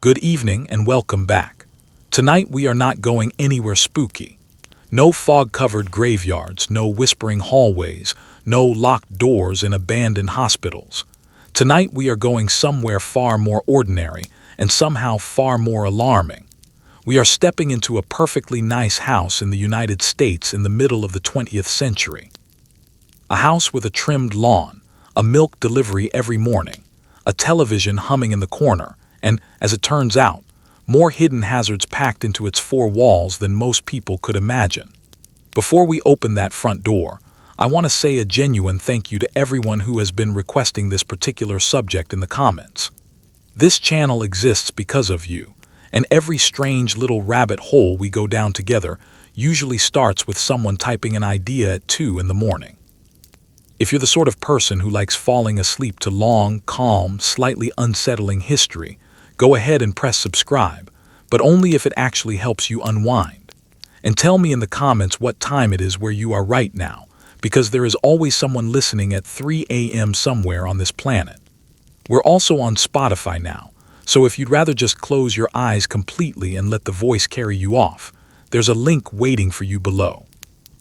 Good evening and welcome back. Tonight we are not going anywhere spooky. No fog-covered graveyards, no whispering hallways, no locked doors in abandoned hospitals. Tonight we are going somewhere far more ordinary and somehow far more alarming. We are stepping into a perfectly nice house in the United States in the middle of the 20th century. A house with a trimmed lawn, a milk delivery every morning, a television humming in the corner, and, as it turns out, more hidden hazards packed into its four walls than most people could imagine. Before we open that front door, I want to say a genuine thank you to everyone who has been requesting this particular subject in the comments. This channel exists because of you, and every strange little rabbit hole we go down together usually starts with someone typing an idea at 2 in the morning. If you're the sort of person who likes falling asleep to long, calm, slightly unsettling history, go ahead and press subscribe, but only if it actually helps you unwind. And tell me in the comments what time it is where you are right now, because there is always someone listening at 3 a.m. somewhere on this planet. We're also on Spotify now, so if you'd rather just close your eyes completely and let the voice carry you off, there's a link waiting for you below.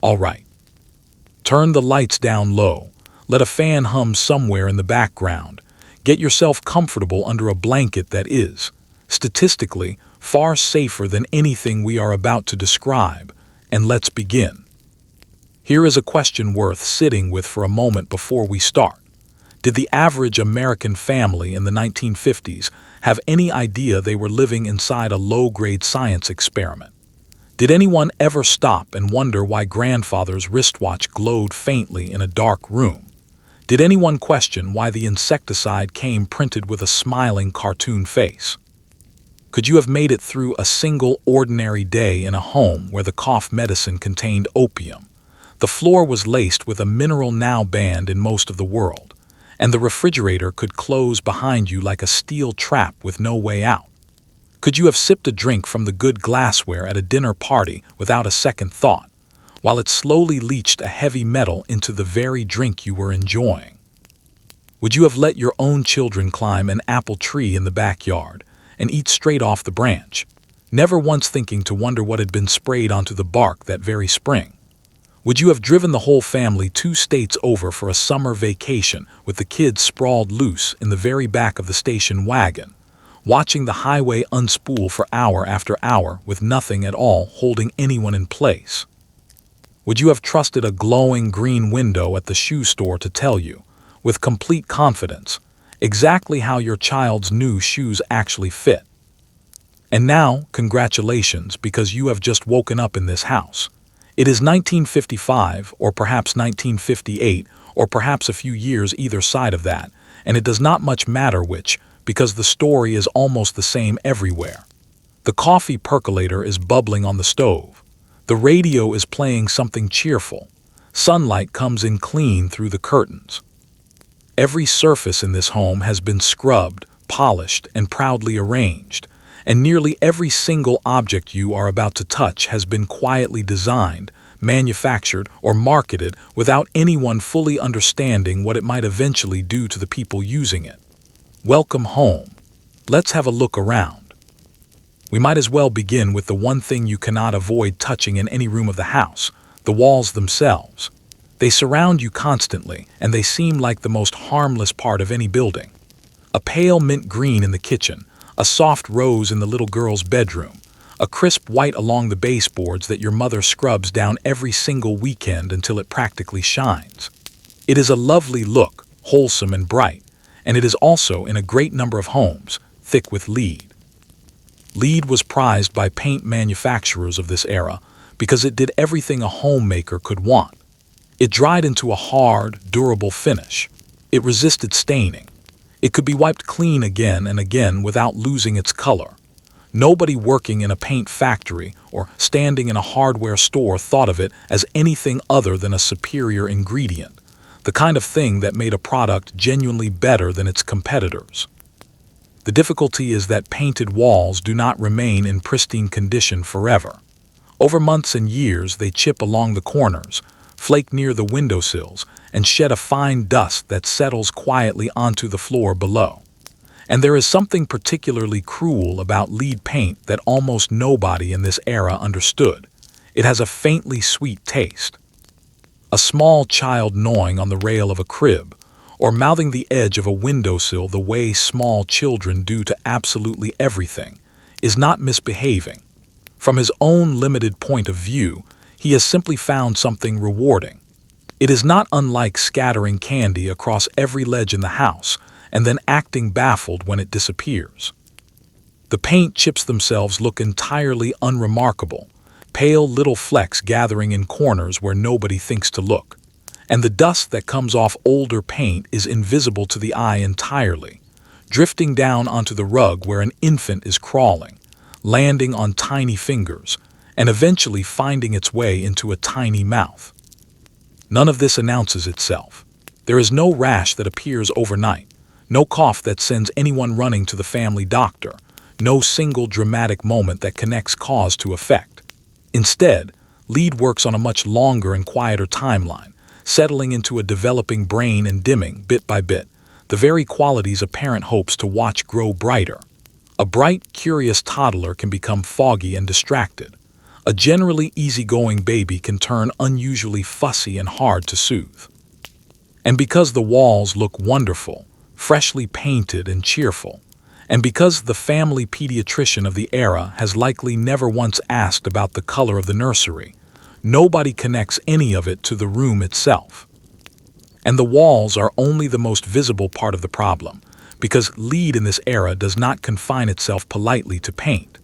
All right. Turn the lights down low, let a fan hum somewhere in the background, get yourself comfortable under a blanket that is, statistically, far safer than anything we are about to describe, and let's begin. Here is a question worth sitting with for a moment before we start. Did the average American family in the 1950s have any idea they were living inside a low-grade science experiment? Did anyone ever stop and wonder why grandfather's wristwatch glowed faintly in a dark room? Did anyone question why the insecticide came printed with a smiling cartoon face? Could you have made it through a single ordinary day in a home where the cough medicine contained opium? The floor was laced with a mineral now banned in most of the world, and the refrigerator could close behind you like a steel trap with no way out. Could you have sipped a drink from the good glassware at a dinner party without a second thought, while it slowly leached a heavy metal into the very drink you were enjoying? Would you have let your own children climb an apple tree in the backyard and eat straight off the branch, never once thinking to wonder what had been sprayed onto the bark that very spring? Would you have driven the whole family 2 states over for a summer vacation with the kids sprawled loose in the very back of the station wagon, watching the highway unspool for hour after hour with nothing at all holding anyone in place? Would you have trusted a glowing green window at the shoe store to tell you, with complete confidence, exactly how your child's new shoes actually fit? And now, congratulations, because you have just woken up in this house. It is 1955, or perhaps 1958, or perhaps a few years either side of that, and it does not much matter which, because the story is almost the same everywhere. The coffee percolator is bubbling on the stove. The radio is playing something cheerful. Sunlight comes in clean through the curtains. Every surface in this home has been scrubbed, polished, and proudly arranged, and nearly every single object you are about to touch has been quietly designed, manufactured, or marketed without anyone fully understanding what it might eventually do to the people using it. Welcome home. Let's have a look around. We might as well begin with the one thing you cannot avoid touching in any room of the house, the walls themselves. They surround you constantly, and they seem like the most harmless part of any building. A pale mint green in the kitchen, a soft rose in the little girl's bedroom, a crisp white along the baseboards that your mother scrubs down every single weekend until it practically shines. It is a lovely look, wholesome and bright, and it is also in a great number of homes, thick with lead. Lead was prized by paint manufacturers of this era because it did everything a homemaker could want. It dried into a hard, durable finish. It resisted staining. It could be wiped clean again and again without losing its color. Nobody working in a paint factory or standing in a hardware store thought of it as anything other than a superior ingredient, the kind of thing that made a product genuinely better than its competitors. The difficulty is that painted walls do not remain in pristine condition forever. Over months and years, they chip along the corners, flake near the windowsills, and shed a fine dust that settles quietly onto the floor below. And there is something particularly cruel about lead paint that almost nobody in this era understood. It has a faintly sweet taste. A small child gnawing on the rail of a crib, or mouthing the edge of a windowsill the way small children do to absolutely everything, is not misbehaving. From his own limited point of view, he has simply found something rewarding. It is not unlike scattering candy across every ledge in the house and then acting baffled when it disappears. The paint chips themselves look entirely unremarkable, pale little flecks gathering in corners where nobody thinks to look. And the dust that comes off older paint is invisible to the eye entirely, drifting down onto the rug where an infant is crawling, landing on tiny fingers, and eventually finding its way into a tiny mouth. None of this announces itself. There is no rash that appears overnight, no cough that sends anyone running to the family doctor, no single dramatic moment that connects cause to effect. Instead, lead works on a much longer and quieter timeline, settling into a developing brain and dimming, bit by bit, the very qualities a parent hopes to watch grow brighter. A bright, curious toddler can become foggy and distracted. A generally easygoing baby can turn unusually fussy and hard to soothe. And because the walls look wonderful, freshly painted and cheerful, and because the family pediatrician of the era has likely never once asked about the color of the nursery, nobody connects any of it to the room itself. And the walls are only the most visible part of the problem, because lead in this era does not confine itself politely to paint.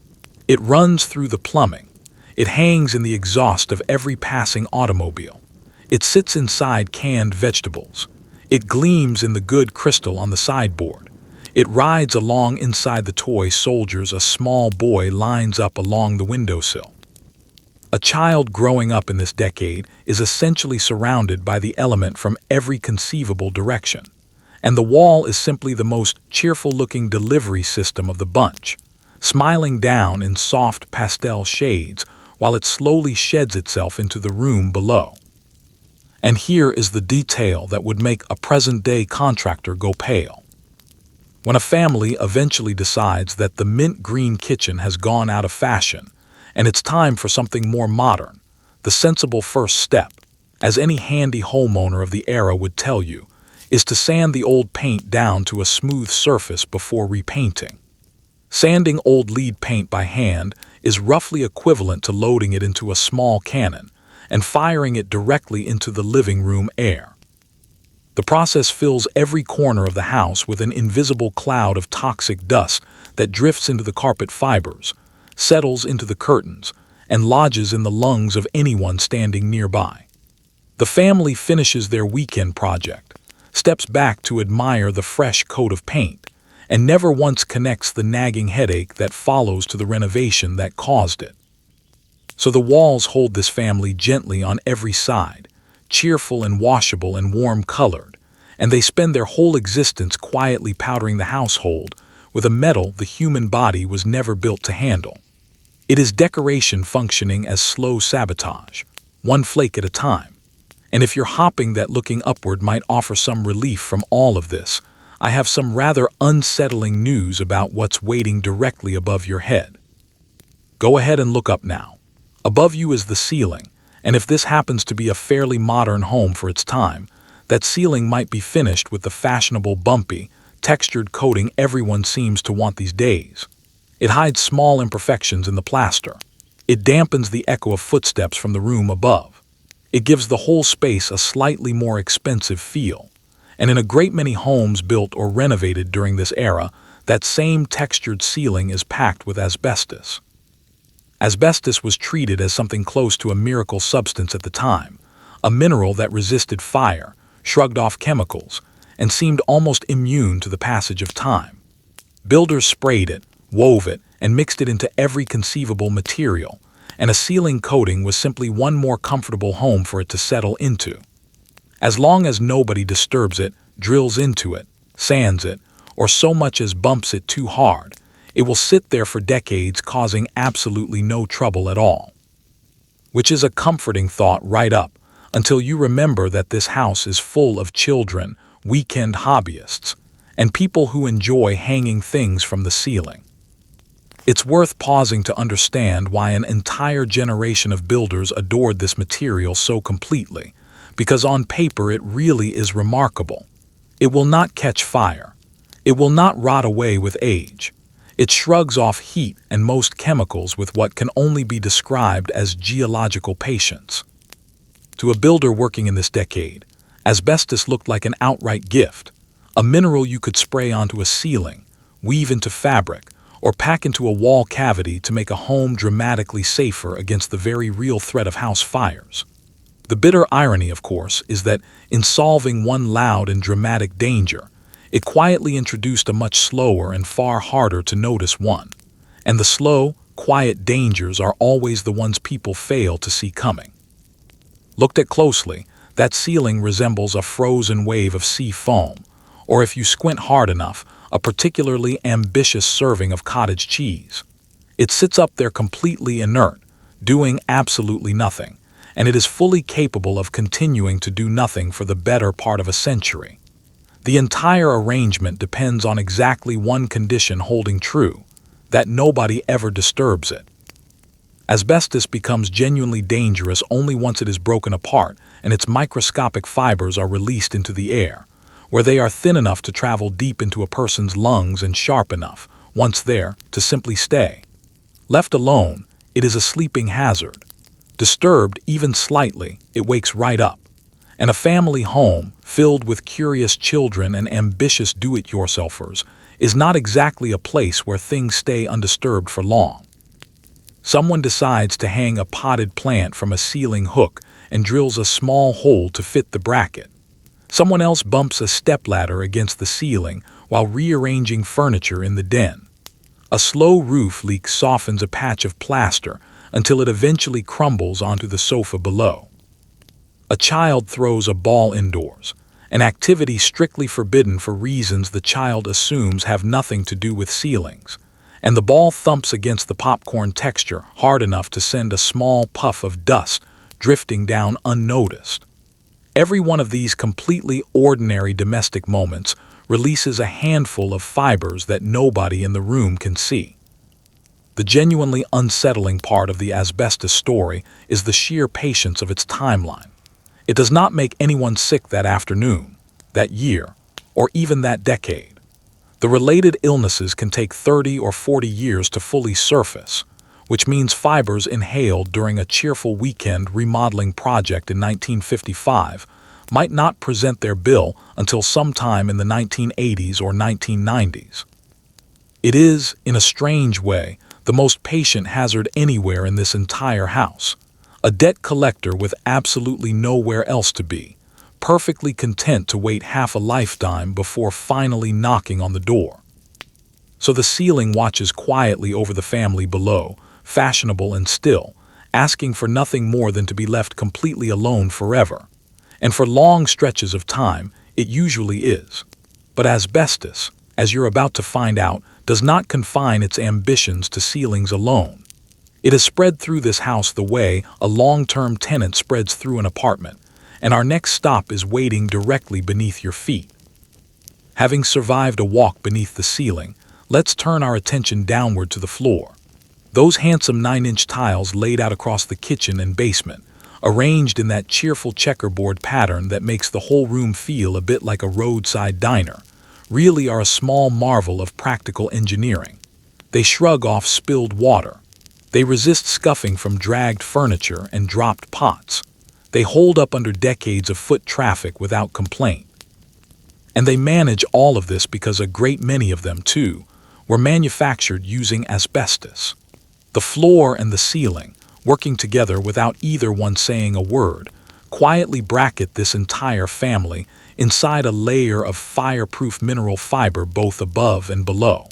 It runs through the plumbing. It hangs in the exhaust of every passing automobile. It sits inside canned vegetables. It gleams in the good crystal on the sideboard. It rides along inside the toy soldiers a small boy lines up along the windowsill. A child growing up in this decade is essentially surrounded by the element from every conceivable direction, and the wall is simply the most cheerful-looking delivery system of the bunch, smiling down in soft pastel shades while it slowly sheds itself into the room below. And here is the detail that would make a present-day contractor go pale. When a family eventually decides that the mint green kitchen has gone out of fashion and it's time for something more modern, the sensible first step, as any handy homeowner of the era would tell you, is to sand the old paint down to a smooth surface before repainting. Sanding old lead paint by hand is roughly equivalent to loading it into a small cannon and firing it directly into the living room air. The process fills every corner of the house with an invisible cloud of toxic dust that drifts into the carpet fibers, settles into the curtains, and lodges in the lungs of anyone standing nearby. The family finishes their weekend project, steps back to admire the fresh coat of paint, and never once connects the nagging headache that follows to the renovation that caused it. So the walls hold this family gently on every side, cheerful and washable and warm-colored, and they spend their whole existence quietly powdering the household with a metal the human body was never built to handle. It is decoration functioning as slow sabotage, one flake at a time. And if you're hopping that looking upward might offer some relief from all of this, I have some rather unsettling news about what's waiting directly above your head. Go ahead and look up now. Above you is the ceiling, and if this happens to be a fairly modern home for its time, that ceiling might be finished with the fashionable bumpy, textured coating everyone seems to want these days. It hides small imperfections in the plaster. It dampens the echo of footsteps from the room above. It gives the whole space a slightly more expensive feel. And in a great many homes built or renovated during this era, that same textured ceiling is packed with asbestos. Asbestos was treated as something close to a miracle substance at the time, a mineral that resisted fire, shrugged off chemicals, and seemed almost immune to the passage of time. Builders sprayed it, wove it, and mixed it into every conceivable material, and a ceiling coating was simply one more comfortable home for it to settle into. As long as nobody disturbs it, drills into it, sands it, or so much as bumps it too hard, it will sit there for decades causing absolutely no trouble at all. Which is a comforting thought right up, until you remember that this house is full of children, weekend hobbyists, and people who enjoy hanging things from the ceiling. It's worth pausing to understand why an entire generation of builders adored this material so completely, because on paper it really is remarkable. It will not catch fire. It will not rot away with age. It shrugs off heat and most chemicals with what can only be described as geological patience. To a builder working in this decade, asbestos looked like an outright gift, a mineral you could spray onto a ceiling, weave into fabric, or pack into a wall cavity to make a home dramatically safer against the very real threat of house fires. The bitter irony, of course, is that in solving one loud and dramatic danger, it quietly introduced a much slower and far harder to notice one. And the slow, quiet dangers are always the ones people fail to see coming. Looked at closely, that ceiling resembles a frozen wave of sea foam, or if you squint hard enough, a particularly ambitious serving of cottage cheese. It sits up there completely inert, doing absolutely nothing, and it is fully capable of continuing to do nothing for the better part of a century. The entire arrangement depends on exactly one condition holding true, that nobody ever disturbs it. Asbestos becomes genuinely dangerous only once it is broken apart and its microscopic fibers are released into the air, where they are thin enough to travel deep into a person's lungs and sharp enough, once there, to simply stay. Left alone, it is a sleeping hazard. Disturbed even slightly, it wakes right up. And a family home, filled with curious children and ambitious do-it-yourselfers, is not exactly a place where things stay undisturbed for long. Someone decides to hang a potted plant from a ceiling hook and drills a small hole to fit the bracket. Someone else bumps a stepladder against the ceiling while rearranging furniture in the den. A slow roof leak softens a patch of plaster until it eventually crumbles onto the sofa below. A child throws a ball indoors, an activity strictly forbidden for reasons the child assumes have nothing to do with ceilings, and the ball thumps against the popcorn texture hard enough to send a small puff of dust drifting down unnoticed. Every one of these completely ordinary domestic moments releases a handful of fibers that nobody in the room can see. The genuinely unsettling part of the asbestos story is the sheer patience of its timeline. It does not make anyone sick that afternoon, that year, or even that decade. The related illnesses can take 30 or 40 years to fully surface, which means fibers inhaled during a cheerful weekend remodeling project in 1955 might not present their bill until sometime in the 1980s or 1990s. It is, in a strange way, the most patient hazard anywhere in this entire house. A debt collector with absolutely nowhere else to be, perfectly content to wait half a lifetime before finally knocking on the door. So the ceiling watches quietly over the family below, fashionable and still, asking for nothing more than to be left completely alone forever. And for long stretches of time, it usually is. But asbestos, as you're about to find out, does not confine its ambitions to ceilings alone. It has spread through this house the way a long-term tenant spreads through an apartment, and our next stop is waiting directly beneath your feet. Having survived a walk beneath the ceiling, let's turn our attention downward to the floor. Those handsome 9-inch tiles laid out across the kitchen and basement, arranged in that cheerful checkerboard pattern that makes the whole room feel a bit like a roadside diner, really are a small marvel of practical engineering. They shrug off spilled water. They resist scuffing from dragged furniture and dropped pots. They hold up under decades of foot traffic without complaint. And they manage all of this because a great many of them, too, were manufactured using asbestos. The floor and the ceiling, working together without either one saying a word, quietly bracket this entire family inside a layer of fireproof mineral fiber both above and below.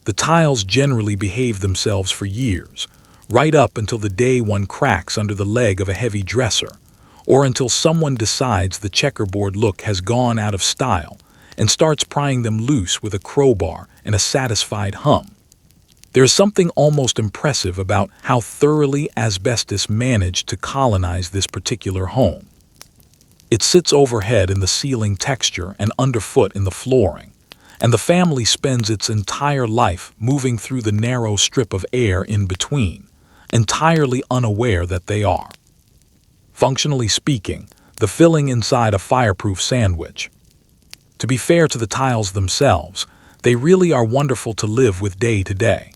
The tiles generally behave themselves for years, right up until the day one cracks under the leg of a heavy dresser, or until someone decides the checkerboard look has gone out of style and starts prying them loose with a crowbar and a satisfied hum. There is something almost impressive about how thoroughly asbestos managed to colonize this particular home. It sits overhead in the ceiling texture and underfoot in the flooring, and the family spends its entire life moving through the narrow strip of air in between, entirely unaware that they are, functionally speaking, the filling inside a fireproof sandwich. To be fair to the tiles themselves, they really are wonderful to live with day to day.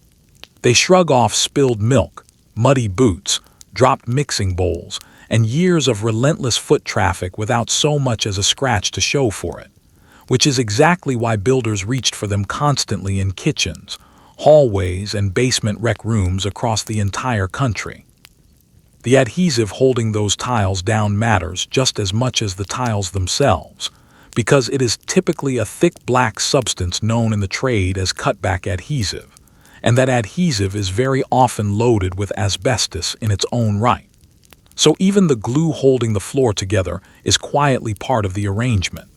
They shrug off spilled milk, muddy boots, dropped mixing bowls, and years of relentless foot traffic without so much as a scratch to show for it, which is exactly why builders reached for them constantly in kitchens, hallways, and basement rec rooms across the entire country. The adhesive holding those tiles down matters just as much as the tiles themselves, because it is typically a thick black substance known in the trade as cutback adhesive, and that adhesive is very often loaded with asbestos in its own right. So even the glue holding the floor together is quietly part of the arrangement.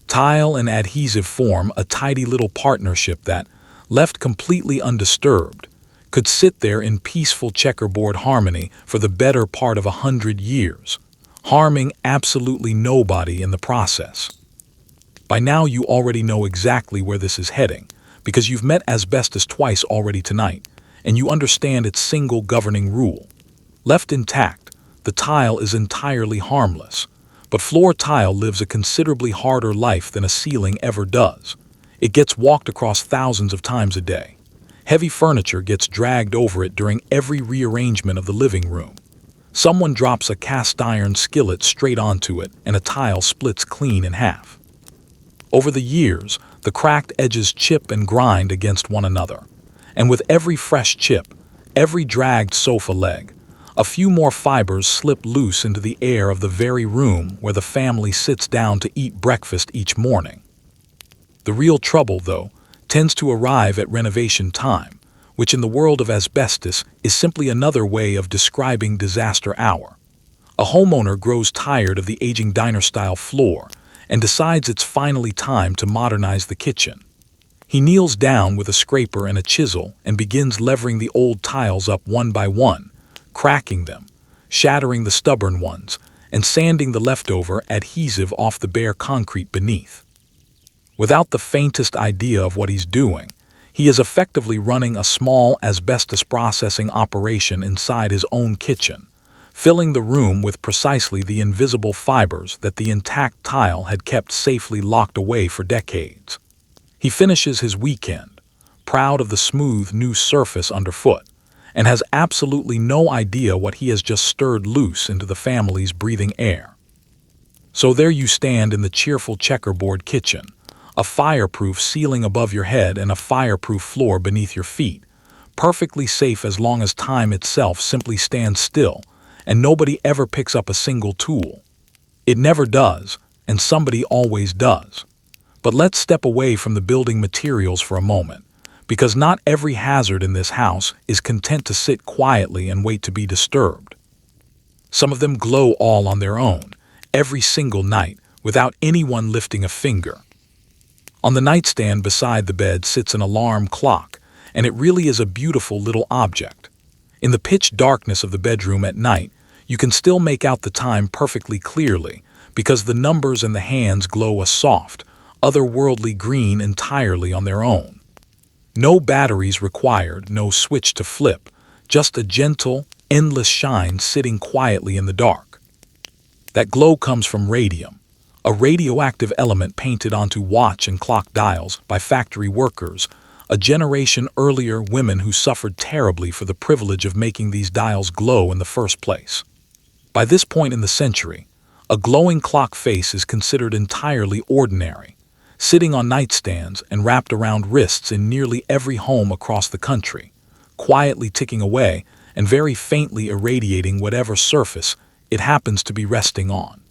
Tile and adhesive form a tidy little partnership that, left completely undisturbed, could sit there in peaceful checkerboard harmony for the better part of 100 years, harming absolutely nobody in the process. By now you already know exactly where this is heading, because you've met asbestos twice already tonight, and you understand its single governing rule. Left intact, the tile is entirely harmless, but floor tile lives a considerably harder life than a ceiling ever does. It gets walked across thousands of times a day. Heavy furniture gets dragged over it during every rearrangement of the living room. Someone drops a cast iron skillet straight onto it, and a tile splits clean in half. Over the years, the cracked edges chip and grind against one another, and with every fresh chip, every dragged sofa leg, a few more fibers slip loose into the air of the very room where the family sits down to eat breakfast each morning. The real trouble, though, tends to arrive at renovation time, which in the world of asbestos is simply another way of describing disaster hour. A homeowner grows tired of the aging diner-style floor and decides it's finally time to modernize the kitchen. He kneels down with a scraper and a chisel and begins levering the old tiles up one by one, cracking them, shattering the stubborn ones, and sanding the leftover adhesive off the bare concrete beneath. Without the faintest idea of what he's doing, he is effectively running a small asbestos processing operation inside his own kitchen, filling the room with precisely the invisible fibers that the intact tile had kept safely locked away for decades. He finishes his weekend, proud of the smooth new surface underfoot, and has absolutely no idea what he has just stirred loose into the family's breathing air. So there you stand in the cheerful checkerboard kitchen, a fireproof ceiling above your head and a fireproof floor beneath your feet, perfectly safe as long as time itself simply stands still and nobody ever picks up a single tool. It never does, and somebody always does. But let's step away from the building materials for a moment, because not every hazard in this house is content to sit quietly and wait to be disturbed. Some of them glow all on their own, every single night, without anyone lifting a finger. On the nightstand beside the bed sits an alarm clock, and it really is a beautiful little object. In the pitch darkness of the bedroom at night, you can still make out the time perfectly clearly, because the numbers and the hands glow a soft, otherworldly green entirely on their own. No batteries required, no switch to flip, just a gentle, endless shine sitting quietly in the dark. That glow comes from radium, a radioactive element painted onto watch and clock dials by factory workers, a generation earlier women who suffered terribly for the privilege of making these dials glow in the first place. By this point in the century, a glowing clock face is considered entirely ordinary, sitting on nightstands and wrapped around wrists in nearly every home across the country, quietly ticking away and very faintly irradiating whatever surface it happens to be resting on.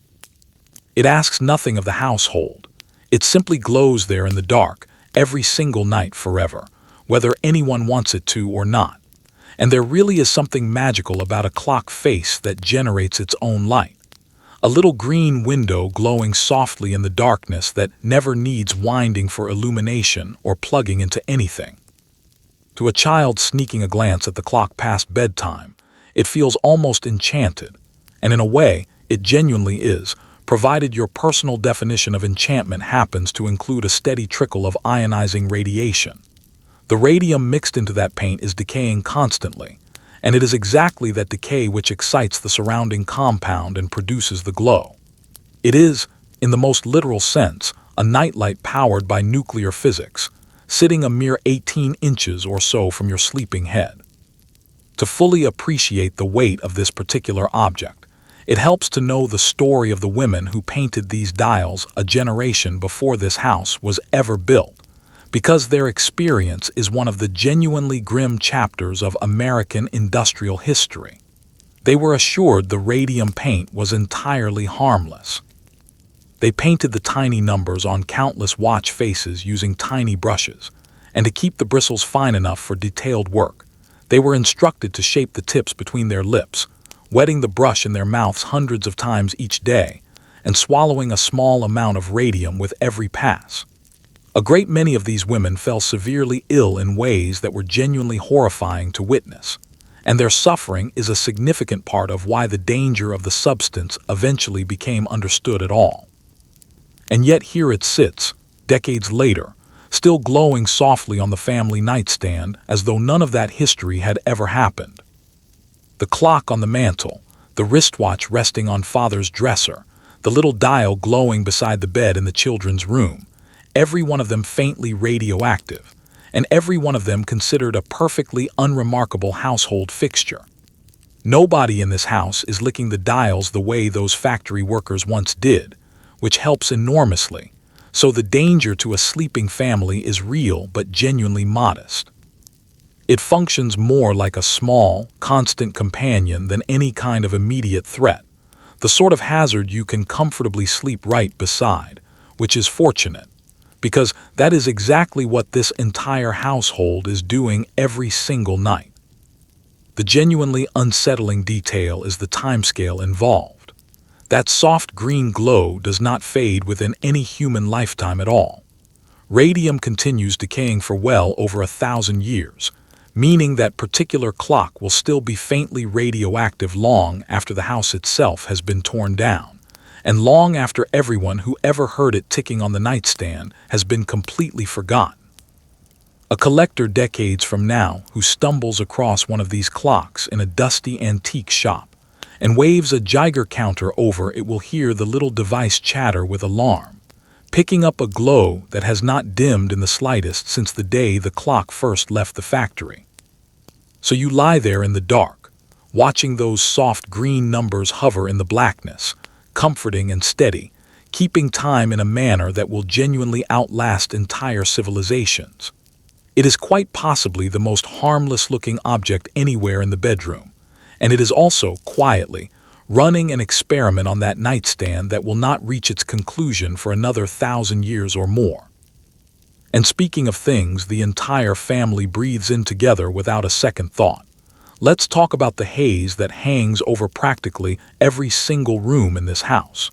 It asks nothing of the household. It simply glows there in the dark every single night forever, whether anyone wants it to or not. And there really is something magical about a clock face that generates its own light. A little green window glowing softly in the darkness that never needs winding for illumination or plugging into anything. To a child sneaking a glance at the clock past bedtime, it feels almost enchanted, and in a way, it genuinely is, provided your personal definition of enchantment happens to include a steady trickle of ionizing radiation. The radium mixed into that paint is decaying constantly, and it is exactly that decay which excites the surrounding compound and produces the glow. It is, in the most literal sense, a nightlight powered by nuclear physics, sitting a mere 18 inches or so from your sleeping head. To fully appreciate the weight of this particular object, it helps to know the story of the women who painted these dials a generation before this house was ever built, because their experience is one of the genuinely grim chapters of American industrial history. They were assured the radium paint was entirely harmless. They painted the tiny numbers on countless watch faces using tiny brushes, and to keep the bristles fine enough for detailed work, they were instructed to shape the tips between their lips, wetting the brush in their mouths hundreds of times each day, and swallowing a small amount of radium with every pass. A great many of these women fell severely ill in ways that were genuinely horrifying to witness, and their suffering is a significant part of why the danger of the substance eventually became understood at all. And yet here it sits, decades later, still glowing softly on the family nightstand as though none of that history had ever happened. The clock on the mantel, the wristwatch resting on Father's dresser, the little dial glowing beside the bed in the children's room, every one of them faintly radioactive, and every one of them considered a perfectly unremarkable household fixture. Nobody in this house is licking the dials the way those factory workers once did, which helps enormously, so the danger to a sleeping family is real but genuinely modest. It functions more like a small, constant companion than any kind of immediate threat, the sort of hazard you can comfortably sleep right beside, which is fortunate, because that is exactly what this entire household is doing every single night. The genuinely unsettling detail is the timescale involved. That soft green glow does not fade within any human lifetime at all. Radium continues decaying for well over 1,000 years, meaning that particular clock will still be faintly radioactive long after the house itself has been torn down, and long after everyone who ever heard it ticking on the nightstand has been completely forgotten. A collector decades from now who stumbles across one of these clocks in a dusty antique shop and waves a Geiger counter over it will hear the little device chatter with alarm, picking up a glow that has not dimmed in the slightest since the day the clock first left the factory. So you lie there in the dark, watching those soft green numbers hover in the blackness, comforting and steady, keeping time in a manner that will genuinely outlast entire civilizations. It is quite possibly the most harmless-looking object anywhere in the bedroom, and it is also, quietly, running an experiment on that nightstand that will not reach its conclusion for another 1,000 years or more. And speaking of things the entire family breathes in together without a second thought, let's talk about the haze that hangs over practically every single room in this house.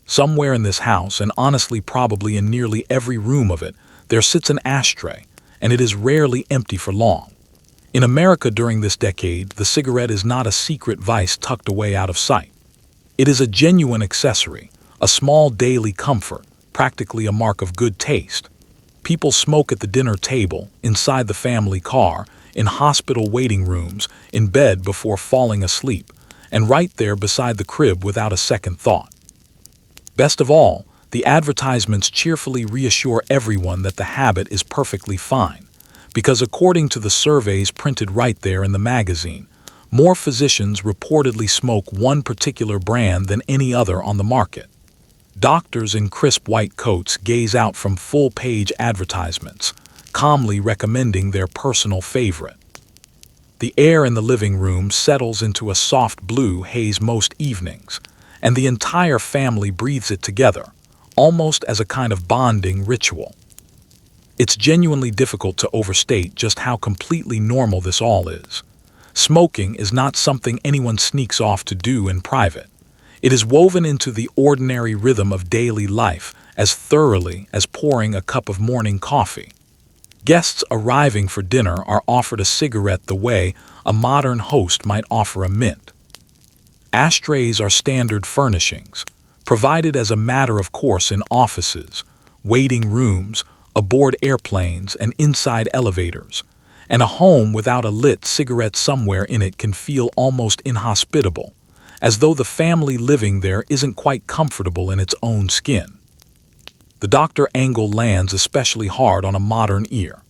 Somewhere in this house, and honestly probably in nearly every room of it, there sits an ashtray, and it is rarely empty for long. In America during this decade, the cigarette is not a secret vice tucked away out of sight. It is a genuine accessory, a small daily comfort, practically a mark of good taste. People smoke at the dinner table, inside the family car, in hospital waiting rooms, in bed before falling asleep, and right there beside the crib without a second thought. Best of all, the advertisements cheerfully reassure everyone that the habit is perfectly fine, because according to the surveys printed right there in the magazine, more physicians reportedly smoke one particular brand than any other on the market. Doctors in crisp white coats gaze out from full-page advertisements, calmly recommending their personal favorite. The air in the living room settles into a soft blue haze most evenings, and the entire family breathes it together, almost as a kind of bonding ritual. It's genuinely difficult to overstate just how completely normal this all is. Smoking is not something anyone sneaks off to do in private. It is woven into the ordinary rhythm of daily life as thoroughly as pouring a cup of morning coffee. Guests arriving for dinner are offered a cigarette the way a modern host might offer a mint. Ashtrays are standard furnishings, provided as a matter of course in offices, waiting rooms, aboard airplanes, and inside elevators. And a home without a lit cigarette somewhere in it can feel almost inhospitable, as though the family living there isn't quite comfortable in its own skin. The Dr. angle lands especially hard on a modern ear.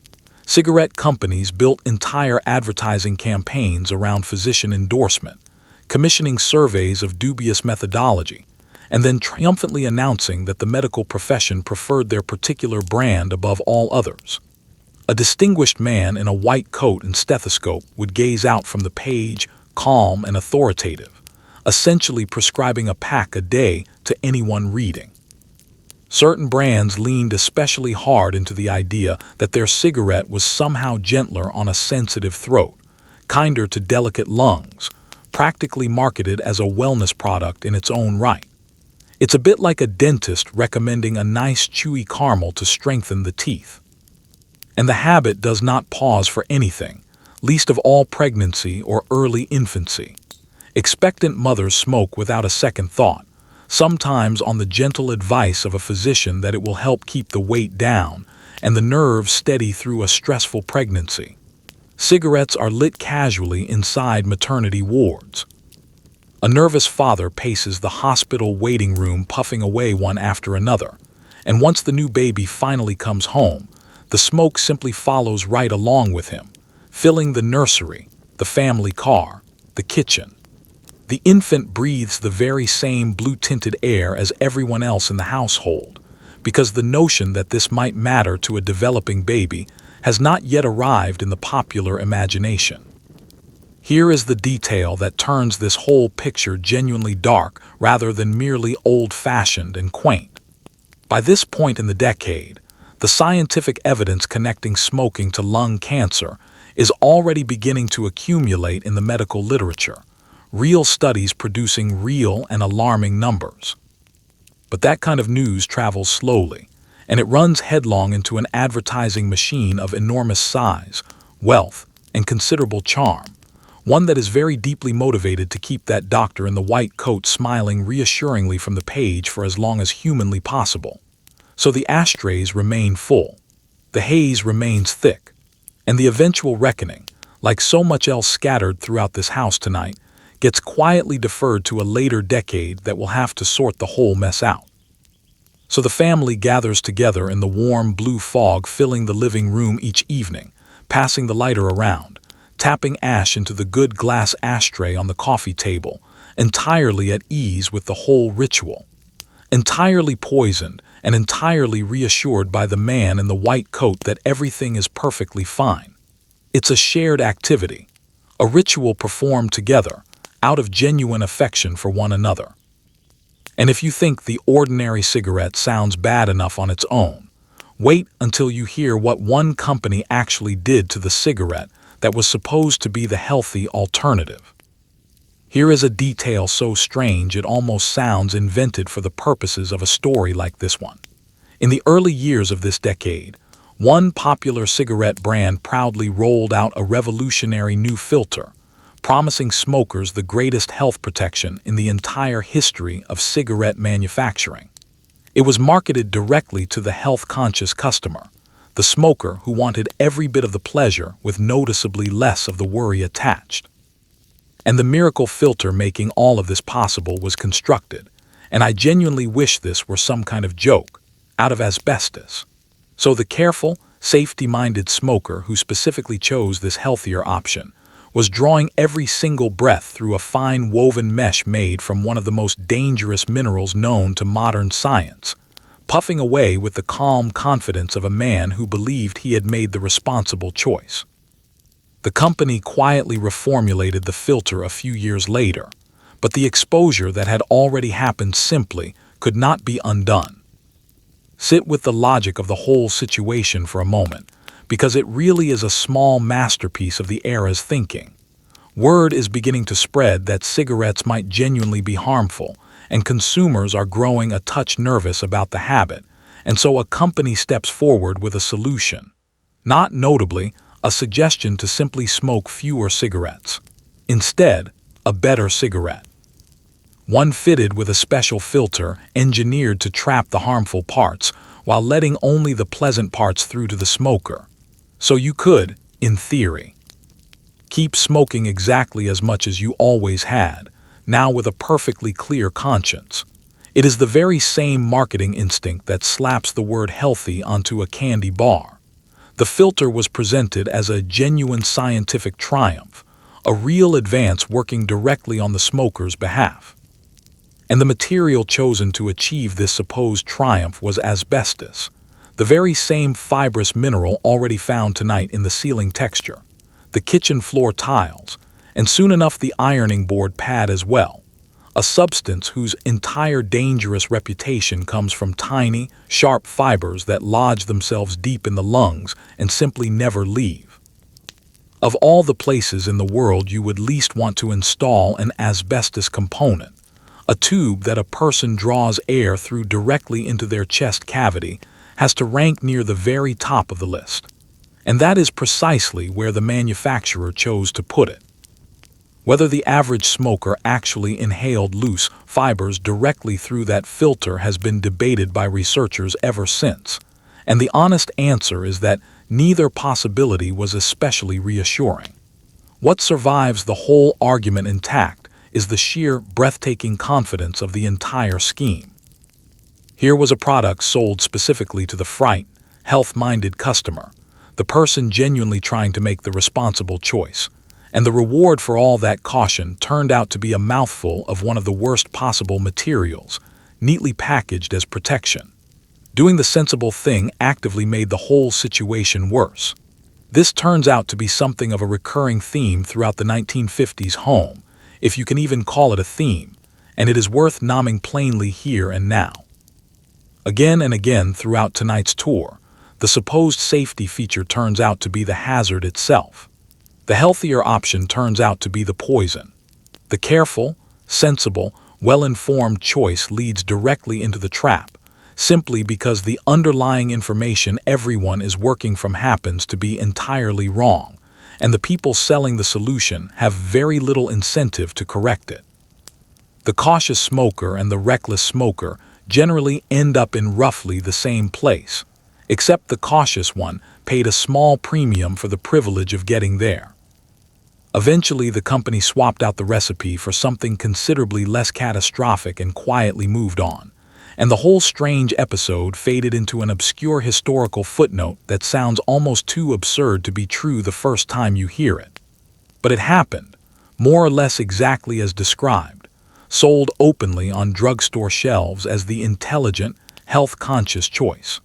Cigarette companies built entire advertising campaigns around physician endorsement, commissioning surveys of dubious methodology, and then triumphantly announcing that the medical profession preferred their particular brand above all others. A distinguished man in a white coat and stethoscope would gaze out from the page, calm and authoritative, essentially prescribing a pack a day to anyone reading. Certain brands leaned especially hard into the idea that their cigarette was somehow gentler on a sensitive throat, kinder to delicate lungs, practically marketed as a wellness product in its own right. It's a bit like a dentist recommending a nice chewy caramel to strengthen the teeth. And the habit does not pause for anything, least of all pregnancy or early infancy. Expectant mothers smoke without a second thought, sometimes on the gentle advice of a physician that it will help keep the weight down and the nerves steady through a stressful pregnancy. Cigarettes are lit casually inside maternity wards. A nervous father paces the hospital waiting room puffing away one after another, and once the new baby finally comes home, the smoke simply follows right along with him, filling the nursery, the family car, the kitchen. The infant breathes the very same blue-tinted air as everyone else in the household, because the notion that this might matter to a developing baby has not yet arrived in the popular imagination. Here is the detail that turns this whole picture genuinely dark rather than merely old-fashioned and quaint. By this point in the decade, the scientific evidence connecting smoking to lung cancer is already beginning to accumulate in the medical literature, real studies producing real and alarming numbers. But that kind of news travels slowly, and it runs headlong into an advertising machine of enormous size, wealth, and considerable charm, one that is very deeply motivated to keep that doctor in the white coat smiling reassuringly from the page for as long as humanly possible. So the ashtrays remain full, the haze remains thick, and the eventual reckoning, like so much else scattered throughout this house tonight, gets quietly deferred to a later decade that will have to sort the whole mess out. So the family gathers together in the warm blue fog filling the living room each evening, passing the lighter around, tapping ash into the good glass ashtray on the coffee table, entirely at ease with the whole ritual. Entirely poisoned and entirely reassured by the man in the white coat that everything is perfectly fine. It's a shared activity, a ritual performed together, out of genuine affection for one another. And if you think the ordinary cigarette sounds bad enough on its own, wait until you hear what one company actually did to the cigarette that was supposed to be the healthy alternative. Here is a detail so strange it almost sounds invented for the purposes of a story like this one. In the early years of this decade, one popular cigarette brand proudly rolled out a revolutionary new filter, promising smokers the greatest health protection in the entire history of cigarette manufacturing. It was marketed directly to the health-conscious customer, the smoker who wanted every bit of the pleasure with noticeably less of the worry attached. And the miracle filter making all of this possible was constructed, and I genuinely wish this were some kind of joke, out of asbestos. So the careful, safety-minded smoker who specifically chose this healthier option was drawing every single breath through a fine woven mesh made from one of the most dangerous minerals known to modern science, puffing away with the calm confidence of a man who believed he had made the responsible choice. The company quietly reformulated the filter a few years later, but the exposure that had already happened simply could not be undone. Sit with the logic of the whole situation for a moment, because it really is a small masterpiece of the era's thinking. Word is beginning to spread that cigarettes might genuinely be harmful, and consumers are growing a touch nervous about the habit, and so a company steps forward with a solution. Not notably, a suggestion to simply smoke fewer cigarettes. Instead, a better cigarette. one fitted with a special filter engineered to trap the harmful parts while letting only the pleasant parts through to the smoker. So you could, in theory, keep smoking exactly as much as you always had, now with a perfectly clear conscience. It is the very same marketing instinct that slaps the word healthy onto a candy bar. The filter was presented as a genuine scientific triumph, a real advance working directly on the smoker's behalf. And the material chosen to achieve this supposed triumph was asbestos, the very same fibrous mineral already found tonight in the ceiling texture, the kitchen floor tiles, and soon enough the ironing board pad as well, a substance whose entire dangerous reputation comes from tiny, sharp fibers that lodge themselves deep in the lungs and simply never leave. Of all the places in the world you would least want to install an asbestos component, a tube that a person draws air through directly into their chest cavity has to rank near the very top of the list. And that is precisely where the manufacturer chose to put it. Whether the average smoker actually inhaled loose fibers directly through that filter has been debated by researchers ever since, and the honest answer is that neither possibility was especially reassuring. What survives the whole argument intact is the sheer, breathtaking confidence of the entire scheme. Here was a product sold specifically to the frightened, health-minded customer, the person genuinely trying to make the responsible choice, and the reward for all that caution turned out to be a mouthful of one of the worst possible materials, neatly packaged as protection. Doing the sensible thing actively made the whole situation worse. This turns out to be something of a recurring theme throughout the 1950s home, if you can even call it a theme, and it is worth nomming plainly here and now. Again and again throughout tonight's tour, the supposed safety feature turns out to be the hazard itself. The healthier option turns out to be the poison. The careful, sensible, well-informed choice leads directly into the trap, simply because the underlying information everyone is working from happens to be entirely wrong, and the people selling the solution have very little incentive to correct it. The cautious smoker and the reckless smoker generally end up in roughly the same place, except the cautious one paid a small premium for the privilege of getting there. Eventually, the company swapped out the recipe for something considerably less catastrophic and quietly moved on, and the whole strange episode faded into an obscure historical footnote that sounds almost too absurd to be true the first time you hear it. But it happened, more or less exactly as described, sold openly on drugstore shelves as the intelligent, health-conscious choice.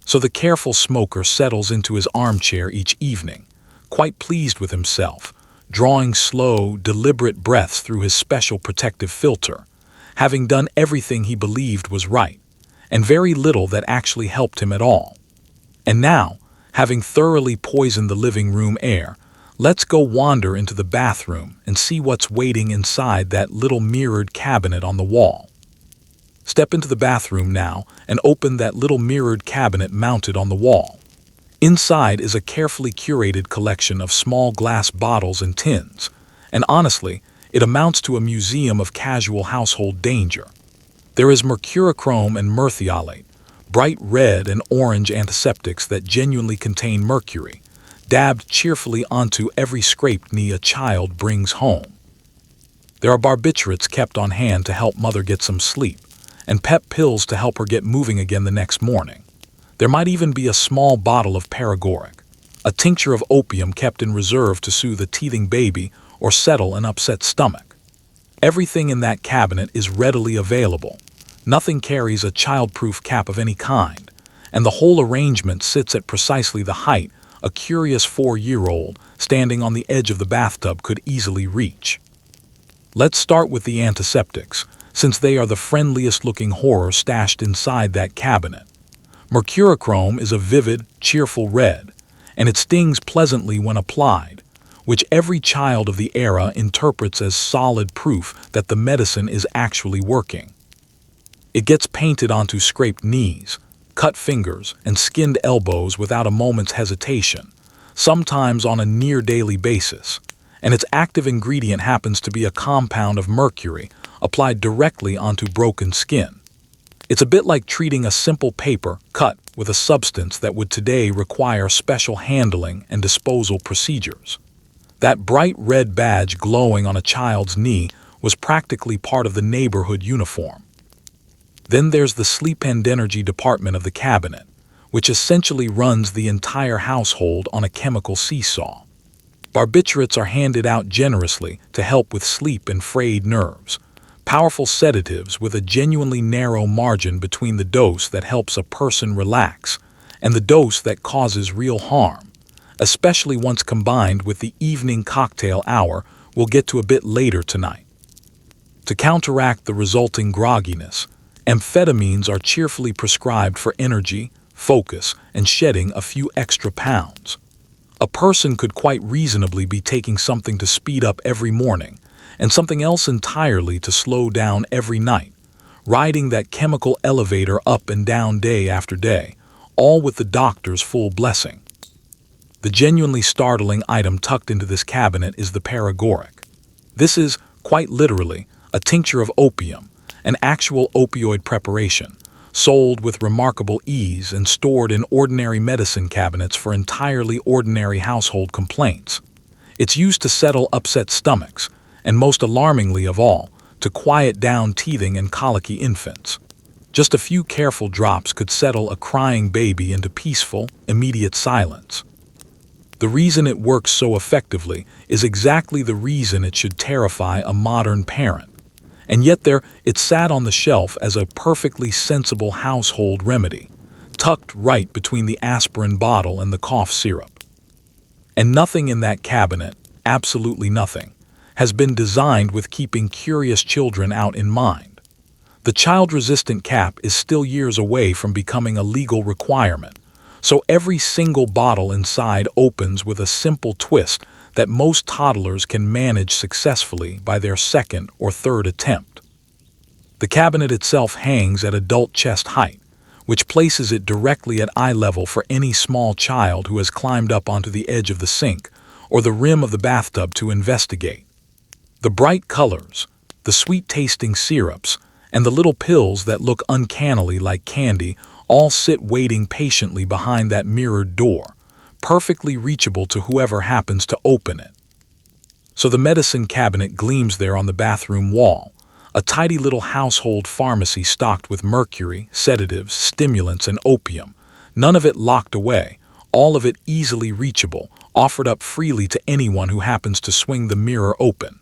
So the careful smoker settles into his armchair each evening, quite pleased with himself, drawing slow, deliberate breaths through his special protective filter, having done everything he believed was right, and very little that actually helped him at all. And now, having thoroughly poisoned the living room air, let's go wander into the bathroom and see what's waiting inside that little mirrored cabinet on the wall. Step into the bathroom now and open that little mirrored cabinet mounted on the wall. Inside is a carefully curated collection of small glass bottles and tins, and honestly, it amounts to a museum of casual household danger. There is mercurochrome and merthiolate, bright red and orange antiseptics that genuinely contain mercury, dabbed cheerfully onto every scraped knee a child brings home. There are barbiturates kept on hand to help mother get some sleep, and pep pills to help her get moving again the next morning. There might even be a small bottle of paregoric, a tincture of opium kept in reserve to soothe a teething baby or settle an upset stomach. Everything in that cabinet is readily available. Nothing carries a child-proof cap of any kind, and the whole arrangement sits at precisely the height a curious 4-year-old standing on the edge of the bathtub could easily reach. Let's start with the antiseptics, since they are the friendliest-looking horror stashed inside that cabinet. Mercurochrome is a vivid, cheerful red, and it stings pleasantly when applied, which every child of the era interprets as solid proof that the medicine is actually working. It gets painted onto scraped knees, cut fingers, and skinned elbows without a moment's hesitation, sometimes on a near-daily basis, and its active ingredient happens to be a compound of mercury, applied directly onto broken skin. It's a bit like treating a simple paper cut with a substance that would today require special handling and disposal procedures. That bright red badge glowing on a child's knee was practically part of the neighborhood uniform. Then there's the sleep and energy department of the cabinet, which essentially runs the entire household on a chemical seesaw. Barbiturates are handed out generously to help with sleep and frayed nerves, powerful sedatives with a genuinely narrow margin between the dose that helps a person relax and the dose that causes real harm, especially once combined with the evening cocktail hour we'll get to a bit later tonight. To counteract the resulting grogginess, amphetamines are cheerfully prescribed for energy, focus, and shedding a few extra pounds. A person could quite reasonably be taking something to speed up every morning and something else entirely to slow down every night, riding that chemical elevator up and down day after day, all with the doctor's full blessing. The genuinely startling item tucked into this cabinet is the paregoric. This is, quite literally, a tincture of opium, an actual opioid preparation, sold with remarkable ease and stored in ordinary medicine cabinets for entirely ordinary household complaints. It's used to settle upset stomachs, and most alarmingly of all, to quiet down teething and colicky infants. Just a few careful drops could settle a crying baby into peaceful, immediate silence. The reason it works so effectively is exactly the reason it should terrify a modern parent. And yet it sat on the shelf as a perfectly sensible household remedy, tucked right between the aspirin bottle and the cough syrup. And nothing in that cabinet, absolutely nothing, has been designed with keeping curious children out in mind. The child-resistant cap is still years away from becoming a legal requirement, so every single bottle inside opens with a simple twist that most toddlers can manage successfully by their second or third attempt. The cabinet itself hangs at adult chest height, which places it directly at eye level for any small child who has climbed up onto the edge of the sink or the rim of the bathtub to investigate. The bright colors, the sweet-tasting syrups, and the little pills that look uncannily like candy all sit waiting patiently behind that mirrored door, perfectly reachable to whoever happens to open it. So the medicine cabinet gleams there on the bathroom wall, a tidy little household pharmacy stocked with mercury, sedatives, stimulants, and opium, none of it locked away, all of it easily reachable, offered up freely to anyone who happens to swing the mirror open.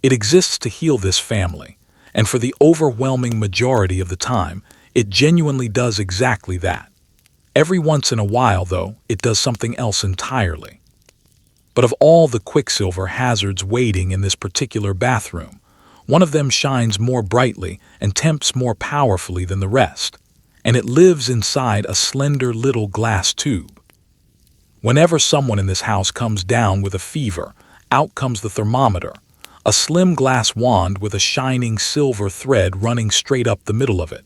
It exists to heal this family, and for the overwhelming majority of the time, it genuinely does exactly that. Every once in a while, though, it does something else entirely. But of all the quicksilver hazards waiting in this particular bathroom, one of them shines more brightly and tempts more powerfully than the rest, and it lives inside a slender little glass tube. Whenever someone in this house comes down with a fever, out comes the thermometer, a slim glass wand with a shining silver thread running straight up the middle of it.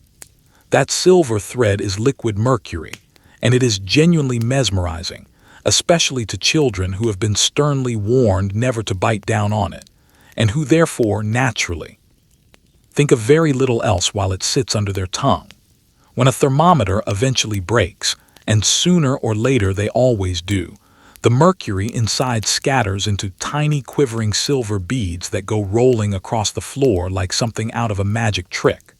That silver thread is liquid mercury, and it is genuinely mesmerizing, especially to children who have been sternly warned never to bite down on it, and who therefore naturally think of very little else while it sits under their tongue. When a thermometer eventually breaks, and sooner or later they always do, the mercury inside scatters into tiny quivering silver beads that go rolling across the floor like something out of a magic trick.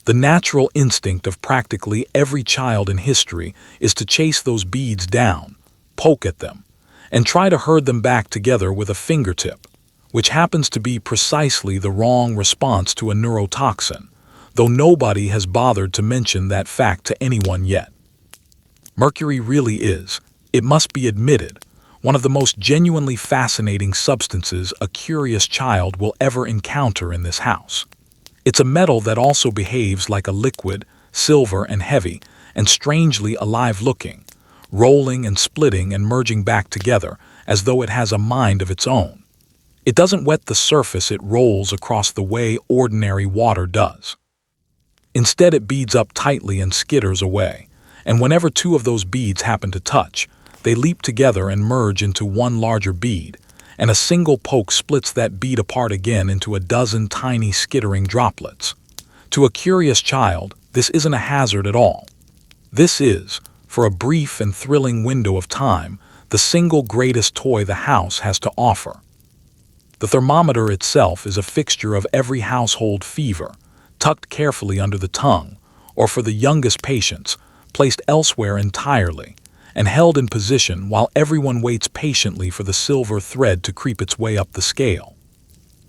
The natural instinct of practically every child in history is to chase those beads down, poke at them, and try to herd them back together with a fingertip, which happens to be precisely the wrong response to a neurotoxin, though nobody has bothered to mention that fact to anyone yet. Mercury really is, it must be admitted, one of the most genuinely fascinating substances a curious child will ever encounter in this house. It's a metal that also behaves like a liquid, silver and heavy, and strangely alive-looking, rolling and splitting and merging back together as though it has a mind of its own. It doesn't wet the surface it rolls across the way ordinary water does. Instead, it beads up tightly and skitters away, and whenever two of those beads happen to touch, they leap together and merge into one larger bead, and a single poke splits that bead apart again into a dozen tiny skittering droplets. To a curious child, this isn't a hazard at all. This is, for a brief and thrilling window of time, the single greatest toy the house has to offer. The thermometer itself is a fixture of every household fever, tucked carefully under the tongue, or for the youngest patients, placed elsewhere entirely, and held in position while everyone waits patiently for the silver thread to creep its way up the scale.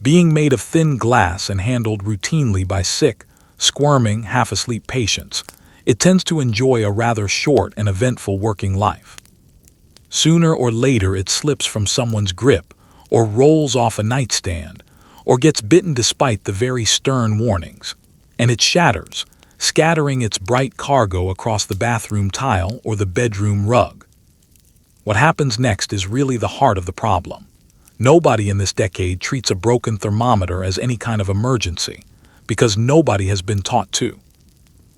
Being made of thin glass and handled routinely by sick, squirming, half-asleep patients, it tends to enjoy a rather short and eventful working life. Sooner or later it slips from someone's grip, or rolls off a nightstand, or gets bitten despite the very stern warnings, and it shatters, scattering its bright cargo across the bathroom tile or the bedroom rug. What happens next is really the heart of the problem. Nobody in this decade treats a broken thermometer as any kind of emergency, because nobody has been taught to.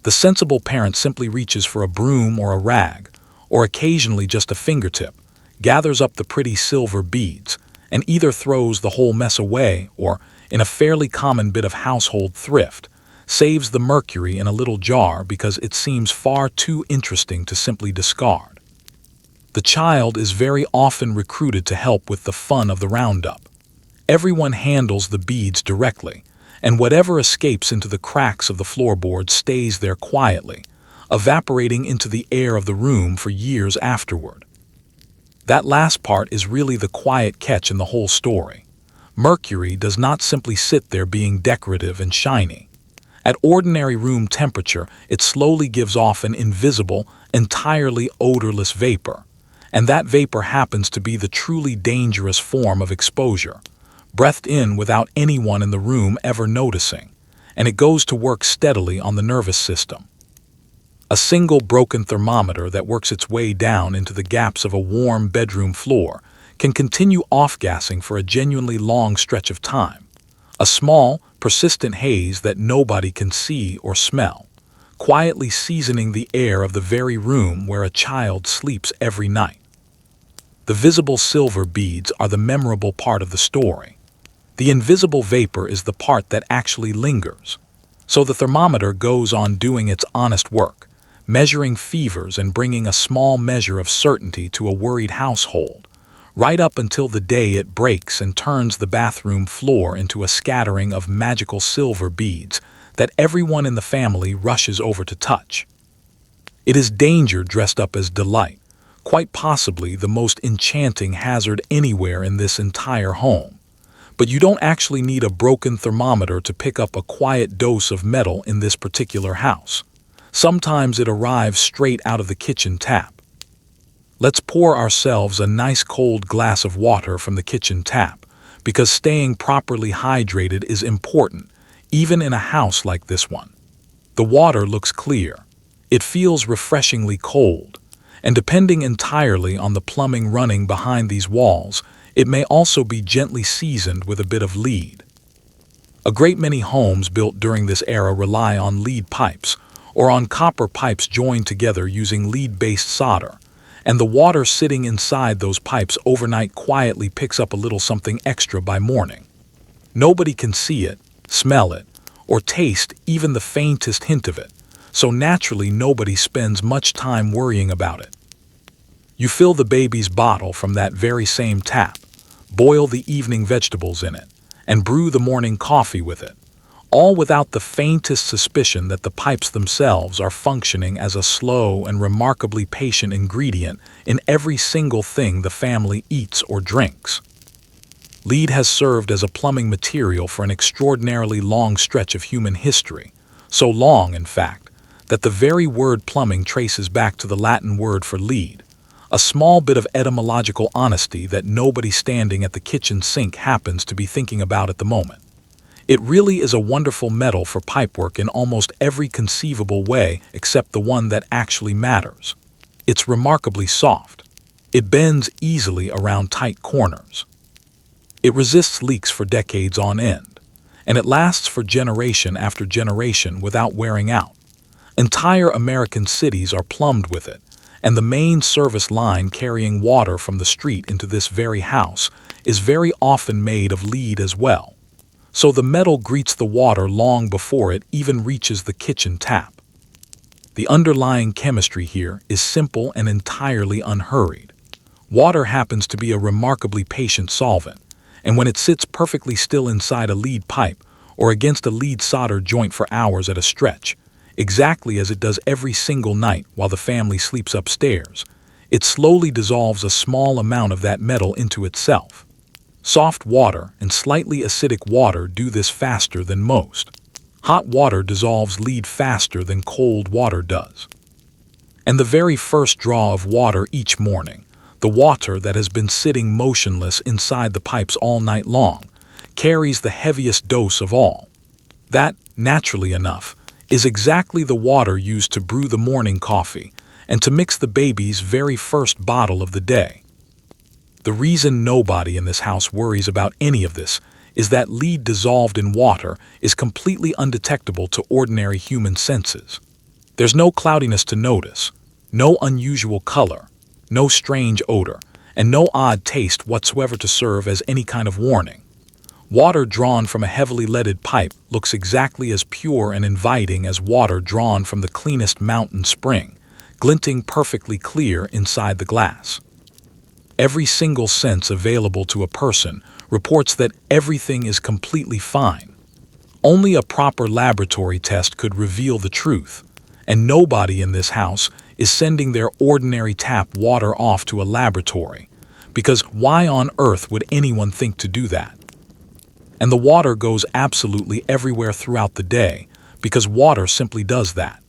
The sensible parent simply reaches for a broom or a rag, or occasionally just a fingertip, gathers up the pretty silver beads, and either throws the whole mess away or, in a fairly common bit of household thrift, saves the mercury in a little jar because it seems far too interesting to simply discard. The child is very often recruited to help with the fun of the roundup. Everyone handles the beads directly, and whatever escapes into the cracks of the floorboard stays there quietly, evaporating into the air of the room for years afterward. That last part is really the quiet catch in the whole story. Mercury does not simply sit there being decorative and shiny. At ordinary room temperature, it slowly gives off an invisible, entirely odorless vapor, and that vapor happens to be the truly dangerous form of exposure, breathed in without anyone in the room ever noticing, and it goes to work steadily on the nervous system. A single broken thermometer that works its way down into the gaps of a warm bedroom floor can continue off-gassing for a genuinely long stretch of time. A small, persistent haze that nobody can see or smell, quietly seasoning the air of the very room where a child sleeps every night. The visible silver beads are the memorable part of the story. The invisible vapor is the part that actually lingers. So the thermometer goes on doing its honest work, measuring fevers and bringing a small measure of certainty to a worried household, right up until the day it breaks and turns the bathroom floor into a scattering of magical silver beads that everyone in the family rushes over to touch. It is danger dressed up as delight, quite possibly the most enchanting hazard anywhere in this entire home. But you don't actually need a broken thermometer to pick up a quiet dose of metal in this particular house. Sometimes it arrives straight out of the kitchen tap. Let's pour ourselves a nice cold glass of water from the kitchen tap, because staying properly hydrated is important, even in a house like this one. The water looks clear. It feels refreshingly cold, and depending entirely on the plumbing running behind these walls, it may also be gently seasoned with a bit of lead. A great many homes built during this era rely on lead pipes, or on copper pipes joined together using lead-based solder, and the water sitting inside those pipes overnight quietly picks up a little something extra by morning. Nobody can see it, smell it, or taste even the faintest hint of it, so naturally nobody spends much time worrying about it. You fill the baby's bottle from that very same tap, boil the evening vegetables in it, and brew the morning coffee with it, all without the faintest suspicion that the pipes themselves are functioning as a slow and remarkably patient ingredient in every single thing the family eats or drinks. Lead has served as a plumbing material for an extraordinarily long stretch of human history, so long, in fact, that the very word plumbing traces back to the Latin word for lead, a small bit of etymological honesty that nobody standing at the kitchen sink happens to be thinking about at the moment. It really is a wonderful metal for pipework in almost every conceivable way except the one that actually matters. It's remarkably soft. It bends easily around tight corners. It resists leaks for decades on end, and it lasts for generation after generation without wearing out. Entire American cities are plumbed with it, and the main service line carrying water from the street into this very house is very often made of lead as well, so the metal greets the water long before it even reaches the kitchen tap. The underlying chemistry here is simple and entirely unhurried. Water happens to be a remarkably patient solvent, and when it sits perfectly still inside a lead pipe or against a lead solder joint for hours at a stretch, exactly as it does every single night while the family sleeps upstairs, it slowly dissolves a small amount of that metal into itself. Soft water and slightly acidic water do this faster than most. Hot water dissolves lead faster than cold water does. And the very first draw of water each morning, the water that has been sitting motionless inside the pipes all night long, carries the heaviest dose of all. That, naturally enough, is exactly the water used to brew the morning coffee and to mix the baby's very first bottle of the day. The reason nobody in this house worries about any of this is that lead dissolved in water is completely undetectable to ordinary human senses. There's no cloudiness to notice, no unusual color, no strange odor, and no odd taste whatsoever to serve as any kind of warning. Water drawn from a heavily leaded pipe looks exactly as pure and inviting as water drawn from the cleanest mountain spring, glinting perfectly clear inside the glass. Every single sense available to a person reports that everything is completely fine. Only a proper laboratory test could reveal the truth, and nobody in this house is sending their ordinary tap water off to a laboratory, because why on earth would anyone think to do that? And the water goes absolutely everywhere throughout the day, because water simply does that.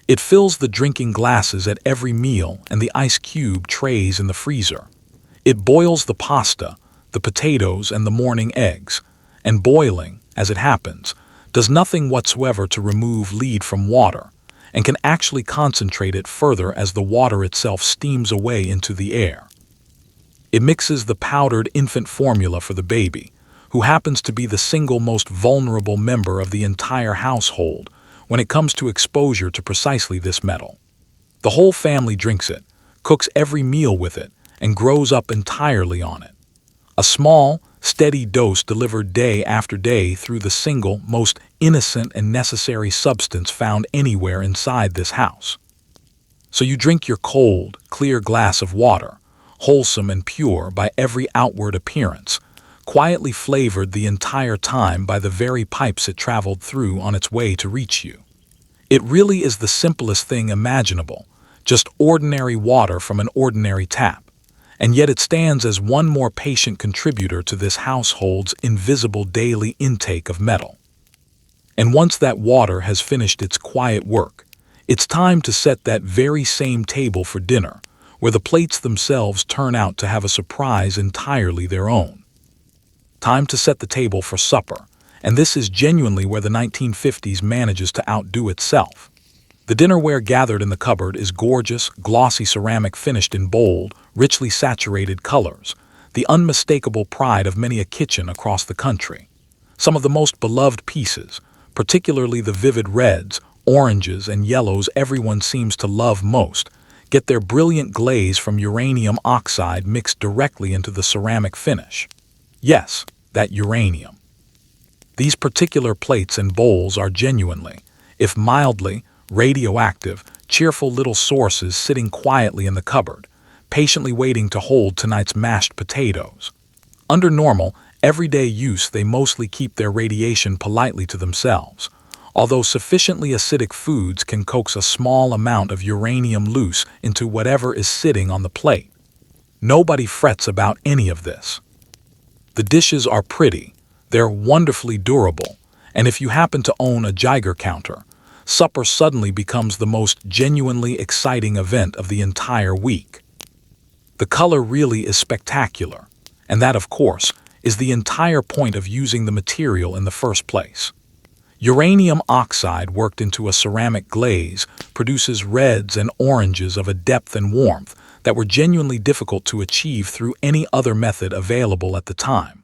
It fills the drinking glasses at every meal and the ice cube trays in the freezer. It boils the pasta, the potatoes, and the morning eggs, and boiling, as it happens, does nothing whatsoever to remove lead from water, and can actually concentrate it further as the water itself steams away into the air. It mixes the powdered infant formula for the baby, who happens to be the single most vulnerable member of the entire household when it comes to exposure to precisely this metal. The whole family drinks it, cooks every meal with it, and grows up entirely on it. A small, steady dose delivered day after day through the single, most innocent and necessary substance found anywhere inside this house. So you drink your cold, clear glass of water, wholesome and pure by every outward appearance, quietly flavored the entire time by the very pipes it traveled through on its way to reach you. It really is the simplest thing imaginable, just ordinary water from an ordinary tap, and yet it stands as one more patient contributor to this household's invisible daily intake of metal. And once that water has finished its quiet work, it's time to set that very same table for dinner, where the plates themselves turn out to have a surprise entirely their own. Time to set the table for supper, and this is genuinely where the 1950s manages to outdo itself. The dinnerware gathered in the cupboard is gorgeous, glossy ceramic finished in bold, richly saturated colors, the unmistakable pride of many a kitchen across the country. Some of the most beloved pieces, particularly the vivid reds, oranges, and yellows everyone seems to love most, get their brilliant glaze from uranium oxide mixed directly into the ceramic finish. Yes, that uranium. These particular plates and bowls are genuinely, if mildly, radioactive, cheerful little sources sitting quietly in the cupboard, patiently waiting to hold tonight's mashed potatoes. Under normal, everyday use, they mostly keep their radiation politely to themselves, although sufficiently acidic foods can coax a small amount of uranium loose into whatever is sitting on the plate. Nobody frets about any of this. The dishes are pretty, they're wonderfully durable, and if you happen to own a Geiger counter, supper suddenly becomes the most genuinely exciting event of the entire week. The color really is spectacular, and that, of course, is the entire point of using the material in the first place. Uranium oxide worked into a ceramic glaze produces reds and oranges of a depth and warmth that were genuinely difficult to achieve through any other method available at the time.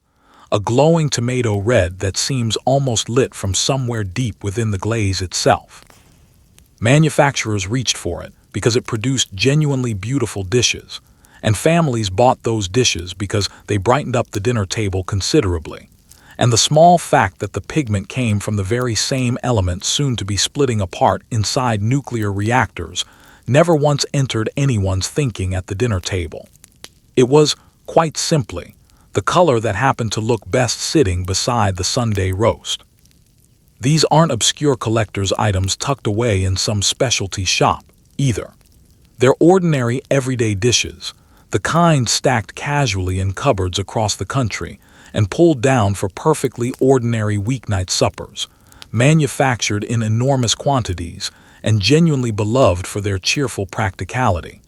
A glowing tomato red that seems almost lit from somewhere deep within the glaze itself. Manufacturers reached for it because it produced genuinely beautiful dishes, and families bought those dishes because they brightened up the dinner table considerably. And the small fact that the pigment came from the very same element soon to be splitting apart inside nuclear reactors never once entered anyone's thinking at the dinner table. It was, quite simply, the color that happened to look best sitting beside the Sunday roast. These aren't obscure collector's items tucked away in some specialty shop, either. They're ordinary, everyday dishes, the kind stacked casually in cupboards across the country and pulled down for perfectly ordinary weeknight suppers, manufactured in enormous quantities and genuinely beloved for their cheerful practicality.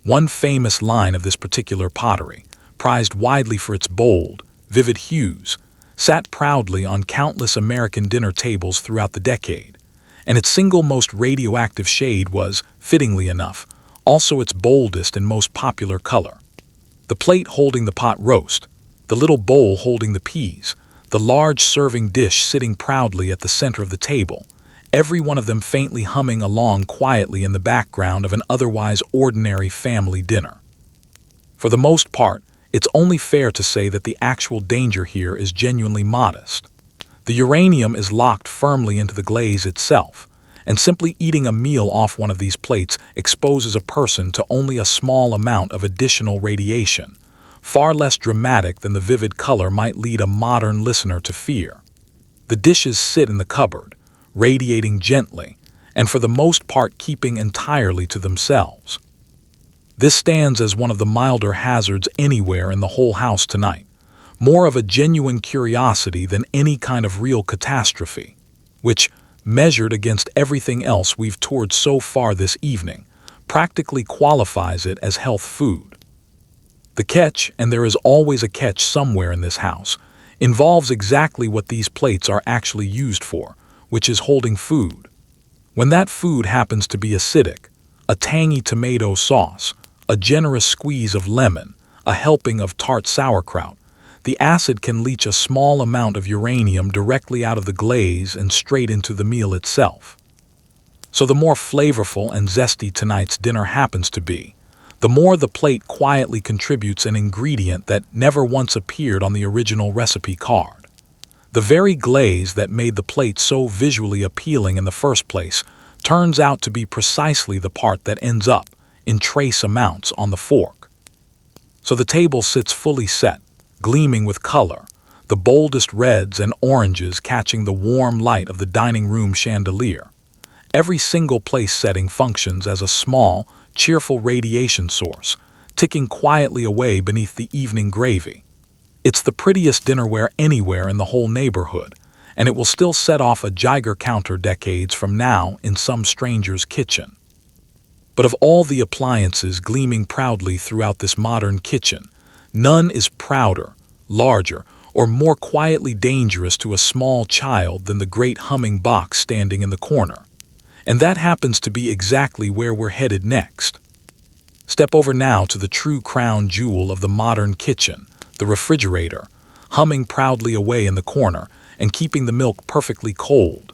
One famous line of this particular pottery, prized widely for its bold, vivid hues, sat proudly on countless American dinner tables throughout the decade, and its single most radioactive shade was, fittingly enough, also its boldest and most popular color. The plate holding the pot roast, the little bowl holding the peas, the large serving dish sitting proudly at the center of the table, every one of them faintly humming along quietly in the background of an otherwise ordinary family dinner. For the most part, it's only fair to say that the actual danger here is genuinely modest. The uranium is locked firmly into the glaze itself, and simply eating a meal off one of these plates exposes a person to only a small amount of additional radiation, far less dramatic than the vivid color might lead a modern listener to fear. The dishes sit in the cupboard, radiating gently, and for the most part keeping entirely to themselves. This stands as one of the milder hazards anywhere in the whole house tonight, more of a genuine curiosity than any kind of real catastrophe, which, measured against everything else we've toured so far this evening, practically qualifies it as health food. The catch, and there is always a catch somewhere in this house, involves exactly what these plates are actually used for, which is holding food. When that food happens to be acidic, a tangy tomato sauce, a generous squeeze of lemon, a helping of tart sauerkraut, the acid can leach a small amount of uranium directly out of the glaze and straight into the meal itself. So the more flavorful and zesty tonight's dinner happens to be, the more the plate quietly contributes an ingredient that never once appeared on the original recipe card. The very glaze that made the plate so visually appealing in the first place turns out to be precisely the part that ends up, in trace amounts, on the fork. So the table sits fully set, gleaming with color, the boldest reds and oranges catching the warm light of the dining room chandelier. Every single place setting functions as a small, cheerful radiation source, ticking quietly away beneath the evening gravy. It's the prettiest dinnerware anywhere in the whole neighborhood, and it will still set off a Geiger counter decades from now in some stranger's kitchen. But of all the appliances gleaming proudly throughout this modern kitchen, none is prouder, larger, or more quietly dangerous to a small child than the great humming box standing in the corner. And that happens to be exactly where we're headed next. Step over now to the true crown jewel of the modern kitchen, the refrigerator, humming proudly away in the corner and keeping the milk perfectly cold.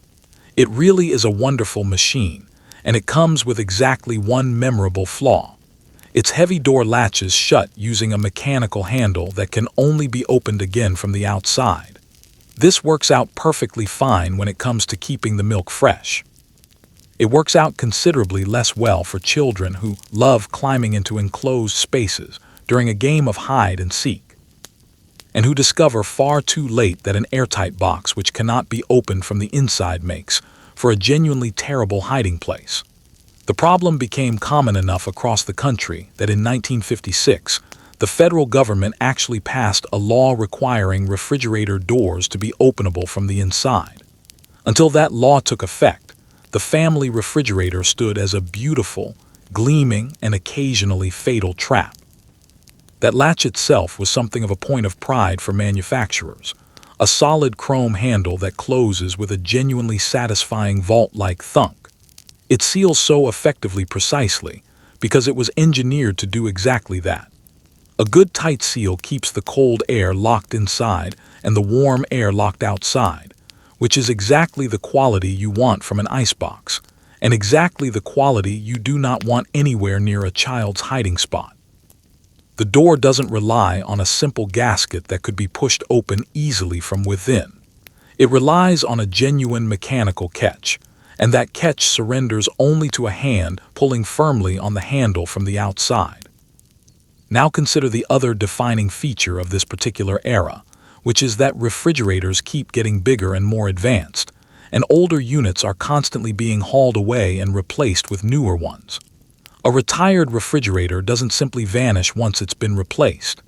It really is a wonderful machine, and it comes with exactly one memorable flaw. Its heavy door latches shut using a mechanical handle that can only be opened again from the outside. This works out perfectly fine when it comes to keeping the milk fresh. It works out considerably less well for children who love climbing into enclosed spaces during a game of hide and seek, and who discover far too late that an airtight box which cannot be opened from the inside makes for a genuinely terrible hiding place. The problem became common enough across the country that in 1956, the federal government actually passed a law requiring refrigerator doors to be openable from the inside. Until that law took effect, the family refrigerator stood as a beautiful, gleaming, and occasionally fatal trap. That latch itself was something of a point of pride for manufacturers, a solid chrome handle that closes with a genuinely satisfying vault-like thunk. It seals so effectively precisely because it was engineered to do exactly that. A good tight seal keeps the cold air locked inside and the warm air locked outside, which is exactly the quality you want from an icebox, and exactly the quality you do not want anywhere near a child's hiding spot. The door doesn't rely on a simple gasket that could be pushed open easily from within. It relies on a genuine mechanical catch, and that catch surrenders only to a hand pulling firmly on the handle from the outside. Now consider the other defining feature of this particular era, which is that refrigerators keep getting bigger and more advanced, and older units are constantly being hauled away and replaced with newer ones. A retired refrigerator doesn't simply vanish once it's been replaced.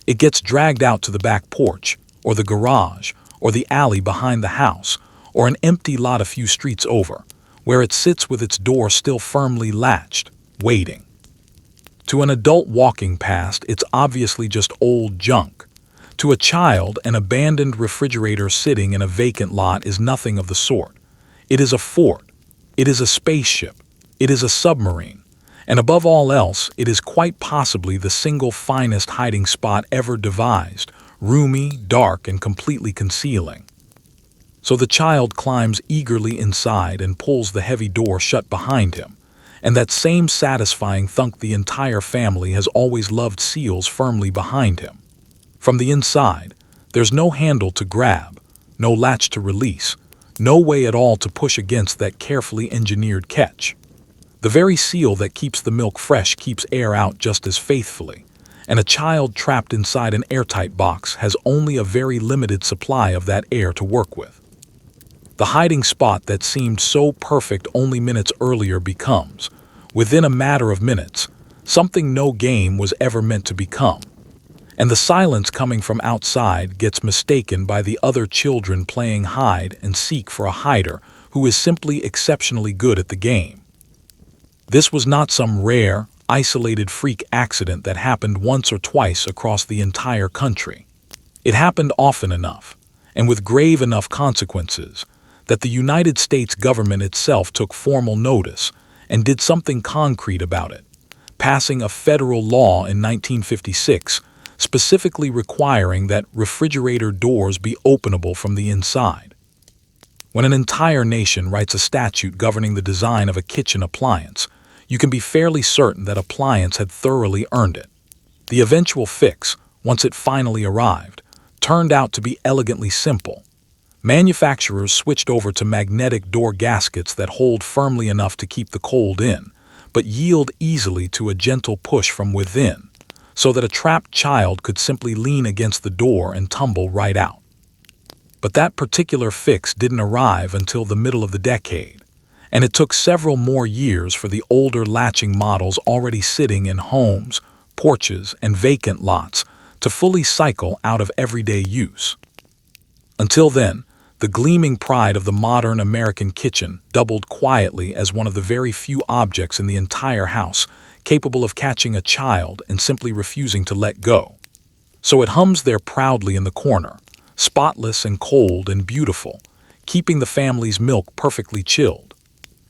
It gets dragged out to the back porch, or the garage, or the alley behind the house, or an empty lot a few streets over, where it sits with its door still firmly latched, waiting. To an adult walking past, it's obviously just old junk. To a child, an abandoned refrigerator sitting in a vacant lot is nothing of the sort. It is a fort. It is a spaceship. It is a submarine. And above all else, it is quite possibly the single finest hiding spot ever devised, roomy, dark, and completely concealing. So the child climbs eagerly inside and pulls the heavy door shut behind him, and that same satisfying thunk the entire family has always loved seals firmly behind him. From the inside, there's no handle to grab, no latch to release, no way at all to push against that carefully engineered catch. The very seal that keeps the milk fresh keeps air out just as faithfully, and a child trapped inside an airtight box has only a very limited supply of that air to work with. The hiding spot that seemed so perfect only minutes earlier becomes, within a matter of minutes, something no game was ever meant to become. And the silence coming from outside gets mistaken by the other children playing hide and seek for a hider who is simply exceptionally good at the game. This was not some rare, isolated freak accident that happened once or twice across the entire country. It happened often enough, and with grave enough consequences, that the United States government itself took formal notice and did something concrete about it, passing a federal law in 1956 specifically requiring that refrigerator doors be openable from the inside. When an entire nation writes a statute governing the design of a kitchen appliance, you can be fairly certain that appliance had thoroughly earned it. The eventual fix, once it finally arrived, turned out to be elegantly simple. Manufacturers switched over to magnetic door gaskets that hold firmly enough to keep the cold in, but yield easily to a gentle push from within, so that a trapped child could simply lean against the door and tumble right out. But that particular fix didn't arrive until the middle of the decade, and it took several more years for the older latching models already sitting in homes, porches, and vacant lots to fully cycle out of everyday use. Until then, the gleaming pride of the modern American kitchen doubled quietly as one of the very few objects in the entire house capable of catching a child and simply refusing to let go. So it hums there proudly in the corner, spotless and cold and beautiful, keeping the family's milk perfectly chilled.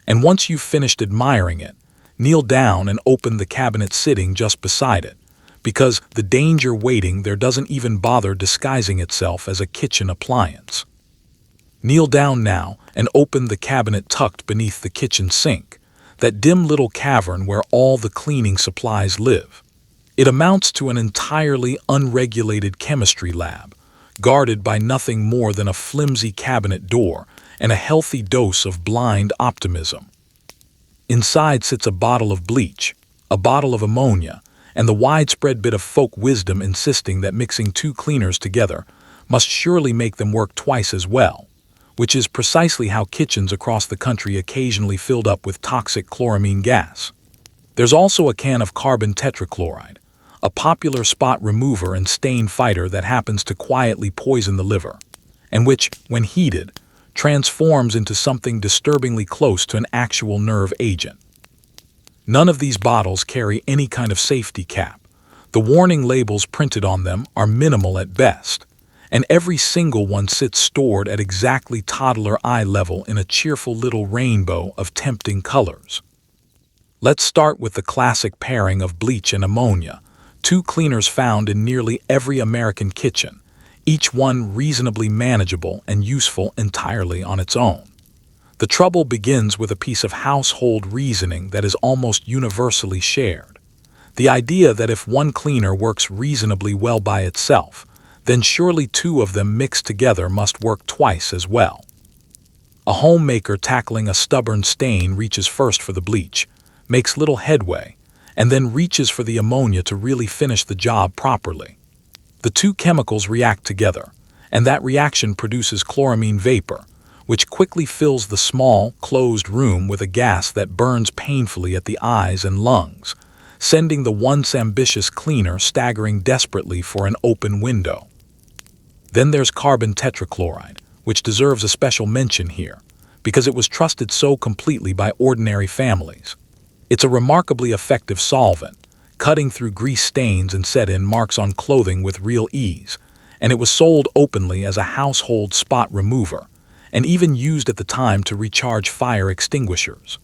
And once you've finished admiring it, kneel down and open the cabinet sitting just beside it, because the danger waiting there doesn't even bother disguising itself as a kitchen appliance. Kneel down now and open the cabinet tucked beneath the kitchen sink, that dim little cavern where all the cleaning supplies live. It amounts to an entirely unregulated chemistry lab, guarded by nothing more than a flimsy cabinet door and a healthy dose of blind optimism. Inside sits a bottle of bleach, a bottle of ammonia, and the widespread bit of folk wisdom insisting that mixing two cleaners together must surely make them work twice as well, which is precisely how kitchens across the country occasionally filled up with toxic chloramine gas. There's also a can of carbon tetrachloride, a popular spot remover and stain fighter that happens to quietly poison the liver, and which, when heated, transforms into something disturbingly close to an actual nerve agent. None of these bottles carry any kind of safety cap. The warning labels printed on them are minimal at best, and every single one sits stored at exactly toddler eye level in a cheerful little rainbow of tempting colors. Let's start with the classic pairing of bleach and ammonia, two cleaners found in nearly every American kitchen, each one reasonably manageable and useful entirely on its own. The trouble begins with a piece of household reasoning that is almost universally shared. The idea that if one cleaner works reasonably well by itself, then surely two of them mixed together must work twice as well. A homemaker tackling a stubborn stain reaches first for the bleach, makes little headway, and then reaches for the ammonia to really finish the job properly. The two chemicals react together, and that reaction produces chloramine vapor, which quickly fills the small, closed room with a gas that burns painfully at the eyes and lungs, sending the once ambitious cleaner staggering desperately for an open window. Then there's carbon tetrachloride, which deserves a special mention here, because it was trusted so completely by ordinary families. It's a remarkably effective solvent, cutting through grease stains and set-in marks on clothing with real ease, and it was sold openly as a household spot remover, and even used at the time to recharge fire extinguishers.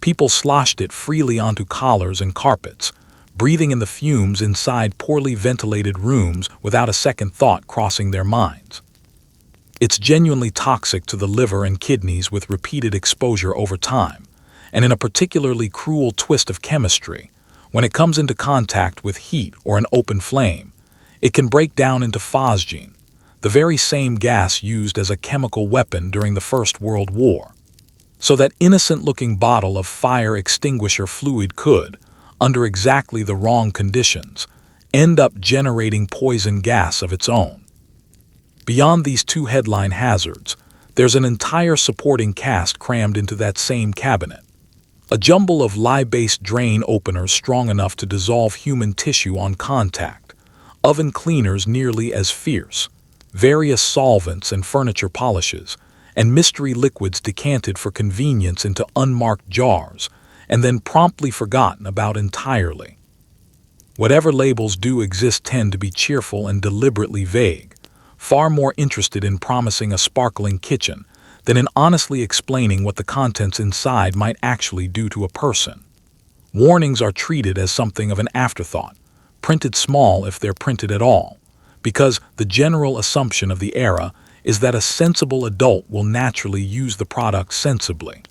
People sloshed it freely onto collars and carpets, breathing in the fumes inside poorly ventilated rooms without a second thought crossing their minds. It's genuinely toxic to the liver and kidneys with repeated exposure over time, and in a particularly cruel twist of chemistry, when it comes into contact with heat or an open flame, it can break down into phosgene, the very same gas used as a chemical weapon during the First World War. So that innocent-looking bottle of fire extinguisher fluid could, under exactly the wrong conditions, end up generating poison gas of its own. Beyond these two headline hazards, there's an entire supporting cast crammed into that same cabinet. A jumble of lye-based drain openers strong enough to dissolve human tissue on contact, oven cleaners nearly as fierce, various solvents and furniture polishes, and mystery liquids decanted for convenience into unmarked jars, and then promptly forgotten about entirely. Whatever labels do exist tend to be cheerful and deliberately vague, far more interested in promising a sparkling kitchen than in honestly explaining what the contents inside might actually do to a person. Warnings are treated as something of an afterthought, printed small if they're printed at all, because the general assumption of the era is that a sensible adult will naturally use the product sensibly,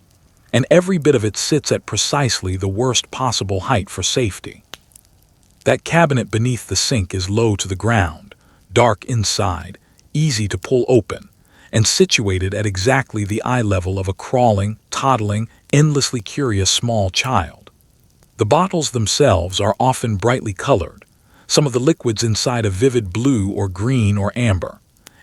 and every bit of it sits at precisely the worst possible height for safety. That cabinet beneath the sink is low to the ground, dark inside, easy to pull open, and situated at exactly the eye level of a crawling, toddling, endlessly curious small child. The bottles themselves are often brightly colored, some of the liquids inside a vivid blue or green or amber,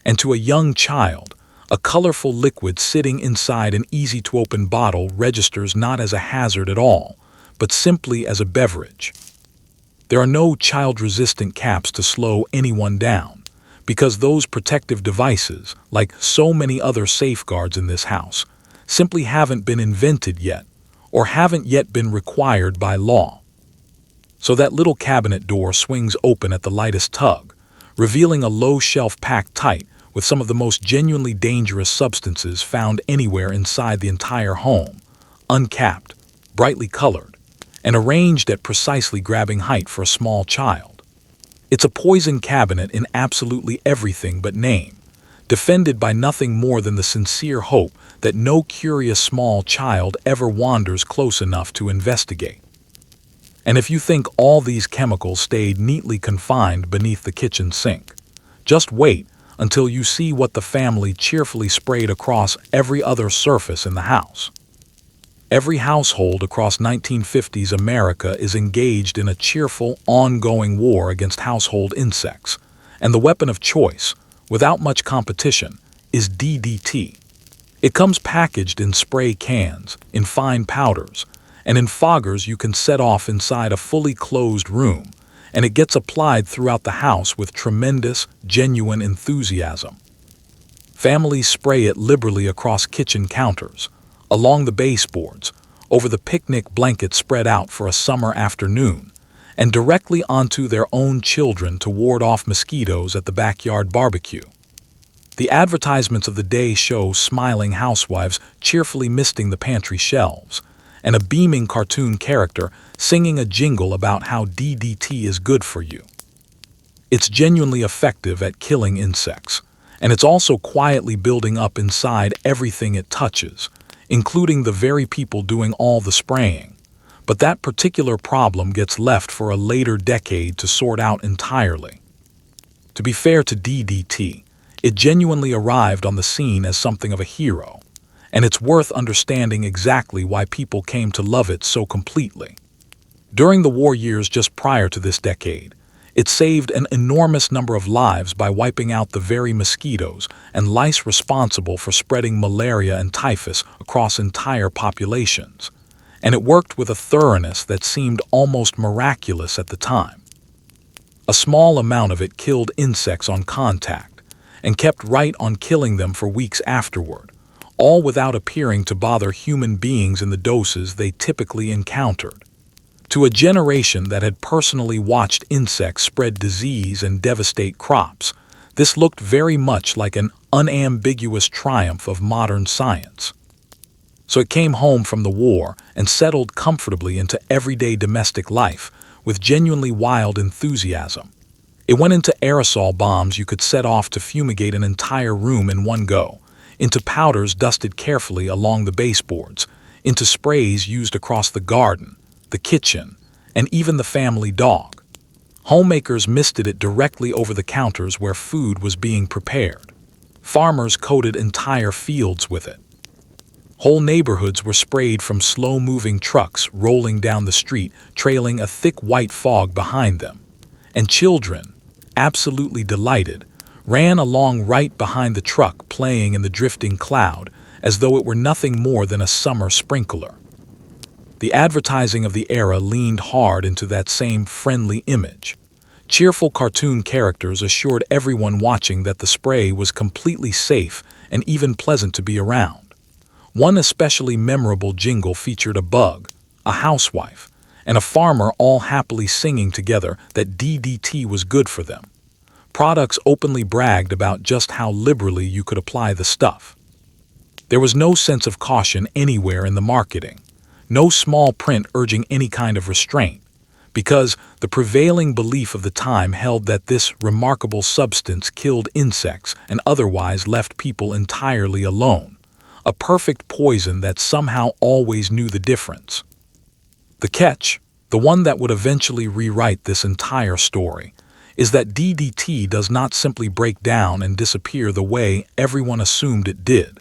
and to a young child, a colorful liquid sitting inside an easy-to-open bottle registers not as a hazard at all, but simply as a beverage. There are no child-resistant caps to slow anyone down, because those protective devices, like so many other safeguards in this house, simply haven't been invented yet, or haven't yet been required by law. So that little cabinet door swings open at the lightest tug, revealing a low shelf packed tight with some of the most genuinely dangerous substances found anywhere inside the entire home, uncapped, brightly colored, and arranged at precisely grabbing height for a small child. It's a poison cabinet in absolutely everything but name, defended by nothing more than the sincere hope that no curious small child ever wanders close enough to investigate. And if you think all these chemicals stayed neatly confined beneath the kitchen sink, just wait until you see what the family cheerfully sprayed across every other surface in the house. Every household across 1950s America is engaged in a cheerful, ongoing war against household insects, and the weapon of choice, without much competition, is DDT. It comes packaged in spray cans, in fine powders, and in foggers you can set off inside a fully closed room, and it gets applied throughout the house with tremendous, genuine enthusiasm. Families spray it liberally across kitchen counters, along the baseboards, over the picnic blanket spread out for a summer afternoon, and directly onto their own children to ward off mosquitoes at the backyard barbecue. The advertisements of the day show smiling housewives cheerfully misting the pantry shelves, and a beaming cartoon character singing a jingle about how DDT is good for you. It's genuinely effective at killing insects, and it's also quietly building up inside everything it touches, including the very people doing all the spraying, But that particular problem gets left for a later decade to sort out entirely. To be fair to DDT, it genuinely arrived on the scene as something of a hero, and it's worth understanding exactly why people came to love it so completely. During the war years just prior to this decade, it saved an enormous number of lives by wiping out the very mosquitoes and lice responsible for spreading malaria and typhus across entire populations, and it worked with a thoroughness that seemed almost miraculous at the time. A small amount of it killed insects on contact, and kept right on killing them for weeks afterward, all without appearing to bother human beings in the doses they typically encountered. To a generation that had personally watched insects spread disease and devastate crops, this looked very much like an unambiguous triumph of modern science. So it came home from the war and settled comfortably into everyday domestic life with genuinely wild enthusiasm. It went into aerosol bombs you could set off to fumigate an entire room in one go, into powders dusted carefully along the baseboards, into sprays used across the garden, the kitchen, and even the family dog. Homemakers misted it directly over the counters where food was being prepared. Farmers coated entire fields with it. Whole neighborhoods were sprayed from slow-moving trucks rolling down the street, trailing a thick white fog behind them. And children, absolutely delighted, ran along right behind the truck playing in the drifting cloud as though it were nothing more than a summer sprinkler. The advertising of the era leaned hard into that same friendly image. Cheerful cartoon characters assured everyone watching that the spray was completely safe and even pleasant to be around. One especially memorable jingle featured a bug, a housewife, and a farmer all happily singing together that DDT was good for them. Products openly bragged about just how liberally you could apply the stuff. There was no sense of caution anywhere in the marketing, no small print urging any kind of restraint, because the prevailing belief of the time held that this remarkable substance killed insects and otherwise left people entirely alone. A perfect poison that somehow always knew the difference. The catch, the one that would eventually rewrite this entire story, is that DDT does not simply break down and disappear the way everyone assumed it did.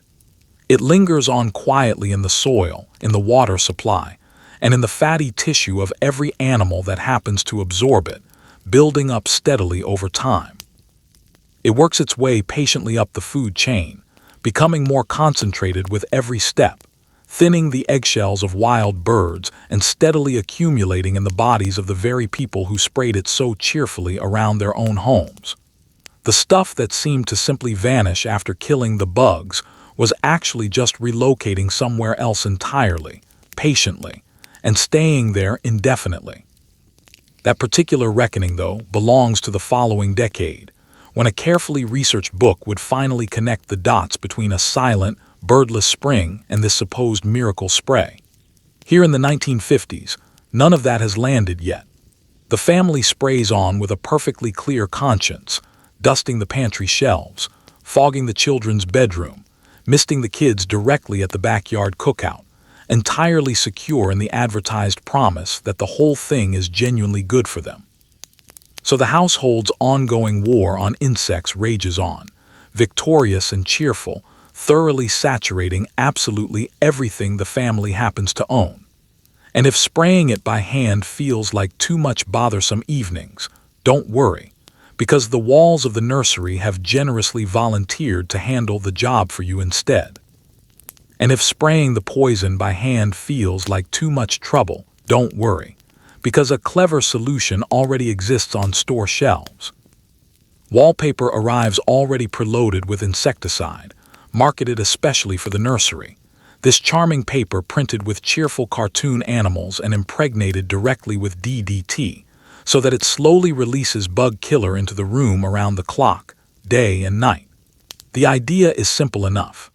It lingers on quietly in the soil, in the water supply, and in the fatty tissue of every animal that happens to absorb it, building up steadily over time. It works its way patiently up the food chain, becoming more concentrated with every step, thinning the eggshells of wild birds and steadily accumulating in the bodies of the very people who sprayed it so cheerfully around their own homes. The stuff that seemed to simply vanish after killing the bugs was actually just relocating somewhere else entirely, patiently, and staying there indefinitely. That particular reckoning, though, belongs to the following decade, when a carefully researched book would finally connect the dots between a silent, birdless spring and this supposed miracle spray. Here in the 1950s, none of that has landed yet. The family sprays on with a perfectly clear conscience, dusting the pantry shelves, fogging the children's bedroom, misting the kids directly at the backyard cookout, entirely secure in the advertised promise that the whole thing is genuinely good for them. So the household's ongoing war on insects rages on, victorious and cheerful, thoroughly saturating absolutely everything the family happens to own. And if spraying it by hand feels like too much bothersome evenings, don't worry, because the walls of the nursery have generously volunteered to handle the job for you instead. And if spraying the poison by hand feels like too much trouble, don't worry, because a clever solution already exists on store shelves. Wallpaper arrives already preloaded with insecticide, marketed especially for the nursery. This charming paper printed with cheerful cartoon animals and impregnated directly with DDT, so that it slowly releases bug killer into the room around the clock, day and night. The idea is simple enough.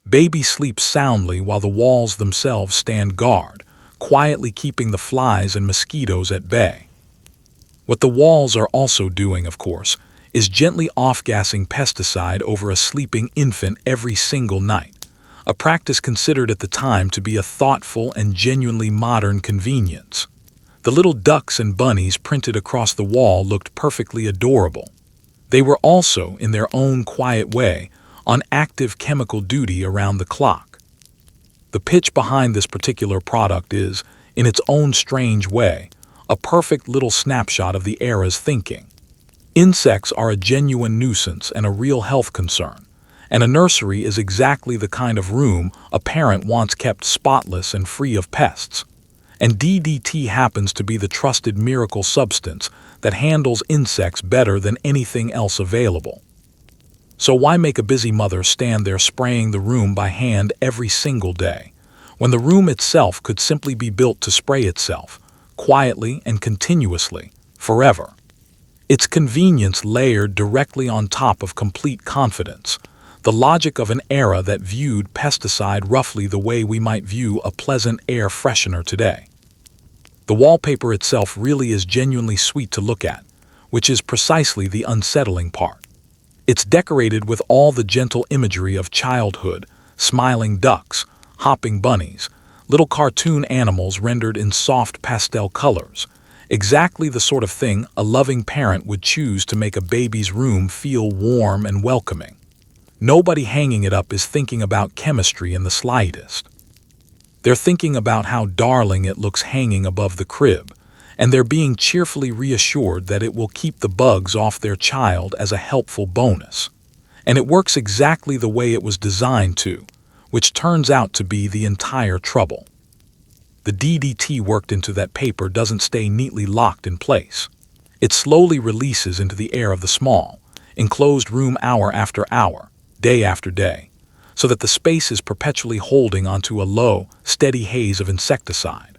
Baby sleeps soundly while the walls themselves stand guard, quietly keeping the flies and mosquitoes at bay. What the walls are also doing, of course, is gently off-gassing pesticide over a sleeping infant every single night, a practice considered at the time to be a thoughtful and genuinely modern convenience. The little ducks and bunnies printed across the wall looked perfectly adorable. They were also, in their own quiet way, on active chemical duty around the clock. The pitch behind this particular product is, in its own strange way, a perfect little snapshot of the era's thinking. Insects are a genuine nuisance and a real health concern, and a nursery is exactly the kind of room a parent wants kept spotless and free of pests. And DDT happens to be the trusted miracle substance that handles insects better than anything else available. So why make a busy mother stand there spraying the room by hand every single day, when the room itself could simply be built to spray itself, quietly and continuously, forever? It's convenience layered directly on top of complete confidence, the logic of an era that viewed pesticide roughly the way we might view a pleasant air freshener today. The wallpaper itself really is genuinely sweet to look at, which is precisely the unsettling part. It's decorated with all the gentle imagery of childhood, smiling ducks, hopping bunnies, little cartoon animals rendered in soft pastel colors, exactly the sort of thing a loving parent would choose to make a baby's room feel warm and welcoming. Nobody hanging it up is thinking about chemistry in the slightest. They're thinking about how darling it looks hanging above the crib, and they're being cheerfully reassured that it will keep the bugs off their child as a helpful bonus. And it works exactly the way it was designed to, which turns out to be the entire trouble. The DDT worked into that paper doesn't stay neatly locked in place. It slowly releases into the air of the small, enclosed room hour after hour, day after day, so that the space is perpetually holding onto a low, steady haze of insecticide.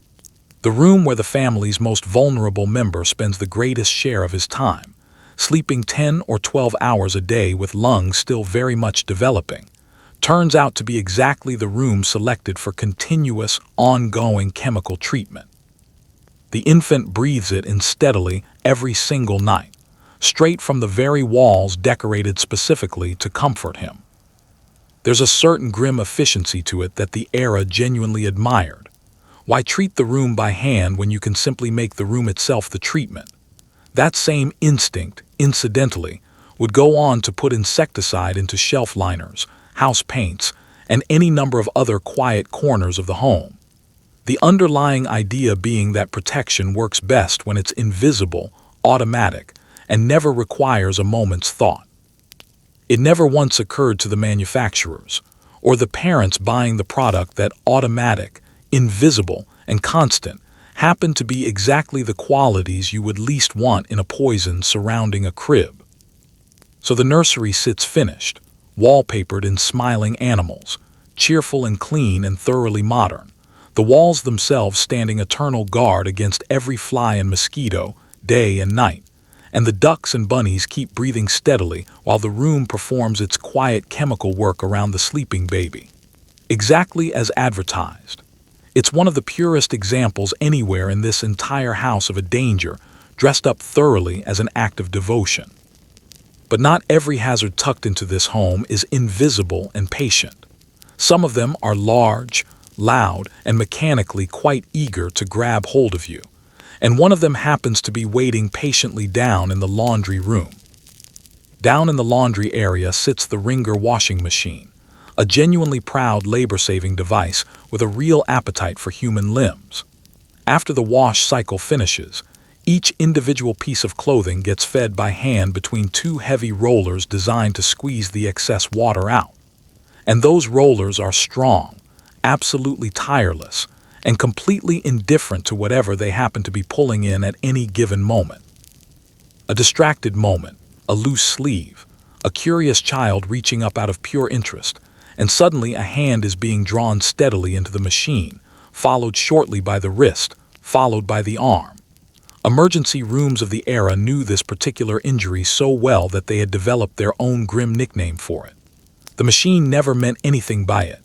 The room where the family's most vulnerable member spends the greatest share of his time, sleeping 10 or 12 hours a day with lungs still very much developing, turns out to be exactly the room selected for continuous, ongoing chemical treatment. The infant breathes it in steadily every single night, straight from the very walls decorated specifically to comfort him. There's a certain grim efficiency to it that the era genuinely admired. Why treat the room by hand when you can simply make the room itself the treatment? That same instinct, incidentally, would go on to put insecticide into shelf liners, house paints, and any number of other quiet corners of the home. The underlying idea being that protection works best when it's invisible, automatic, and never requires a moment's thought. It never once occurred to the manufacturers, or the parents buying the product, that automatic, invisible, and constant happen to be exactly the qualities you would least want in a poison surrounding a crib. So the nursery sits finished, wallpapered in smiling animals, cheerful and clean and thoroughly modern, the walls themselves standing eternal guard against every fly and mosquito, day and night, and the ducks and bunnies keep breathing steadily while the room performs its quiet chemical work around the sleeping baby. Exactly as advertised. It's one of the purest examples anywhere in this entire house of a danger dressed up thoroughly as an act of devotion. But not every hazard tucked into this home is invisible and patient. Some of them are large, loud, and mechanically quite eager to grab hold of you, and one of them happens to be waiting patiently down in the laundry room. Down in the laundry area sits the Ringer washing machine, a genuinely proud labor-saving device with a real appetite for human limbs. After the wash cycle finishes, each individual piece of clothing gets fed by hand between two heavy rollers designed to squeeze the excess water out. And those rollers are strong, absolutely tireless, and completely indifferent to whatever they happen to be pulling in at any given moment. A distracted moment, a loose sleeve, a curious child reaching up out of pure interest, and suddenly a hand is being drawn steadily into the machine, followed shortly by the wrist, followed by the arm. Emergency rooms of the era knew this particular injury so well that they had developed their own grim nickname for it. The machine never meant anything by it.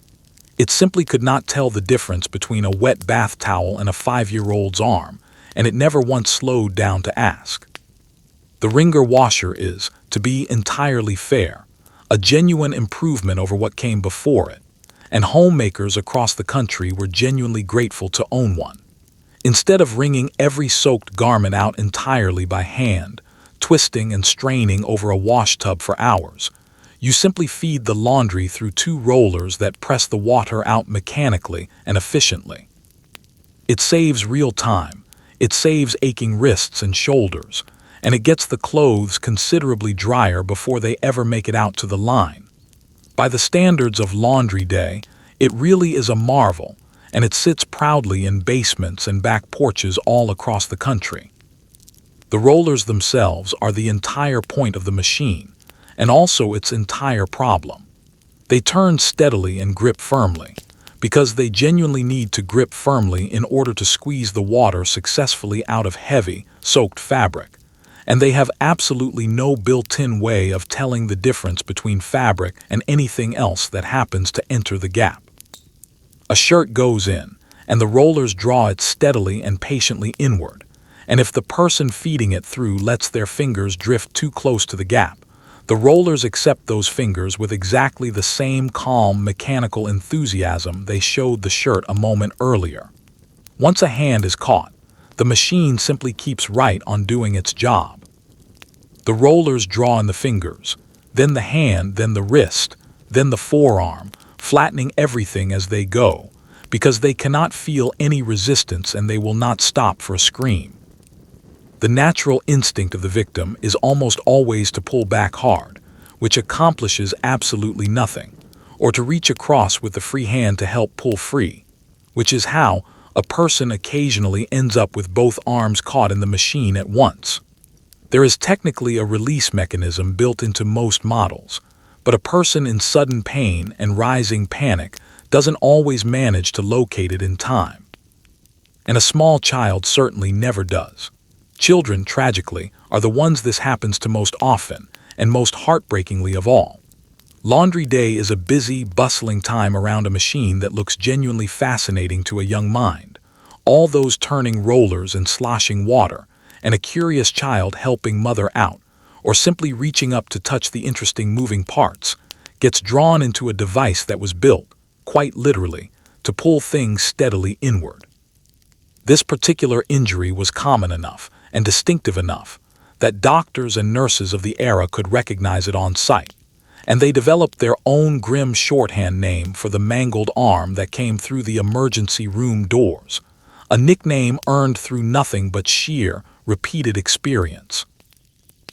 It simply could not tell the difference between a wet bath towel and a 5-year-old's arm, and it never once slowed down to ask. The Ringer washer is, to be entirely fair, a genuine improvement over what came before it, and homemakers across the country were genuinely grateful to own one. Instead of wringing every soaked garment out entirely by hand, twisting and straining over a wash tub for hours, you simply feed the laundry through two rollers that press the water out mechanically and efficiently. It saves real time, it saves aching wrists and shoulders, and it gets the clothes considerably drier before they ever make it out to the line. By the standards of laundry day, it really is a marvel, and it sits proudly in basements and back porches all across the country. The rollers themselves are the entire point of the machine, and also its entire problem. They turn steadily and grip firmly, because they genuinely need to grip firmly in order to squeeze the water successfully out of heavy, soaked fabric, and they have absolutely no built-in way of telling the difference between fabric and anything else that happens to enter the gap. A shirt goes in, and the rollers draw it steadily and patiently inward, and if the person feeding it through lets their fingers drift too close to the gap, the rollers accept those fingers with exactly the same calm mechanical enthusiasm they showed the shirt a moment earlier. Once a hand is caught, the machine simply keeps right on doing its job. The rollers draw in the fingers, then the hand, then the wrist, then the forearm, flattening everything as they go, because they cannot feel any resistance and they will not stop for a scream. The natural instinct of the victim is almost always to pull back hard, which accomplishes absolutely nothing, or to reach across with the free hand to help pull free, which is how a person occasionally ends up with both arms caught in the machine at once. There is technically a release mechanism built into most models, but a person in sudden pain and rising panic doesn't always manage to locate it in time. And a small child certainly never does. Children, tragically, are the ones this happens to most often, and most heartbreakingly of all. Laundry day is a busy, bustling time around a machine that looks genuinely fascinating to a young mind. All those turning rollers and sloshing water, and a curious child helping mother out, or simply reaching up to touch the interesting moving parts, gets drawn into a device that was built, quite literally, to pull things steadily inward. This particular injury was common enough and distinctive enough that doctors and nurses of the era could recognize it on sight, and they developed their own grim shorthand name for the mangled arm that came through the emergency room doors, a nickname earned through nothing but sheer, repeated experience.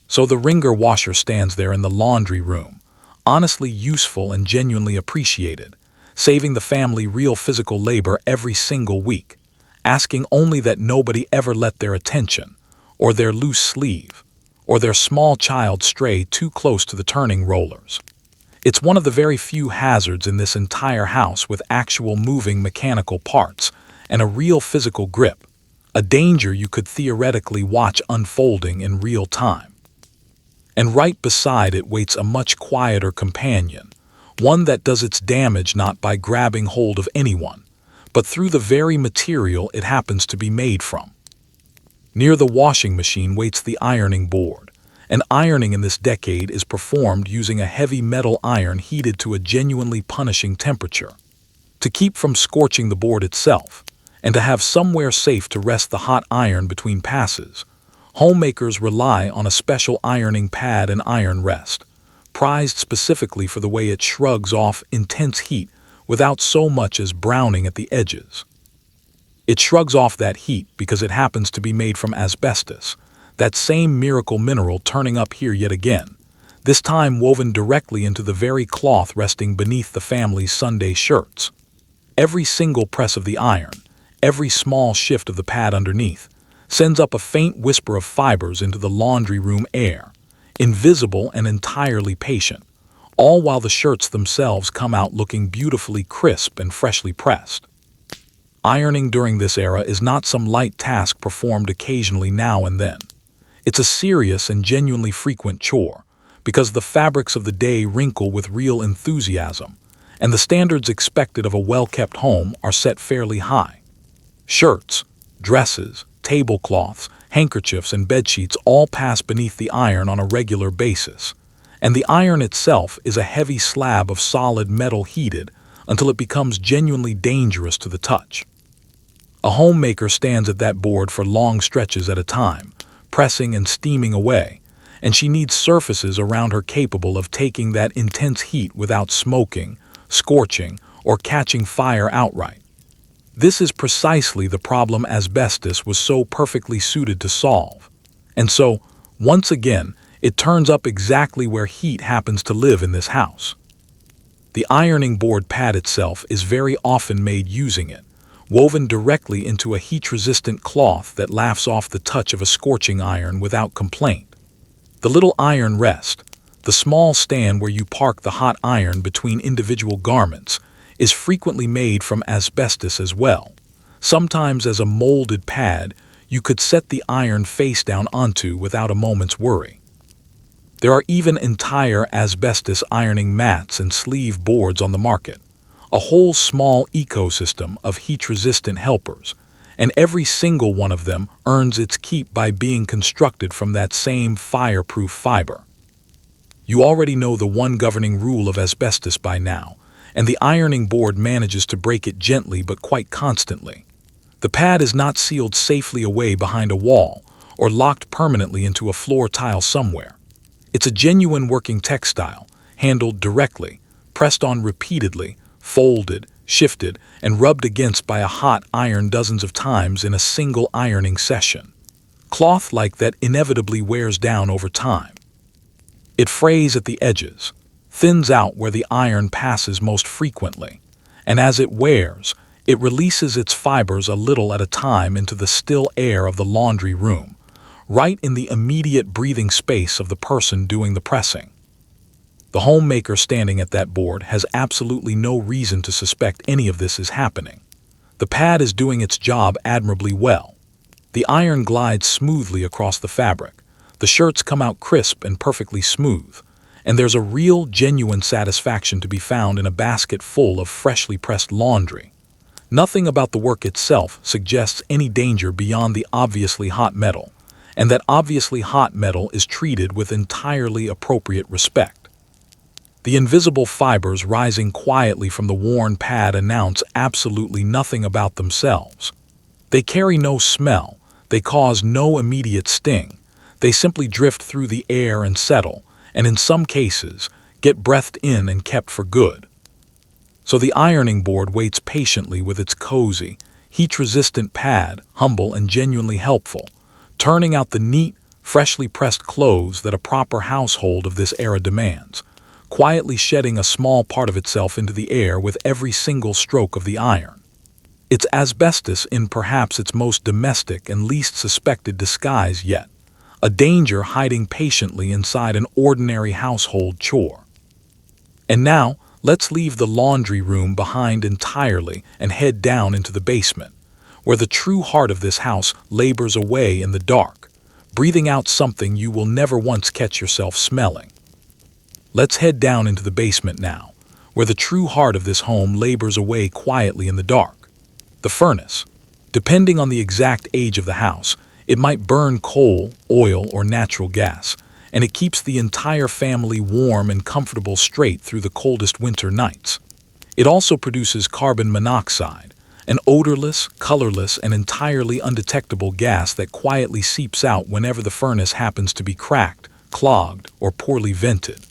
So the wringer washer stands there in the laundry room, honestly useful and genuinely appreciated, saving the family real physical labor every single week, asking only that nobody ever let their attention, or their loose sleeve, or their small child stray too close to the turning rollers. It's one of the very few hazards in this entire house with actual moving mechanical parts and a real physical grip, a danger you could theoretically watch unfolding in real time. And right beside it waits a much quieter companion, one that does its damage not by grabbing hold of anyone, but through the very material it happens to be made from. Near the washing machine waits the ironing board, and ironing in this decade is performed using a heavy metal iron heated to a genuinely punishing temperature. To keep from scorching the board itself, and to have somewhere safe to rest the hot iron between passes, homemakers rely on a special ironing pad and iron rest, prized specifically for the way it shrugs off intense heat without so much as browning at the edges. It shrugs off that heat because it happens to be made from asbestos, that same miracle mineral turning up here yet again, this time woven directly into the very cloth resting beneath the family's Sunday shirts. Every single press of the iron, every small shift of the pad underneath, sends up a faint whisper of fibers into the laundry room air, invisible and entirely patient, all while the shirts themselves come out looking beautifully crisp and freshly pressed. Ironing during this era is not some light task performed occasionally now and then. It's a serious and genuinely frequent chore, because the fabrics of the day wrinkle with real enthusiasm, and the standards expected of a well-kept home are set fairly high. Shirts, dresses, tablecloths, handkerchiefs, and bedsheets all pass beneath the iron on a regular basis, and the iron itself is a heavy slab of solid metal heated until it becomes genuinely dangerous to the touch. A homemaker stands at that board for long stretches at a time, pressing and steaming away, and she needs surfaces around her capable of taking that intense heat without smoking, scorching, or catching fire outright. This is precisely the problem asbestos was so perfectly suited to solve. And so, once again, it turns up exactly where heat happens to live in this house. The ironing board pad itself is very often made using it, woven directly into a heat-resistant cloth that laughs off the touch of a scorching iron without complaint. The little iron rest, the small stand where you park the hot iron between individual garments, is frequently made from asbestos as well. Sometimes as a molded pad you could set the iron face down onto without a moment's worry. There are even entire asbestos ironing mats and sleeve boards on the market, a whole small ecosystem of heat-resistant helpers, and every single one of them earns its keep by being constructed from that same fireproof fiber. You already know the one governing rule of asbestos by now, and the ironing board manages to break it gently but quite constantly. The pad is not sealed safely away behind a wall or locked permanently into a floor tile somewhere. It's a genuine working textile, handled directly, pressed on repeatedly, folded, shifted, and rubbed against by a hot iron dozens of times in a single ironing session. Cloth like that inevitably wears down over time. It frays at the edges, thins out where the iron passes most frequently, and as it wears, it releases its fibers a little at a time into the still air of the laundry room, right in the immediate breathing space of the person doing the pressing. The homemaker standing at that board has absolutely no reason to suspect any of this is happening. The pad is doing its job admirably well. The iron glides smoothly across the fabric, the shirts come out crisp and perfectly smooth, and there's a real, genuine satisfaction to be found in a basket full of freshly pressed laundry. Nothing about the work itself suggests any danger beyond the obviously hot metal, and that obviously hot metal is treated with entirely appropriate respect. The invisible fibers rising quietly from the worn pad announce absolutely nothing about themselves. They carry no smell, they cause no immediate sting, they simply drift through the air and settle, and in some cases, get breathed in and kept for good. So the ironing board waits patiently with its cozy, heat-resistant pad, humble and genuinely helpful, turning out the neat, freshly pressed clothes that a proper household of this era demands, quietly shedding a small part of itself into the air with every single stroke of the iron. It's asbestos in perhaps its most domestic and least suspected disguise yet, a danger hiding patiently inside an ordinary household chore. And now, let's leave the laundry room behind entirely and head down into the basement, where the true heart of this house labors away in the dark, breathing out something you will never once catch yourself smelling. Let's head down into the basement now, where the true heart of this home labors away quietly in the dark. The furnace. Depending on the exact age of the house, it might burn coal, oil, or natural gas, and it keeps the entire family warm and comfortable straight through the coldest winter nights. It also produces carbon monoxide, an odorless, colorless, and entirely undetectable gas that quietly seeps out whenever the furnace happens to be cracked, clogged, or poorly vented.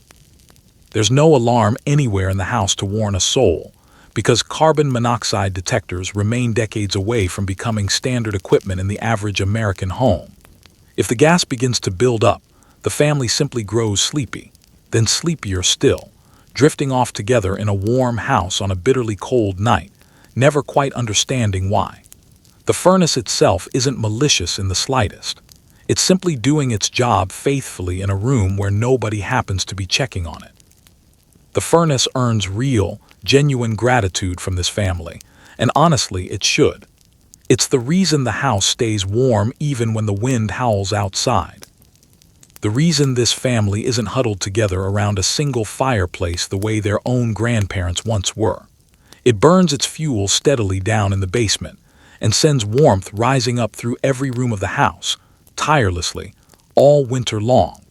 There's no alarm anywhere in the house to warn a soul, because carbon monoxide detectors remain decades away from becoming standard equipment in the average American home. If the gas begins to build up, the family simply grows sleepy, then sleepier still, drifting off together in a warm house on a bitterly cold night, never quite understanding why. The furnace itself isn't malicious in the slightest. It's simply doing its job faithfully in a room where nobody happens to be checking on it. The furnace earns real, genuine gratitude from this family, and honestly, it should. It's the reason the house stays warm even when the wind howls outside. The reason this family isn't huddled together around a single fireplace the way their own grandparents once were. It burns its fuel steadily down in the basement and sends warmth rising up through every room of the house, tirelessly, all winter long.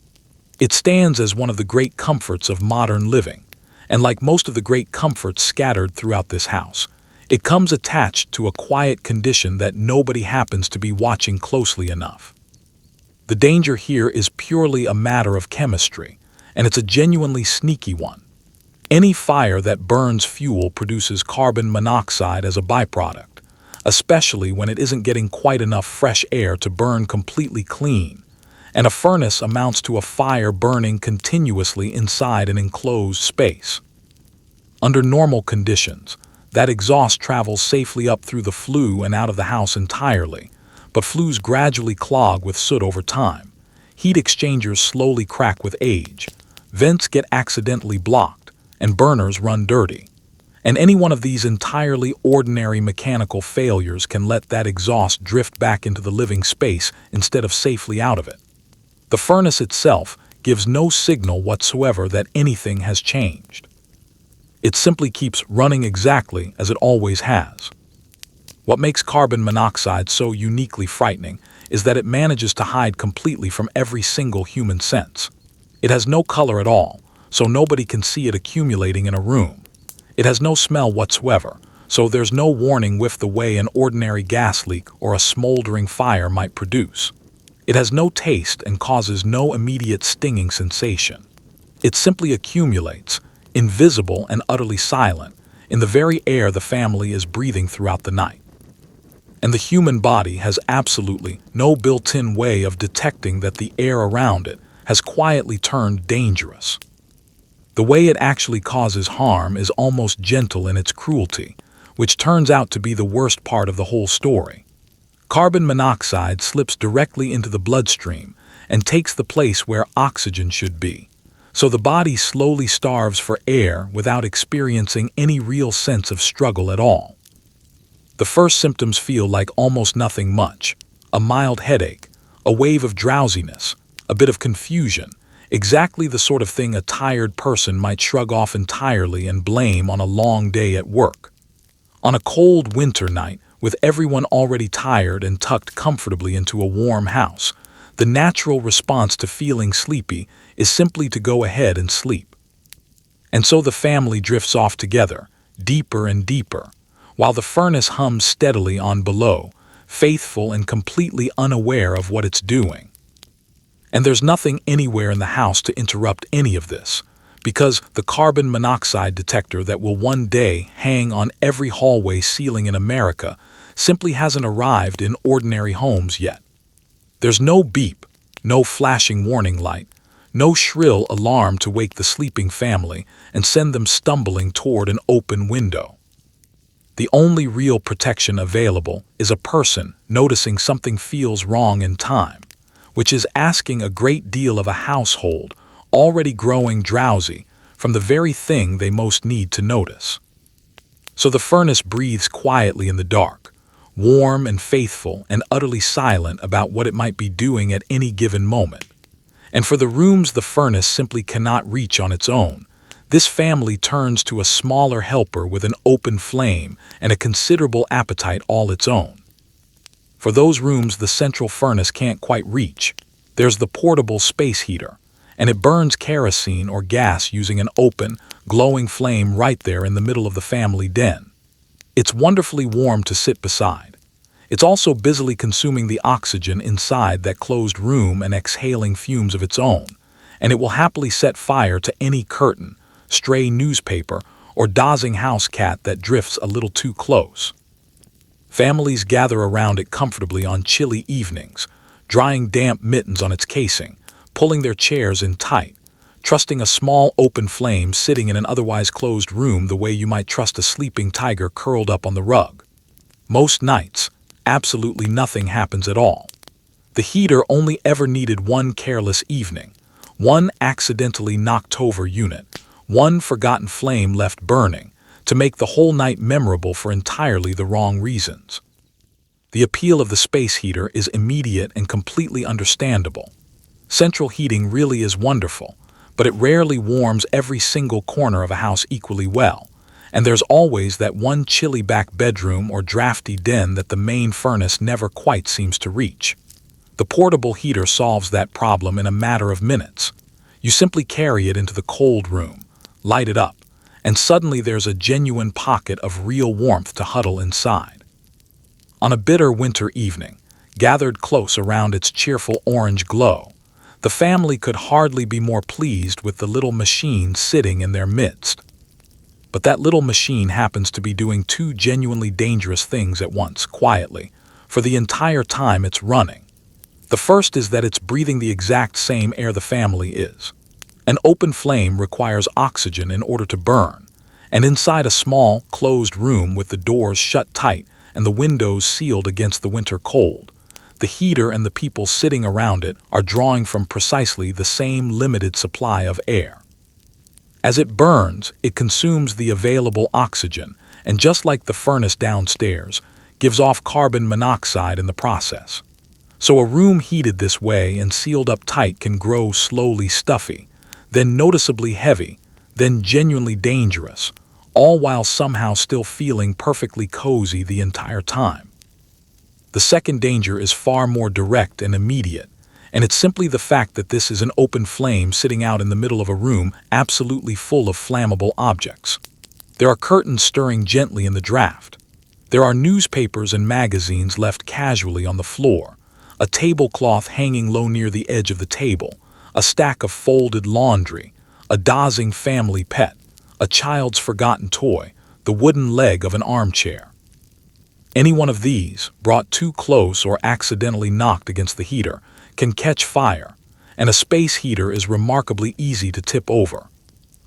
It stands as one of the great comforts of modern living, And like most of the great comforts scattered throughout this house, it comes attached to a quiet condition that nobody happens to be watching closely enough. The danger here is purely a matter of chemistry, and it's a genuinely sneaky one. Any fire that burns fuel produces carbon monoxide as a byproduct, especially when it isn't getting quite enough fresh air to burn completely clean. And a furnace amounts to a fire burning continuously inside an enclosed space. Under normal conditions, that exhaust travels safely up through the flue and out of the house entirely, but flues gradually clog with soot over time. Heat exchangers slowly crack with age, vents get accidentally blocked, and burners run dirty. And any one of these entirely ordinary mechanical failures can let that exhaust drift back into the living space instead of safely out of it. The furnace itself gives no signal whatsoever that anything has changed. It simply keeps running exactly as it always has. What makes carbon monoxide so uniquely frightening is that it manages to hide completely from every single human sense. It has no color at all, so nobody can see it accumulating in a room. It has no smell whatsoever, so there's no warning whiff the way an ordinary gas leak or a smoldering fire might produce. It has no taste and causes no immediate stinging sensation. It simply accumulates, invisible and utterly silent, in the very air the family is breathing throughout the night. And the human body has absolutely no built-in way of detecting that the air around it has quietly turned dangerous. The way it actually causes harm is almost gentle in its cruelty, which turns out to be the worst part of the whole story. Carbon monoxide slips directly into the bloodstream and takes the place where oxygen should be, so the body slowly starves for air without experiencing any real sense of struggle at all. The first symptoms feel like almost nothing much: a mild headache, a wave of drowsiness, a bit of confusion, exactly the sort of thing a tired person might shrug off entirely and blame on a long day at work. On a cold winter night, with everyone already tired and tucked comfortably into a warm house, the natural response to feeling sleepy is simply to go ahead and sleep. And so the family drifts off together, deeper and deeper, while the furnace hums steadily on below, faithful and completely unaware of what it's doing. And there's nothing anywhere in the house to interrupt any of this, because the carbon monoxide detector that will one day hang on every hallway ceiling in America simply hasn't arrived in ordinary homes yet. There's no beep, no flashing warning light, no shrill alarm to wake the sleeping family and send them stumbling toward an open window. The only real protection available is a person noticing something feels wrong in time, which is asking a great deal of a household already growing drowsy from the very thing they most need to notice. So the furnace breathes quietly in the dark, warm and faithful and utterly silent about what it might be doing at any given moment. And for the rooms the furnace simply cannot reach on its own, this family turns to a smaller helper with an open flame and a considerable appetite all its own. For those rooms the central furnace can't quite reach, there's the portable space heater, and it burns kerosene or gas using an open, glowing flame right there in the middle of the family den. It's wonderfully warm to sit beside. It's also busily consuming the oxygen inside that closed room and exhaling fumes of its own, and it will happily set fire to any curtain, stray newspaper, or dozing house cat that drifts a little too close. Families gather around it comfortably on chilly evenings, drying damp mittens on its casing, pulling their chairs in tight, trusting a small open flame sitting in an otherwise closed room the way you might trust a sleeping tiger curled up on the rug. Most nights, absolutely nothing happens at all. The heater only ever needed one careless evening, one accidentally knocked over unit, one forgotten flame left burning, to make the whole night memorable for entirely the wrong reasons. The appeal of the space heater is immediate and completely understandable. Central heating really is wonderful, but it rarely warms every single corner of a house equally well, and there's always that one chilly back bedroom or drafty den that the main furnace never quite seems to reach. The portable heater solves that problem in a matter of minutes. You simply carry it into the cold room, light it up, and suddenly there's a genuine pocket of real warmth to huddle inside. On a bitter winter evening, gathered close around its cheerful orange glow, the family could hardly be more pleased with the little machine sitting in their midst. But that little machine happens to be doing two genuinely dangerous things at once, quietly, for the entire time it's running. The first is that it's breathing the exact same air the family is. An open flame requires oxygen in order to burn, and inside a small, closed room with the doors shut tight and the windows sealed against the winter cold, the heater and the people sitting around it are drawing from precisely the same limited supply of air. As it burns, it consumes the available oxygen, and just like the furnace downstairs, gives off carbon monoxide in the process. So a room heated this way and sealed up tight can grow slowly stuffy, then noticeably heavy, then genuinely dangerous, all while somehow still feeling perfectly cozy the entire time. The second danger is far more direct and immediate, and it's simply the fact that this is an open flame sitting out in the middle of a room absolutely full of flammable objects. There are curtains stirring gently in the draft. There are newspapers and magazines left casually on the floor, a tablecloth hanging low near the edge of the table, a stack of folded laundry, a dozing family pet, a child's forgotten toy, the wooden leg of an armchair. Any one of these, brought too close or accidentally knocked against the heater, can catch fire, and a space heater is remarkably easy to tip over.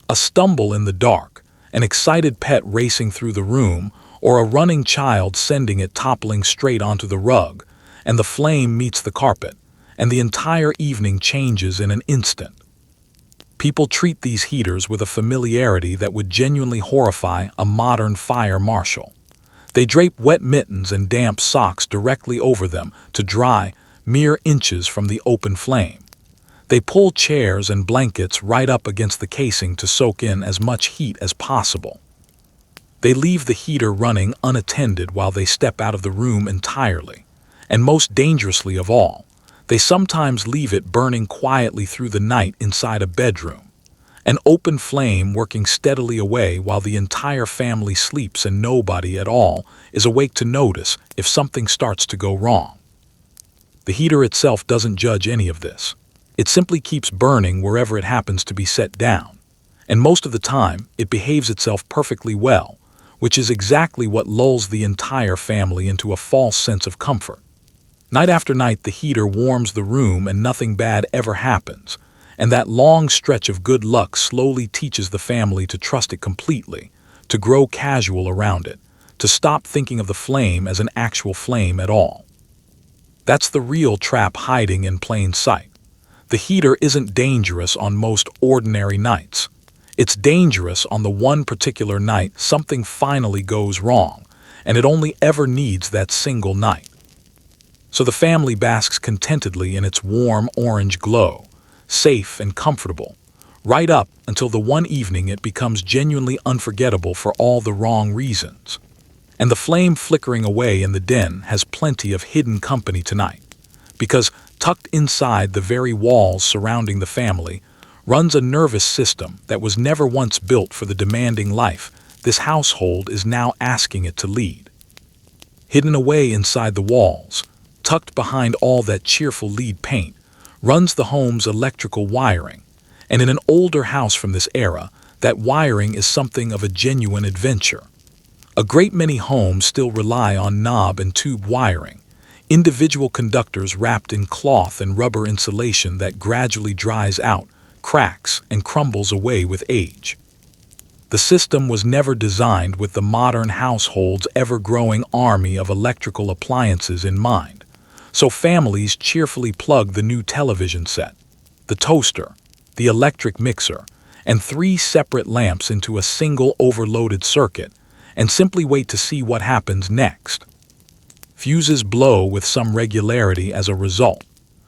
A stumble in the dark, an excited pet racing through the room, or a running child sending it toppling straight onto the rug, and the flame meets the carpet, and the entire evening changes in an instant. People treat these heaters with a familiarity that would genuinely horrify a modern fire marshal. They drape wet mittens and damp socks directly over them to dry mere inches from the open flame. They pull chairs and blankets right up against the casing to soak in as much heat as possible. They leave the heater running unattended while they step out of the room entirely. And most dangerously of all, they sometimes leave it burning quietly through the night inside a bedroom. An open flame working steadily away while the entire family sleeps and nobody at all is awake to notice if something starts to go wrong. The heater itself doesn't judge any of this. It simply keeps burning wherever it happens to be set down. And most of the time, it behaves itself perfectly well, which is exactly what lulls the entire family into a false sense of comfort. Night after night, the heater warms the room and nothing bad ever happens, and that long stretch of good luck slowly teaches the family to trust it completely, to grow casual around it, to stop thinking of the flame as an actual flame at all. That's the real trap hiding in plain sight. The heater isn't dangerous on most ordinary nights. It's dangerous on the one particular night something finally goes wrong, and it only ever needs that single night. So the family basks contentedly in its warm orange glow, safe and comfortable, right up until the one evening it becomes genuinely unforgettable for all the wrong reasons. And the flame flickering away in the den has plenty of hidden company tonight, because tucked inside the very walls surrounding the family runs a nervous system that was never once built for the demanding life this household is now asking it to lead. Hidden away inside the walls, tucked behind all that cheerful lead paint, runs the home's electrical wiring, and in an older house from this era, that wiring is something of a genuine adventure. A great many homes still rely on knob and tube wiring, individual conductors wrapped in cloth and rubber insulation that gradually dries out, cracks, and crumbles away with age. The system was never designed with the modern household's ever-growing army of electrical appliances in mind, so families cheerfully plug the new television set, the toaster, the electric mixer, and 3 separate lamps into a single overloaded circuit, and simply wait to see what happens next. Fuses blow with some regularity as a result,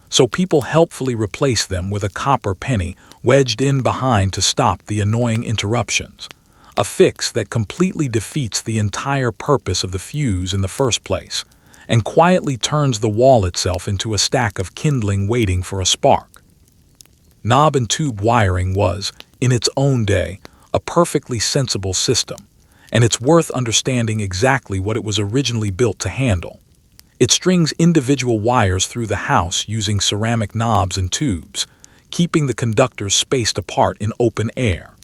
so people helpfully replace them with a copper penny wedged in behind to stop the annoying interruptions, a fix that completely defeats the entire purpose of the fuse in the first place, and quietly turns the wall itself into a stack of kindling waiting for a spark. Knob and tube wiring was, in its own day, a perfectly sensible system, and it's worth understanding exactly what it was originally built to handle. It strings individual wires through the house using ceramic knobs and tubes, keeping the conductors spaced apart in open air.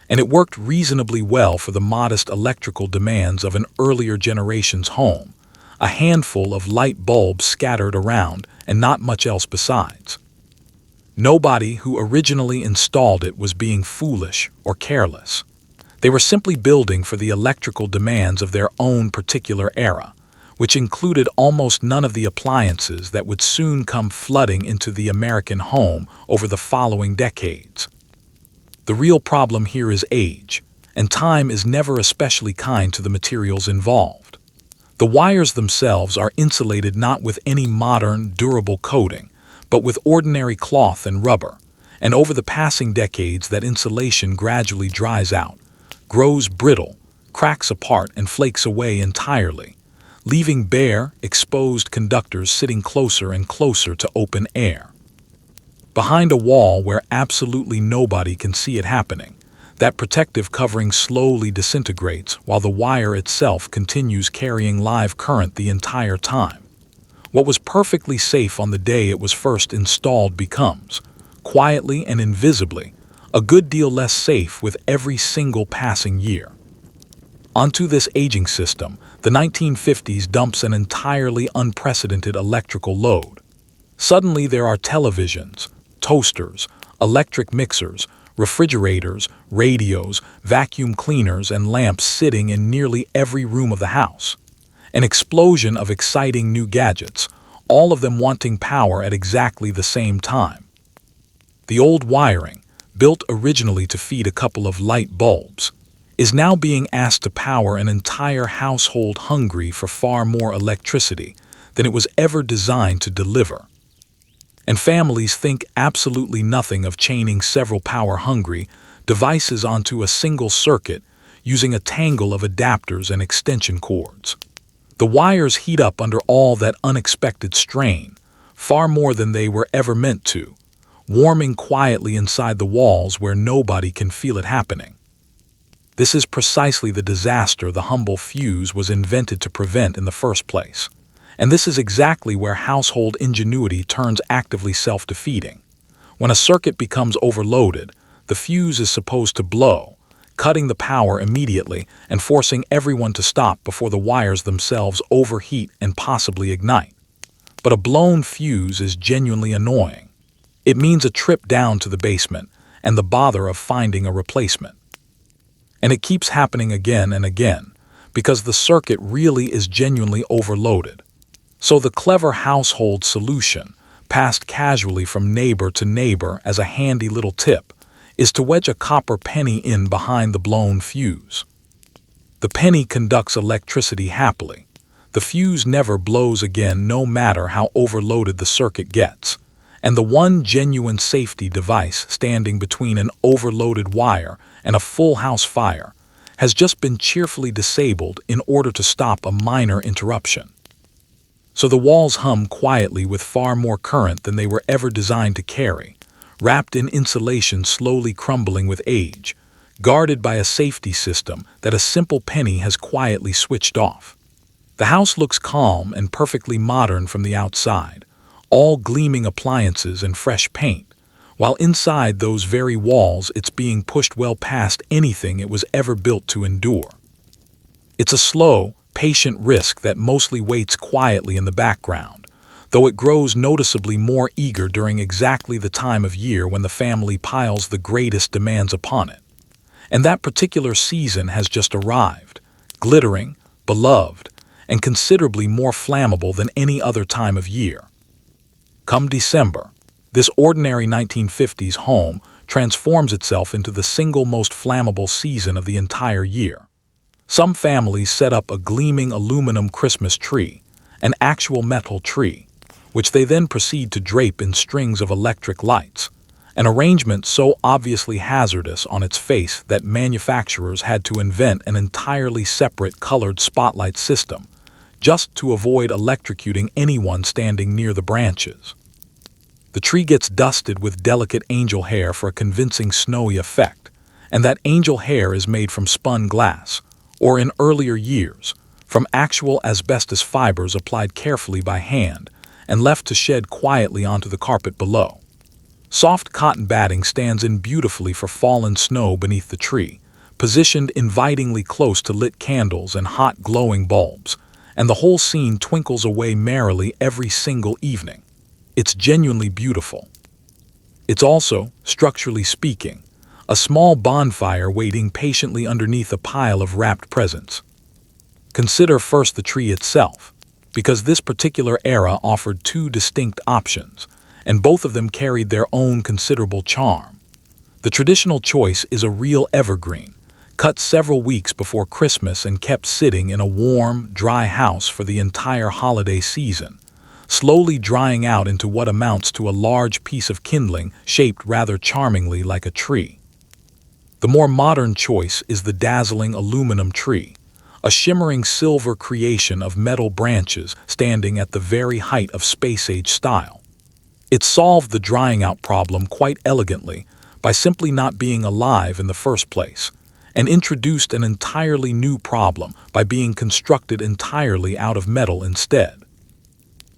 And it worked reasonably well for the modest electrical demands of an earlier generation's home, a handful of light bulbs scattered around and not much else besides. Nobody who originally installed it was being foolish or careless. They were simply building for the electrical demands of their own particular era, which included almost none of the appliances that would soon come flooding into the American home over the following decades. The real problem here is age, and time is never especially kind to the materials involved. The wires themselves are insulated not with any modern, durable coating, but with ordinary cloth and rubber, and over the passing decades that insulation gradually dries out, grows brittle, cracks apart, and flakes away entirely, leaving bare, exposed conductors sitting closer and closer to open air. Behind a wall where absolutely nobody can see it happening, that protective covering slowly disintegrates while the wire itself continues carrying live current the entire time. What was perfectly safe on the day it was first installed becomes, quietly and invisibly, a good deal less safe with every single passing year. Onto this aging system, the 1950s dumps an entirely unprecedented electrical load. Suddenly there are televisions, toasters, electric mixers, refrigerators, radios, vacuum cleaners, and lamps sitting in nearly every room of the house. An explosion of exciting new gadgets, all of them wanting power at exactly the same time. The old wiring, built originally to feed a couple of light bulbs, is now being asked to power an entire household hungry for far more electricity than it was ever designed to deliver. And families think absolutely nothing of chaining several power-hungry devices onto a single circuit using a tangle of adapters and extension cords. The wires heat up under all that unexpected strain, far more than they were ever meant to, warming quietly inside the walls where nobody can feel it happening. This is precisely the disaster the humble fuse was invented to prevent in the first place. And this is exactly where household ingenuity turns actively self-defeating. When a circuit becomes overloaded, the fuse is supposed to blow, cutting the power immediately and forcing everyone to stop before the wires themselves overheat and possibly ignite. But a blown fuse is genuinely annoying. It means a trip down to the basement and the bother of finding a replacement. And it keeps happening again and again, because the circuit really is genuinely overloaded. So the clever household solution, passed casually from neighbor to neighbor as a handy little tip, is to wedge a copper penny in behind the blown fuse. The penny conducts electricity happily. The fuse never blows again no matter how overloaded the circuit gets. And the one genuine safety device standing between an overloaded wire and a full house fire has just been cheerfully disabled in order to stop a minor interruption. So the walls hum quietly with far more current than they were ever designed to carry, wrapped in insulation slowly crumbling with age, guarded by a safety system that a simple penny has quietly switched off. The house looks calm and perfectly modern from the outside, all gleaming appliances and fresh paint, while inside those very walls it's being pushed well past anything it was ever built to endure. It's a slow, patient risk that mostly waits quietly in the background, though it grows noticeably more eager during exactly the time of year when the family piles the greatest demands upon it. And that particular season has just arrived, glittering, beloved, and considerably more flammable than any other time of year. Come December, this ordinary 1950s home transforms itself into the single most flammable season of the entire year. Some families set up a gleaming aluminum Christmas tree, an actual metal tree, which they then proceed to drape in strings of electric lights, an arrangement so obviously hazardous on its face that manufacturers had to invent an entirely separate colored spotlight system, just to avoid electrocuting anyone standing near the branches. The tree gets dusted with delicate angel hair for a convincing snowy effect, and that angel hair is made from spun glass, or in earlier years, from actual asbestos fibers applied carefully by hand and left to shed quietly onto the carpet below. Soft cotton batting stands in beautifully for fallen snow beneath the tree, positioned invitingly close to lit candles and hot glowing bulbs, and the whole scene twinkles away merrily every single evening. It's genuinely beautiful. It's also, structurally speaking, a small bonfire waiting patiently underneath a pile of wrapped presents. Consider first the tree itself, because this particular era offered two distinct options, and both of them carried their own considerable charm. The traditional choice is a real evergreen, cut several weeks before Christmas and kept sitting in a warm, dry house for the entire holiday season, slowly drying out into what amounts to a large piece of kindling shaped rather charmingly like a tree. The more modern choice is the dazzling aluminum tree, a shimmering silver creation of metal branches standing at the very height of space-age style. It solved the drying out problem quite elegantly by simply not being alive in the first place, and introduced an entirely new problem by being constructed entirely out of metal instead.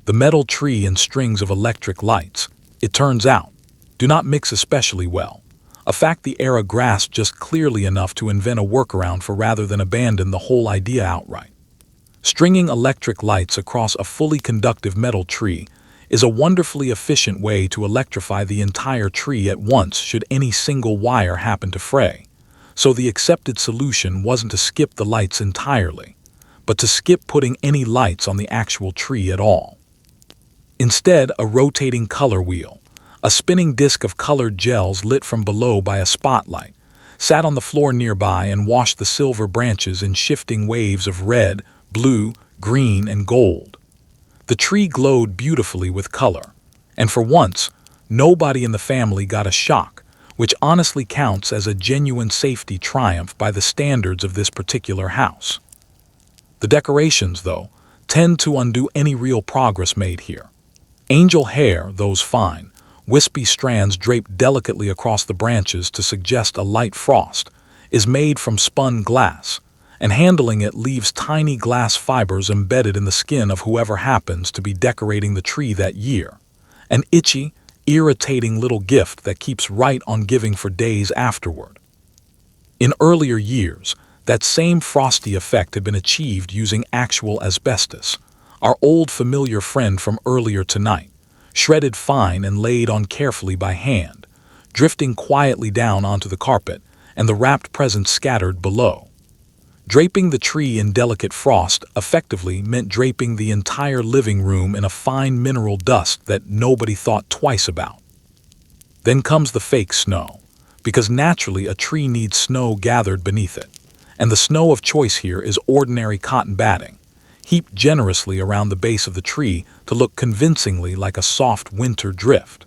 The metal tree and strings of electric lights, it turns out, do not mix especially well, a fact the era grasped just clearly enough to invent a workaround for rather than abandon the whole idea outright. Stringing electric lights across a fully conductive metal tree is a wonderfully efficient way to electrify the entire tree at once should any single wire happen to fray. So the accepted solution wasn't to skip the lights entirely, but to skip putting any lights on the actual tree at all. Instead, a rotating color wheel, a spinning disc of colored gels lit from below by a spotlight, sat on the floor nearby and washed the silver branches in shifting waves of red, blue, green, and gold. The tree glowed beautifully with color, and for once, nobody in the family got a shock, which honestly counts as a genuine safety triumph by the standards of this particular house. The decorations, though, tend to undo any real progress made here. Angel hair, those fine, wispy strands draped delicately across the branches to suggest a light frost, is made from spun glass, and handling it leaves tiny glass fibers embedded in the skin of whoever happens to be decorating the tree that year, an itchy, irritating little gift that keeps right on giving for days afterward. In earlier years, that same frosty effect had been achieved using actual asbestos, our old familiar friend from earlier tonight, shredded fine and laid on carefully by hand, drifting quietly down onto the carpet and the wrapped presents scattered below. Draping the tree in delicate frost effectively meant draping the entire living room in a fine mineral dust that nobody thought twice about. Then comes the fake snow, because naturally a tree needs snow gathered beneath it, and the snow of choice here is ordinary cotton batting, heaped generously around the base of the tree to look convincingly like a soft winter drift.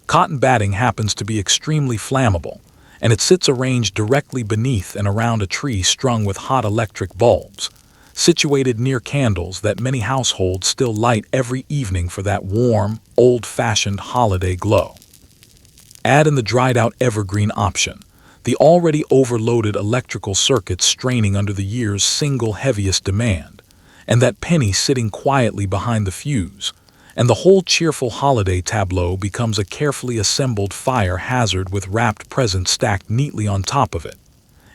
Cotton batting happens to be extremely flammable, and it sits arranged directly beneath and around a tree strung with hot electric bulbs, situated near candles that many households still light every evening for that warm, old-fashioned holiday glow. Add in the dried-out evergreen option, the already overloaded electrical circuits straining under the year's single heaviest demand, and that penny sitting quietly behind the fuse, and the whole cheerful holiday tableau becomes a carefully assembled fire hazard with wrapped presents stacked neatly on top of it.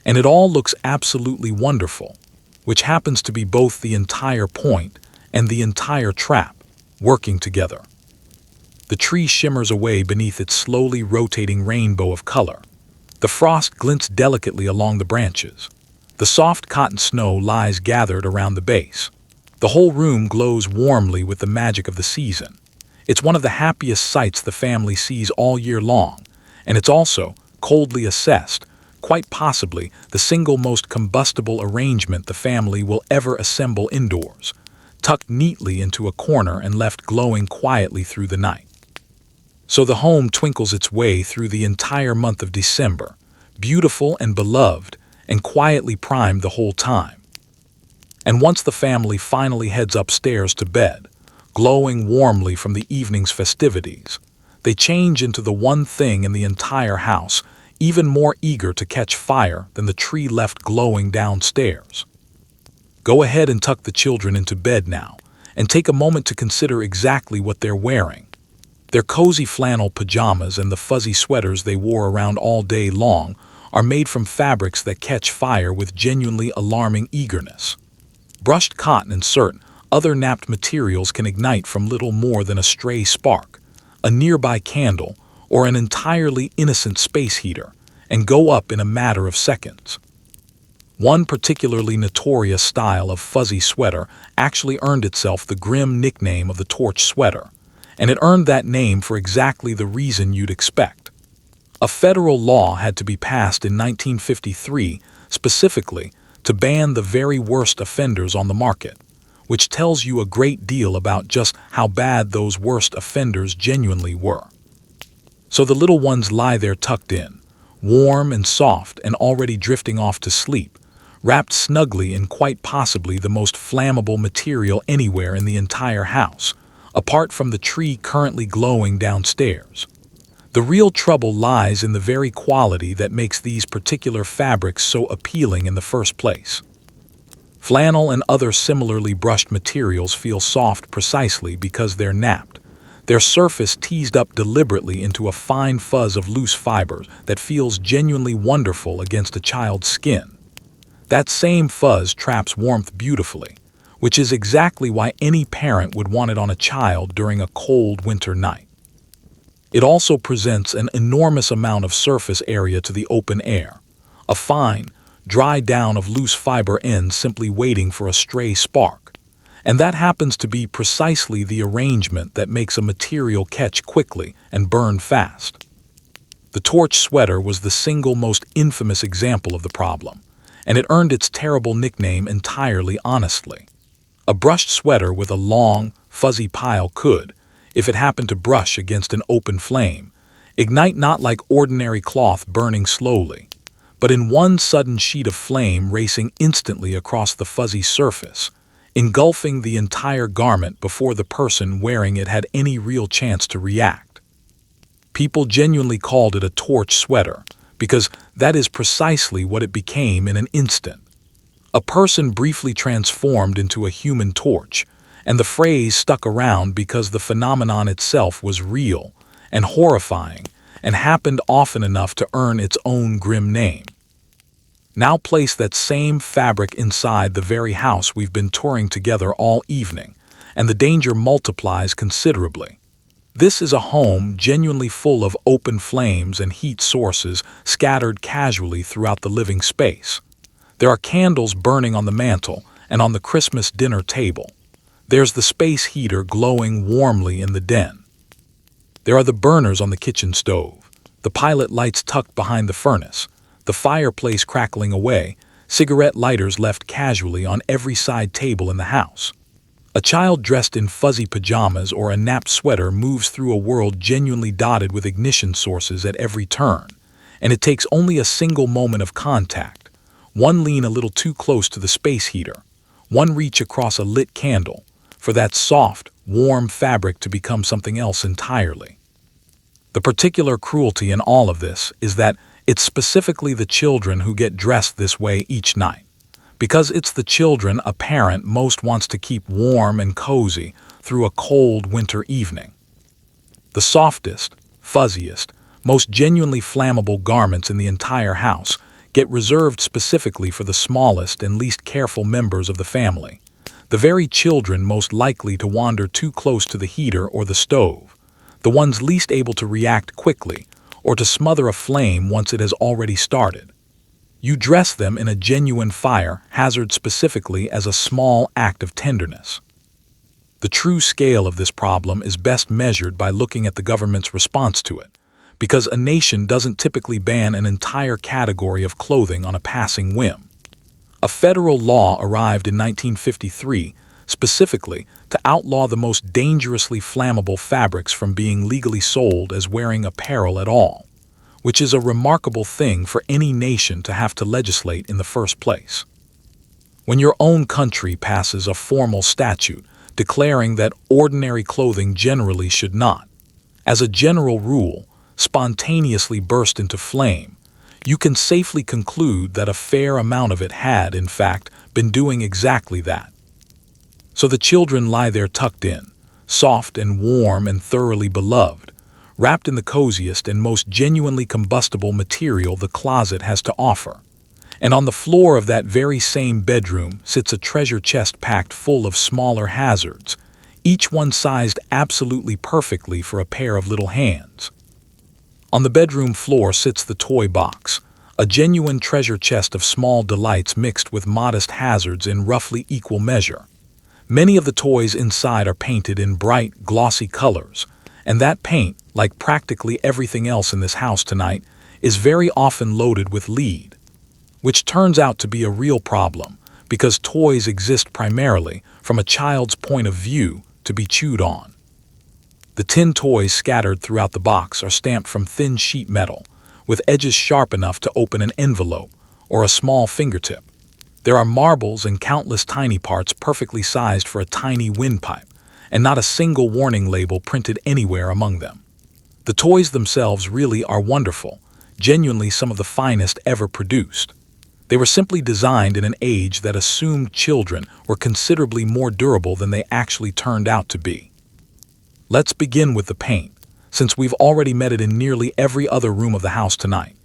And it all looks absolutely wonderful, which happens to be both the entire point and the entire trap, working together. The tree shimmers away beneath its slowly rotating rainbow of color. The frost glints delicately along the branches. The soft cotton snow lies gathered around the base. The whole room glows warmly with the magic of the season. It's one of the happiest sights the family sees all year long, and it's also, coldly assessed, quite possibly the single most combustible arrangement the family will ever assemble indoors, tucked neatly into a corner and left glowing quietly through the night. So the home twinkles its way through the entire month of December, beautiful and beloved, and quietly primed the whole time. And once the family finally heads upstairs to bed, glowing warmly from the evening's festivities, they change into the one thing in the entire house even more eager to catch fire than the tree left glowing downstairs. Go ahead and tuck the children into bed now, and take a moment to consider exactly what they're wearing. Their cozy flannel pajamas and the fuzzy sweaters they wore around all day long are made from fabrics that catch fire with genuinely alarming eagerness. Brushed cotton and certain other napped materials can ignite from little more than a stray spark, a nearby candle, or an entirely innocent space heater, and go up in a matter of seconds. One particularly notorious style of fuzzy sweater actually earned itself the grim nickname of the torch sweater, and it earned that name for exactly the reason you'd expect. A federal law had to be passed in 1953 specifically to ban the very worst offenders on the market, which tells you a great deal about just how bad those worst offenders genuinely were. So the little ones lie there tucked in, warm and soft and already drifting off to sleep, wrapped snugly in quite possibly the most flammable material anywhere in the entire house, apart from the tree currently glowing downstairs. The real trouble lies in the very quality that makes these particular fabrics so appealing in the first place. Flannel and other similarly brushed materials feel soft precisely because they're napped, their surface teased up deliberately into a fine fuzz of loose fibers that feels genuinely wonderful against a child's skin. That same fuzz traps warmth beautifully, which is exactly why any parent would want it on a child during a cold winter night. It also presents an enormous amount of surface area to the open air, a fine, dry down of loose fiber ends simply waiting for a stray spark. And that happens to be precisely the arrangement that makes a material catch quickly and burn fast. The torch sweater was the single most infamous example of the problem, and it earned its terrible nickname entirely honestly. A brushed sweater with a long, fuzzy pile could, if it happened to brush against an open flame, ignite not like ordinary cloth burning slowly, but in one sudden sheet of flame racing instantly across the fuzzy surface, engulfing the entire garment before the person wearing it had any real chance to react. People genuinely called it a torch sweater, because that is precisely what it became in an instant. A person briefly transformed into a human torch, and the phrase stuck around because the phenomenon itself was real and horrifying and happened often enough to earn its own grim name. Now place that same fabric inside the very house we've been touring together all evening, and the danger multiplies considerably. This is a home genuinely full of open flames and heat sources scattered casually throughout the living space. There are candles burning on the mantel and on the Christmas dinner table. There's the space heater glowing warmly in the den. There are the burners on the kitchen stove, the pilot lights tucked behind the furnace, the fireplace crackling away, cigarette lighters left casually on every side table in the house. A child dressed in fuzzy pajamas or a napped sweater moves through a world genuinely dotted with ignition sources at every turn, and it takes only a single moment of contact, one lean a little too close to the space heater, one reach across a lit candle, for that soft, warm fabric to become something else entirely. The particular cruelty in all of this is that it's specifically the children who get dressed this way each night, because it's the children a parent most wants to keep warm and cozy through a cold winter evening. The softest, fuzziest, most genuinely flammable garments in the entire house get reserved specifically for the smallest and least careful members of the family, the very children most likely to wander too close to the heater or the stove, the ones least able to react quickly or to smother a flame once it has already started. You dress them in a genuine fire hazard specifically as a small act of tenderness. The true scale of this problem is best measured by looking at the government's response to it, because a nation doesn't typically ban an entire category of clothing on a passing whim. A federal law arrived in 1953 specifically to outlaw the most dangerously flammable fabrics from being legally sold as wearing apparel at all, which is a remarkable thing for any nation to have to legislate in the first place. When your own country passes a formal statute declaring that ordinary clothing generally should not, as a general rule, spontaneously burst into flame, you can safely conclude that a fair amount of it had, in fact, been doing exactly that. So the children lie there tucked in, soft and warm and thoroughly beloved, wrapped in the coziest and most genuinely combustible material the closet has to offer. And on the floor of that very same bedroom sits a treasure chest packed full of smaller hazards, each one sized absolutely perfectly for a pair of little hands. On the bedroom floor sits the toy box, a genuine treasure chest of small delights mixed with modest hazards in roughly equal measure. Many of the toys inside are painted in bright, glossy colors, and that paint, like practically everything else in this house tonight, is very often loaded with lead, which turns out to be a real problem because toys exist primarily, from a child's point of view, to be chewed on. The tin toys scattered throughout the box are stamped from thin sheet metal, with edges sharp enough to open an envelope or a small fingertip. There are marbles and countless tiny parts perfectly sized for a tiny windpipe, and not a single warning label printed anywhere among them. The toys themselves really are wonderful, genuinely some of the finest ever produced. They were simply designed in an age that assumed children were considerably more durable than they actually turned out to be. Let's begin with the paint, since we've already met it in nearly every other room of the house tonight,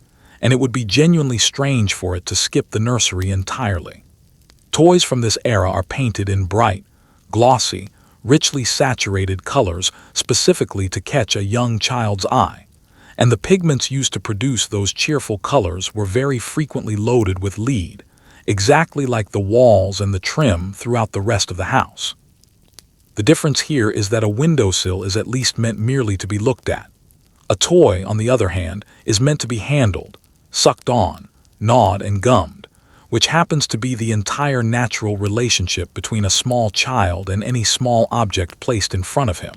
and it would be genuinely strange for it to skip the nursery entirely. Toys from this era are painted in bright, glossy, richly saturated colors specifically to catch a young child's eye, and the pigments used to produce those cheerful colors were very frequently loaded with lead, exactly like the walls and the trim throughout the rest of the house. The difference here is that a windowsill is at least meant merely to be looked at. A toy, on the other hand, is meant to be handled, sucked on, gnawed and gummed, which happens to be the entire natural relationship between a small child and any small object placed in front of him.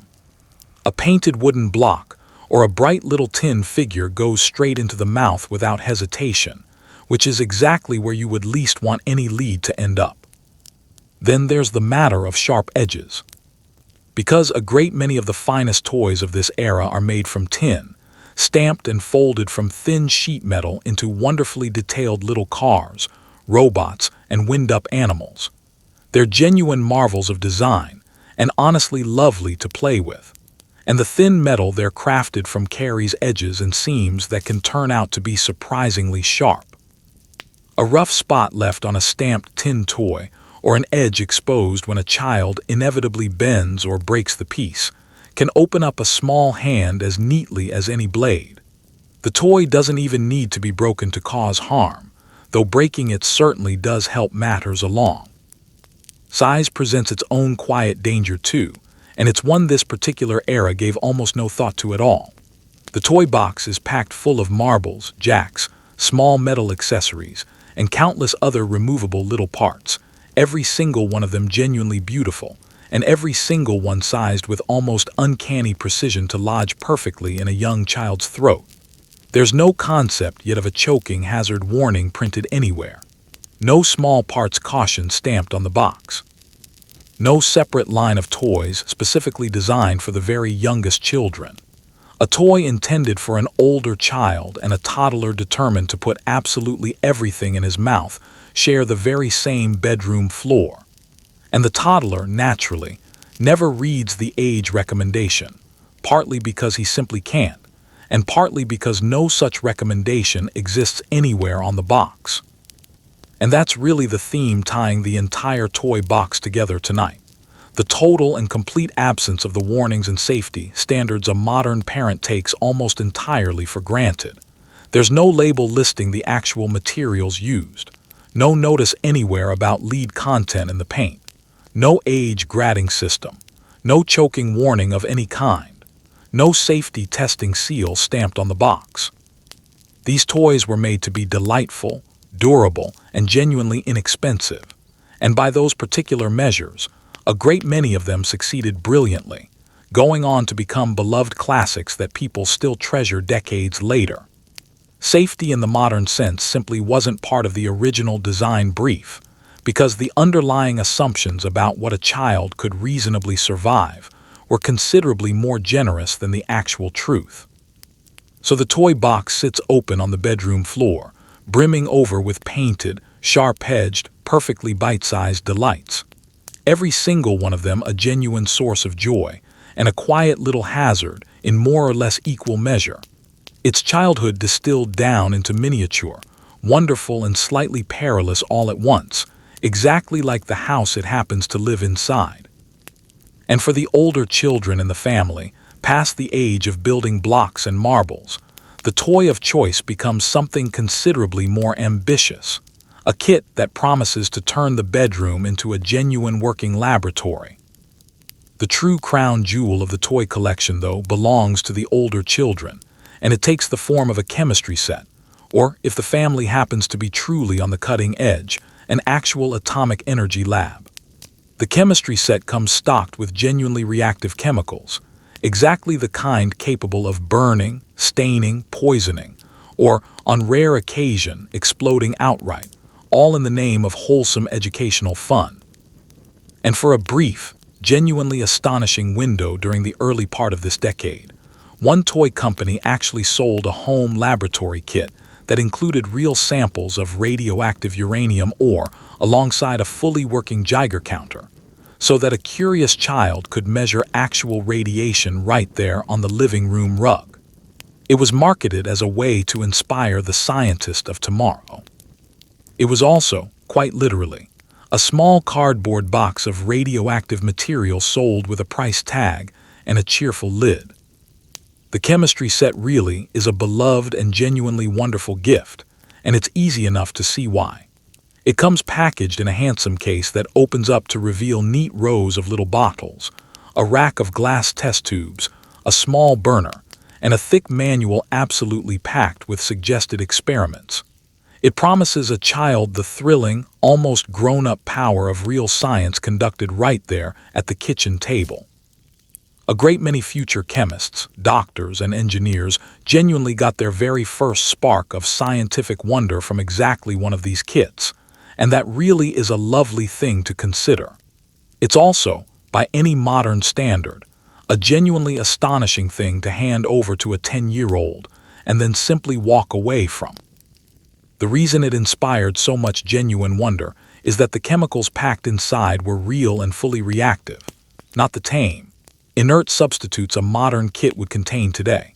A painted wooden block or a bright little tin figure goes straight into the mouth without hesitation, which is exactly where you would least want any lead to end up. Then there's the matter of sharp edges. Because a great many of the finest toys of this era are made from tin, stamped and folded from thin sheet metal into wonderfully detailed little cars, robots, and wind-up animals. They're genuine marvels of design, and honestly lovely to play with. And the thin metal they're crafted from carries edges and seams that can turn out to be surprisingly sharp. A rough spot left on a stamped tin toy, or an edge exposed when a child inevitably bends or breaks the piece, can open up a small hand as neatly as any blade. The toy doesn't even need to be broken to cause harm, though breaking it certainly does help matters along. Size presents its own quiet danger too, and it's one this particular era gave almost no thought to at all. The toy box is packed full of marbles, jacks, small metal accessories, and countless other removable little parts, every single one of them genuinely beautiful, and every single one sized with almost uncanny precision to lodge perfectly in a young child's throat. There's no concept yet of a choking hazard warning printed anywhere. No small parts caution stamped on the box. No separate line of toys specifically designed for the very youngest children. A toy intended for an older child and a toddler determined to put absolutely everything in his mouth share the very same bedroom floor. And the toddler, naturally, never reads the age recommendation, partly because he simply can't, and partly because no such recommendation exists anywhere on the box. And that's really the theme tying the entire toy box together tonight. The total and complete absence of the warnings and safety standards a modern parent takes almost entirely for granted. There's no label listing the actual materials used, no notice anywhere about lead content in the paint, no age grading system, no choking warning of any kind, no safety testing seal stamped on the box. These toys were made to be delightful, durable, and genuinely inexpensive, and by those particular measures, a great many of them succeeded brilliantly, going on to become beloved classics that people still treasure decades later. Safety in the modern sense simply wasn't part of the original design brief, because the underlying assumptions about what a child could reasonably survive were considerably more generous than the actual truth. So the toy box sits open on the bedroom floor, brimming over with painted, sharp-edged, perfectly bite-sized delights. Every single one of them a genuine source of joy, and a quiet little hazard in more or less equal measure. Its childhood distilled down into miniature, wonderful and slightly perilous all at once, exactly like the house it happens to live inside. And for the older children in the family, past the age of building blocks and marbles, the toy of choice becomes something considerably more ambitious. A kit that promises to turn the bedroom into a genuine working laboratory. The true crown jewel of the toy collection, though, belongs to the older children, and it takes the form of a chemistry set, or, if the family happens to be truly on the cutting edge, an actual atomic energy lab. The chemistry set comes stocked with genuinely reactive chemicals, exactly the kind capable of burning, staining, poisoning, or, on rare occasion, exploding outright, all in the name of wholesome educational fun. And for a brief, genuinely astonishing window during the early part of this decade, one toy company actually sold a home laboratory kit that included real samples of radioactive uranium ore alongside a fully working Geiger counter, so that a curious child could measure actual radiation right there on the living room rug. It was marketed as a way to inspire the scientist of tomorrow. It was also, quite literally, a small cardboard box of radioactive material sold with a price tag and a cheerful lid. The chemistry set really is a beloved and genuinely wonderful gift, and it's easy enough to see why. It comes packaged in a handsome case that opens up to reveal neat rows of little bottles, a rack of glass test tubes, a small burner, and a thick manual absolutely packed with suggested experiments. It promises a child the thrilling, almost grown-up power of real science conducted right there at the kitchen table. A great many future chemists, doctors, and engineers genuinely got their very first spark of scientific wonder from exactly one of these kits, and that really is a lovely thing to consider. It's also, by any modern standard, a genuinely astonishing thing to hand over to a 10-year-old and then simply walk away from. The reason it inspired so much genuine wonder is that the chemicals packed inside were real and fully reactive, not the tame, inert substitutes a modern kit would contain today.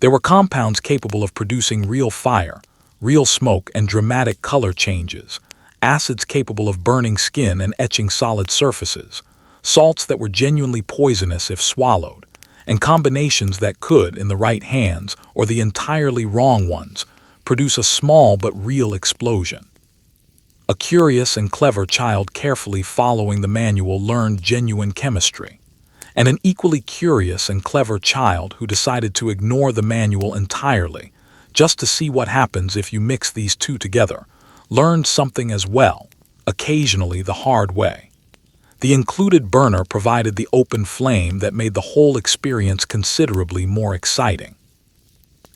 There were compounds capable of producing real fire, real smoke, and dramatic color changes, acids capable of burning skin and etching solid surfaces, salts that were genuinely poisonous if swallowed, and combinations that could, in the right hands or the entirely wrong ones, produce a small but real explosion. A curious and clever child carefully following the manual learned genuine chemistry, and an equally curious and clever child who decided to ignore the manual entirely, just to see what happens if you mix these two together, learned something as well, occasionally the hard way. The included burner provided the open flame that made the whole experience considerably more exciting.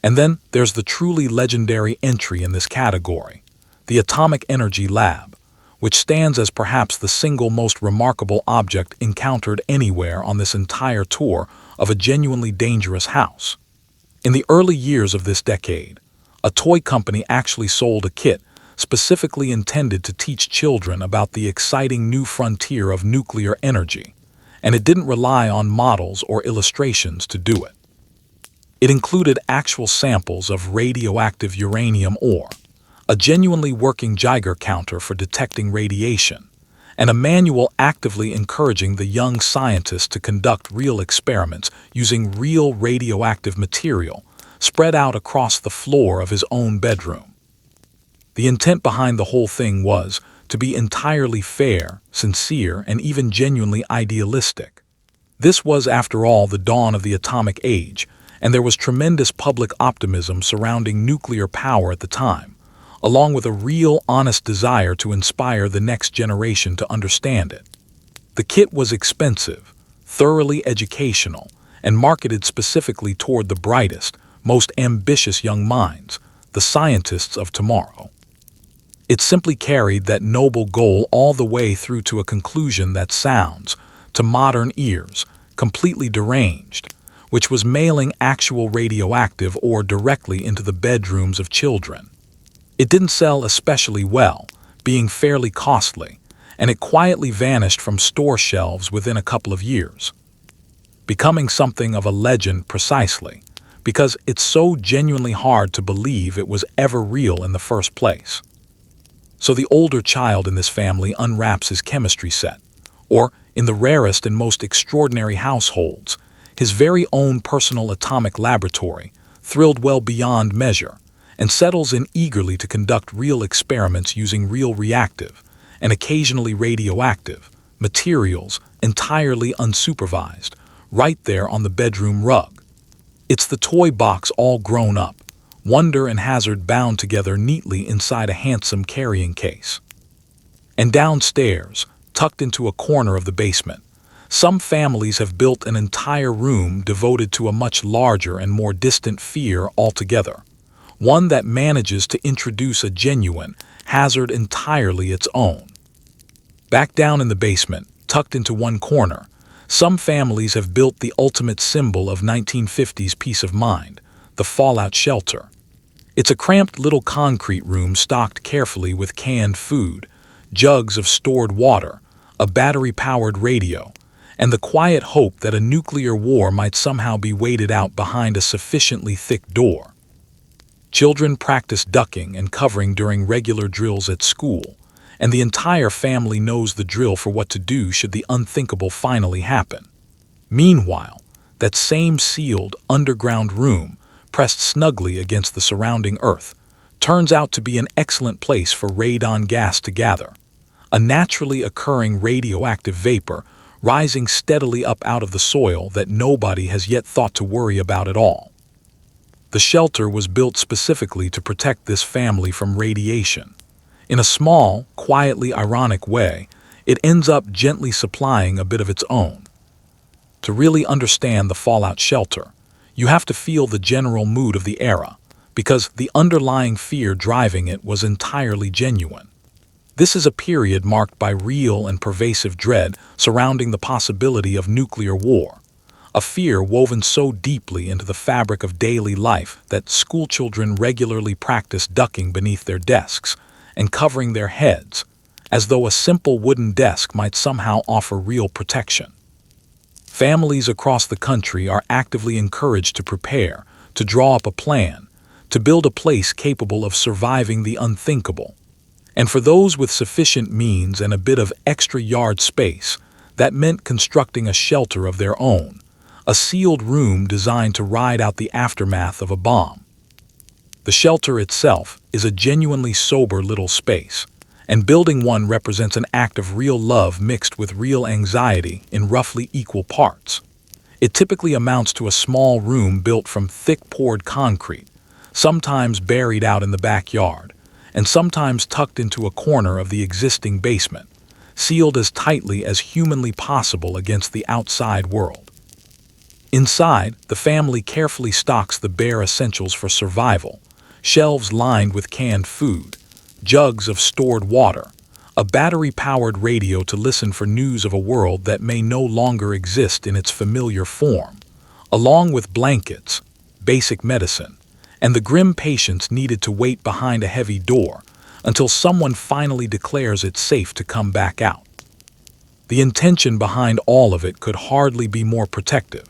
And then there's the truly legendary entry in this category, the Atomic Energy Lab, which stands as perhaps the single most remarkable object encountered anywhere on this entire tour of a genuinely dangerous house. In the early years of this decade, a toy company actually sold a kit specifically intended to teach children about the exciting new frontier of nuclear energy, and it didn't rely on models or illustrations to do it. It included actual samples of radioactive uranium ore, a genuinely working Geiger counter for detecting radiation, and a manual actively encouraging the young scientists to conduct real experiments using real radioactive material spread out across the floor of his own bedroom. The intent behind the whole thing was to be entirely fair, sincere, and even genuinely idealistic. This was, after all, the dawn of the atomic age, and there was tremendous public optimism surrounding nuclear power at the time, along with a real, honest desire to inspire the next generation to understand it. The kit was expensive, thoroughly educational, and marketed specifically toward the brightest, most ambitious young minds, the scientists of tomorrow. It simply carried that noble goal all the way through to a conclusion that sounds, to modern ears, completely deranged, which was mailing actual radioactive ore directly into the bedrooms of children. It didn't sell especially well, being fairly costly, and it quietly vanished from store shelves within a couple of years, becoming something of a legend precisely because it's so genuinely hard to believe it was ever real in the first place. So the older child in this family unwraps his chemistry set, or, in the rarest and most extraordinary households, his very own personal atomic laboratory, thrilled well beyond measure, and settles in eagerly to conduct real experiments using real reactive, and occasionally radioactive, materials entirely unsupervised, right there on the bedroom rug. It's the toy box all grown up, wonder and hazard bound together neatly inside a handsome carrying case. And downstairs, tucked into a corner of the basement, some families have built an entire room devoted to a much larger and more distant fear altogether, one that manages to introduce a genuine hazard entirely its own. Back down in the basement, tucked into one corner, some families have built the ultimate symbol of 1950s peace of mind, the fallout shelter. It's a cramped little concrete room stocked carefully with canned food, jugs of stored water, a battery-powered radio, and the quiet hope that a nuclear war might somehow be waited out behind a sufficiently thick door. Children practice ducking and covering during regular drills at school, and the entire family knows the drill for what to do should the unthinkable finally happen. Meanwhile, that same sealed, underground room, pressed snugly against the surrounding earth, turns out to be an excellent place for radon gas to gather, a naturally occurring radioactive vapor rising steadily up out of the soil that nobody has yet thought to worry about at all. The shelter was built specifically to protect this family from radiation. In a small, quietly ironic way, it ends up gently supplying a bit of its own. To really understand the fallout shelter, you have to feel the general mood of the era, because the underlying fear driving it was entirely genuine. This is a period marked by real and pervasive dread surrounding the possibility of nuclear war, a fear woven so deeply into the fabric of daily life that schoolchildren regularly practice ducking beneath their desks and covering their heads, as though a simple wooden desk might somehow offer real protection. Families across the country are actively encouraged to prepare, to draw up a plan, to build a place capable of surviving the unthinkable. And for those with sufficient means and a bit of extra yard space, that meant constructing a shelter of their own, a sealed room designed to ride out the aftermath of a bomb. The shelter itself is a genuinely sober little space, and building one represents an act of real love mixed with real anxiety in roughly equal parts. It typically amounts to a small room built from thick poured concrete, sometimes buried out in the backyard, and sometimes tucked into a corner of the existing basement, sealed as tightly as humanly possible against the outside world. Inside, the family carefully stocks the bare essentials for survival: shelves lined with canned food, jugs of stored water, a battery-powered radio to listen for news of a world that may no longer exist in its familiar form, along with blankets, basic medicine, and the grim patience needed to wait behind a heavy door until someone finally declares it's safe to come back out. The intention behind all of it could hardly be more protective.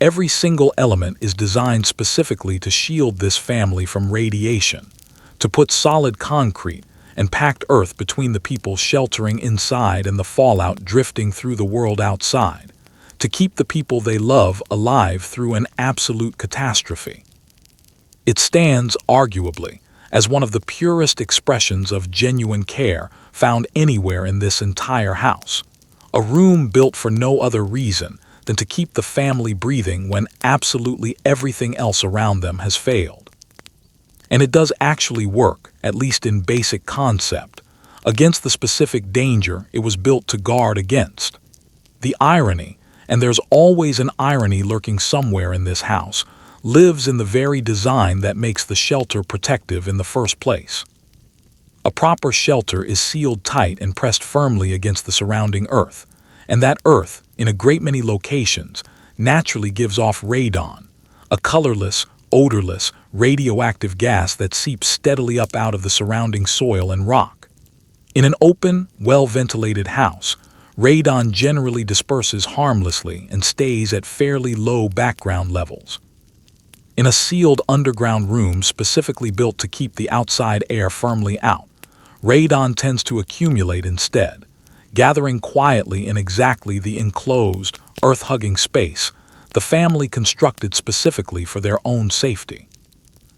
Every single element is designed specifically to shield this family from radiation, to put solid concrete and packed earth between the people sheltering inside and the fallout drifting through the world outside, to keep the people they love alive through an absolute catastrophe. It stands, arguably, as one of the purest expressions of genuine care found anywhere in this entire house, a room built for no other reason than to keep the family breathing when absolutely everything else around them has failed. And it does actually work, at least in basic concept, against the specific danger it was built to guard against. The irony, and there's always an irony lurking somewhere in this house, lives in the very design that makes the shelter protective in the first place. A proper shelter is sealed tight and pressed firmly against the surrounding earth, and that earth, in a great many locations, naturally gives off radon, a colorless, odorless, radioactive gas that seeps steadily up out of the surrounding soil and rock. In an open, well-ventilated house, radon generally disperses harmlessly and stays at fairly low background levels. In a sealed underground room specifically built to keep the outside air firmly out, radon tends to accumulate instead, gathering quietly in exactly the enclosed, earth-hugging space the family constructed specifically for their own safety.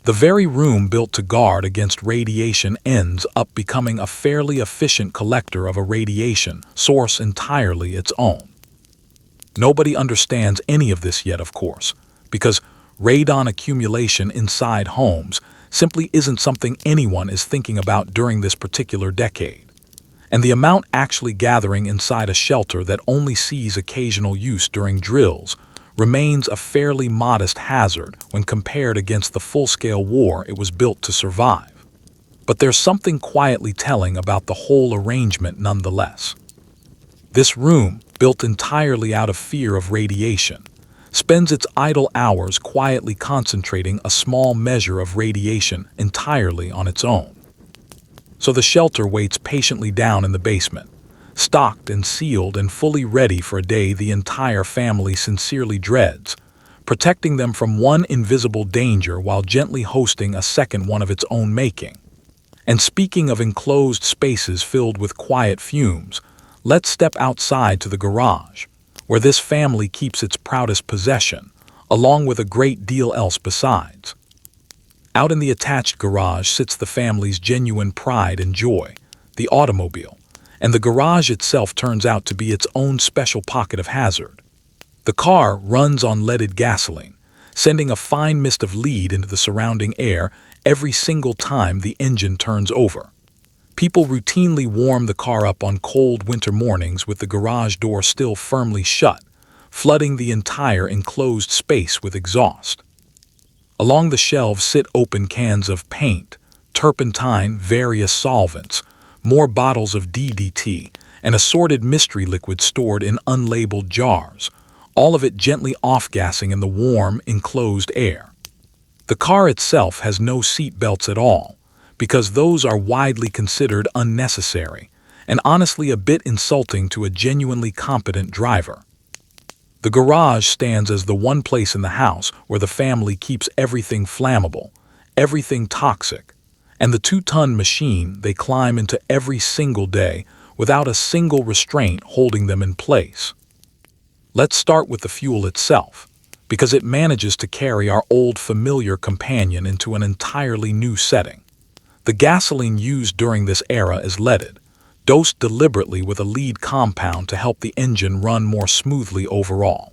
The very room built to guard against radiation ends up becoming a fairly efficient collector of a radiation source entirely its own. Nobody understands any of this yet, of course, because radon accumulation inside homes simply isn't something anyone is thinking about during this particular decade. And the amount actually gathering inside a shelter that only sees occasional use during drills remains a fairly modest hazard when compared against the full-scale war it was built to survive. But there's something quietly telling about the whole arrangement nonetheless. This room, built entirely out of fear of radiation, spends its idle hours quietly concentrating a small measure of radiation entirely on its own. So the shelter waits patiently down in the basement, stocked and sealed and fully ready for a day the entire family sincerely dreads, protecting them from one invisible danger while gently hosting a second one of its own making. And speaking of enclosed spaces filled with quiet fumes, let's step outside to the garage, where this family keeps its proudest possession, along with a great deal else besides. Out in the attached garage sits the family's genuine pride and joy, the automobile, and the garage itself turns out to be its own special pocket of hazard. The car runs on leaded gasoline, sending a fine mist of lead into the surrounding air every single time the engine turns over. People routinely warm the car up on cold winter mornings with the garage door still firmly shut, flooding the entire enclosed space with exhaust. Along the shelves sit open cans of paint, turpentine, various solvents, more bottles of DDT, and assorted mystery liquid stored in unlabeled jars, all of it gently off-gassing in the warm, enclosed air. The car itself has no seat belts at all, because those are widely considered unnecessary, and honestly a bit insulting to a genuinely competent driver. The garage stands as the one place in the house where the family keeps everything flammable, everything toxic, and the 2-ton machine they climb into every single day without a single restraint holding them in place. Let's start with the fuel itself, because it manages to carry our old familiar companion into an entirely new setting. The gasoline used during this era is leaded, dosed deliberately with a lead compound to help the engine run more smoothly overall.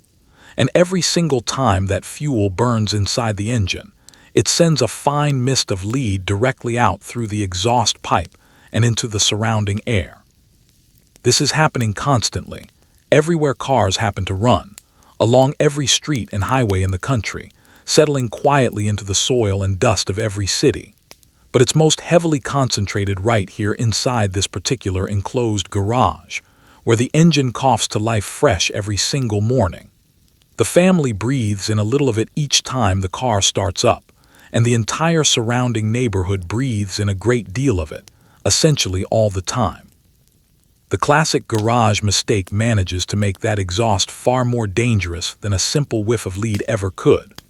And every single time that fuel burns inside the engine, it sends a fine mist of lead directly out through the exhaust pipe and into the surrounding air. This is happening constantly, everywhere cars happen to run, along every street and highway in the country, settling quietly into the soil and dust of every city. But it's most heavily concentrated right here inside this particular enclosed garage, where the engine coughs to life fresh every single morning. The family breathes in a little of it each time the car starts up, and the entire surrounding neighborhood breathes in a great deal of it, essentially all the time. The classic garage mistake manages to make that exhaust far more dangerous than a simple whiff of lead ever could.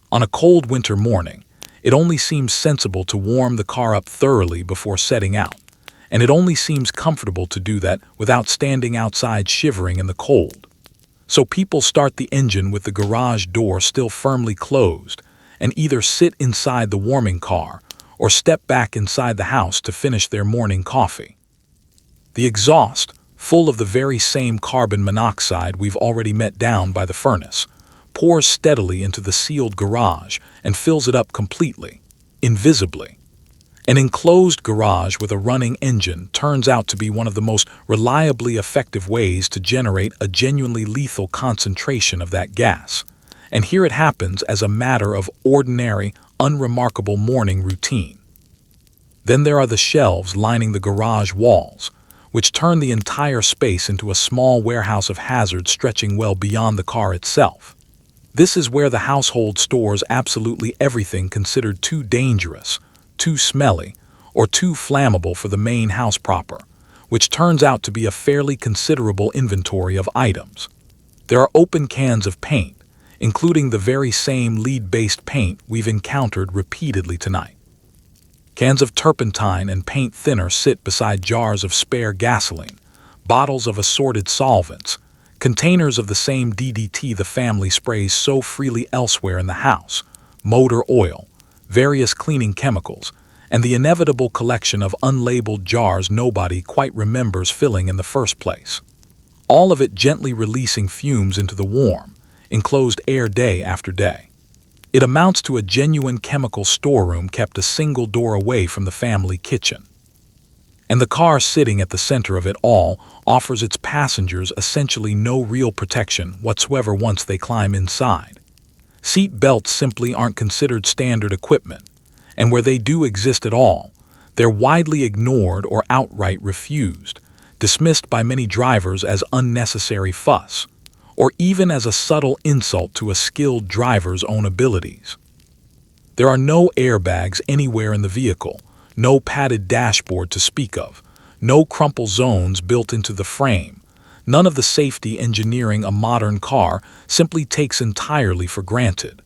On a cold winter morning, it only seems sensible to warm the car up thoroughly before setting out, and it only seems comfortable to do that without standing outside shivering in the cold. So people start the engine with the garage door still firmly closed, and either sit inside the warming car or step back inside the house to finish their morning coffee. The exhaust, full of the very same carbon monoxide we've already met down by the furnace, pours steadily into the sealed garage and fills it up completely, invisibly. An enclosed garage with a running engine turns out to be one of the most reliably effective ways to generate a genuinely lethal concentration of that gas. And here it happens as a matter of ordinary, unremarkable morning routine. Then there are the shelves lining the garage walls, which turn the entire space into a small warehouse of hazards stretching well beyond the car itself. This is where the household stores absolutely everything considered too dangerous, too smelly, or too flammable for the main house proper, which turns out to be a fairly considerable inventory of items. There are open cans of paint, including the very same lead-based paint we've encountered repeatedly tonight. Cans of turpentine and paint thinner sit beside jars of spare gasoline, bottles of assorted solvents, containers of the same DDT the family sprays so freely elsewhere in the house, motor oil, various cleaning chemicals, and the inevitable collection of unlabeled jars nobody quite remembers filling in the first place. All of it gently releasing fumes into the warm, enclosed air day after day. It amounts to a genuine chemical storeroom kept a single door away from the family kitchen. And the car sitting at the center of it all offers its passengers essentially no real protection whatsoever once they climb inside. Seat belts simply aren't considered standard equipment, and where they do exist at all, they're widely ignored or outright refused, dismissed by many drivers as unnecessary fuss, or even as a subtle insult to a skilled driver's own abilities. There are no airbags anywhere in the vehicle, no padded dashboard to speak of, no crumple zones built into the frame. None of the safety engineering a modern car simply takes entirely for granted.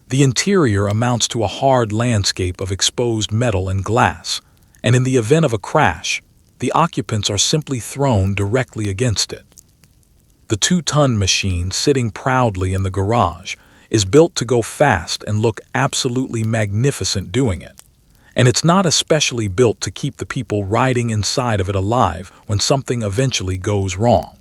The interior amounts to a hard landscape of exposed metal and glass, and in the event of a crash, the occupants are simply thrown directly against it. The 2-ton machine sitting proudly in the garage is built to go fast and look absolutely magnificent doing it. And it's not especially built to keep the people riding inside of it alive when something eventually goes wrong.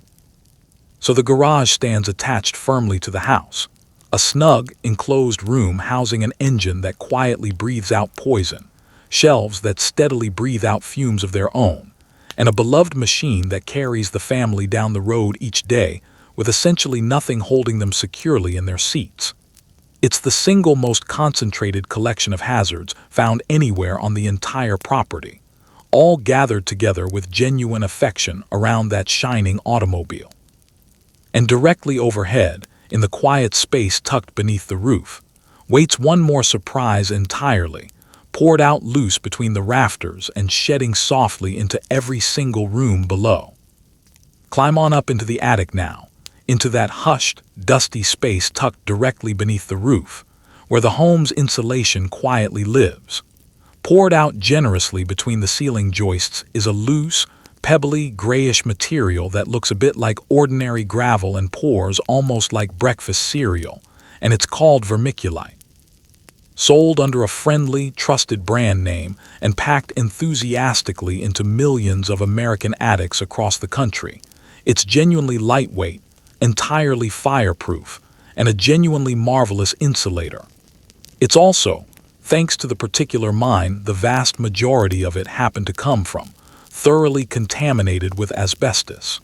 So the garage stands attached firmly to the house, a snug, enclosed room housing an engine that quietly breathes out poison, shelves that steadily breathe out fumes of their own, and a beloved machine that carries the family down the road each day with essentially nothing holding them securely in their seats. It's the single most concentrated collection of hazards found anywhere on the entire property, all gathered together with genuine affection around that shining automobile. And directly overhead, in the quiet space tucked beneath the roof, waits one more surprise entirely, poured out loose between the rafters and shedding softly into every single room below. Climb on up into the attic now, into that hushed, dusty space tucked directly beneath the roof, where the home's insulation quietly lives. Poured out generously between the ceiling joists is a loose, pebbly, grayish material that looks a bit like ordinary gravel and pours almost like breakfast cereal, and it's called vermiculite. Sold under a friendly, trusted brand name and packed enthusiastically into millions of American attics across the country, it's genuinely lightweight, entirely fireproof, and a genuinely marvelous insulator. It's also, thanks to the particular mine the vast majority of it happened to come from, thoroughly contaminated with asbestos.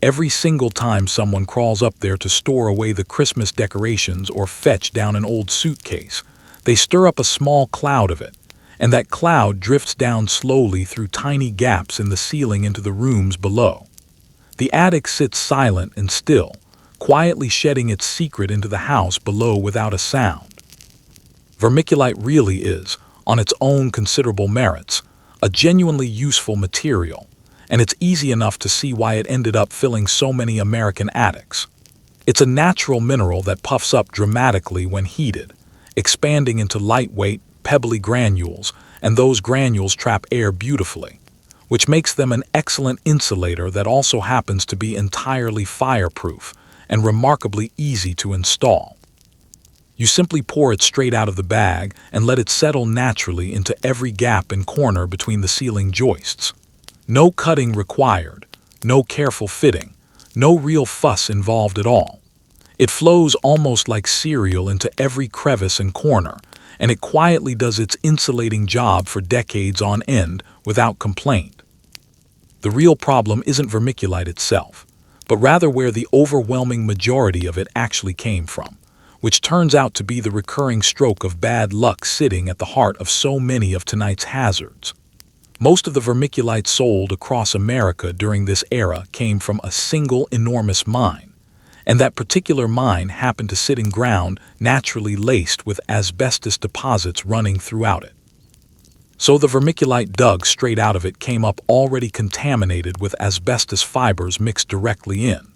Every single time someone crawls up there to store away the Christmas decorations or fetch down an old suitcase, they stir up a small cloud of it, and that cloud drifts down slowly through tiny gaps in the ceiling into the rooms below. The attic sits silent and still, quietly shedding its secret into the house below without a sound. Vermiculite really is, on its own considerable merits, a genuinely useful material, and it's easy enough to see why it ended up filling so many American attics. It's a natural mineral that puffs up dramatically when heated, expanding into lightweight, pebbly granules, and those granules trap air beautifully, which makes them an excellent insulator that also happens to be entirely fireproof and remarkably easy to install. You simply pour it straight out of the bag and let it settle naturally into every gap and corner between the ceiling joists. No cutting required, no careful fitting, no real fuss involved at all. It flows almost like cereal into every crevice and corner, and it quietly does its insulating job for decades on end without complaint. The real problem isn't vermiculite itself, but rather where the overwhelming majority of it actually came from, which turns out to be the recurring stroke of bad luck sitting at the heart of so many of tonight's hazards. Most of the vermiculite sold across America during this era came from a single enormous mine, And that particular mine happened to sit in ground naturally laced with asbestos deposits running throughout it. So the vermiculite dug straight out of it came up already contaminated with asbestos fibers mixed directly in.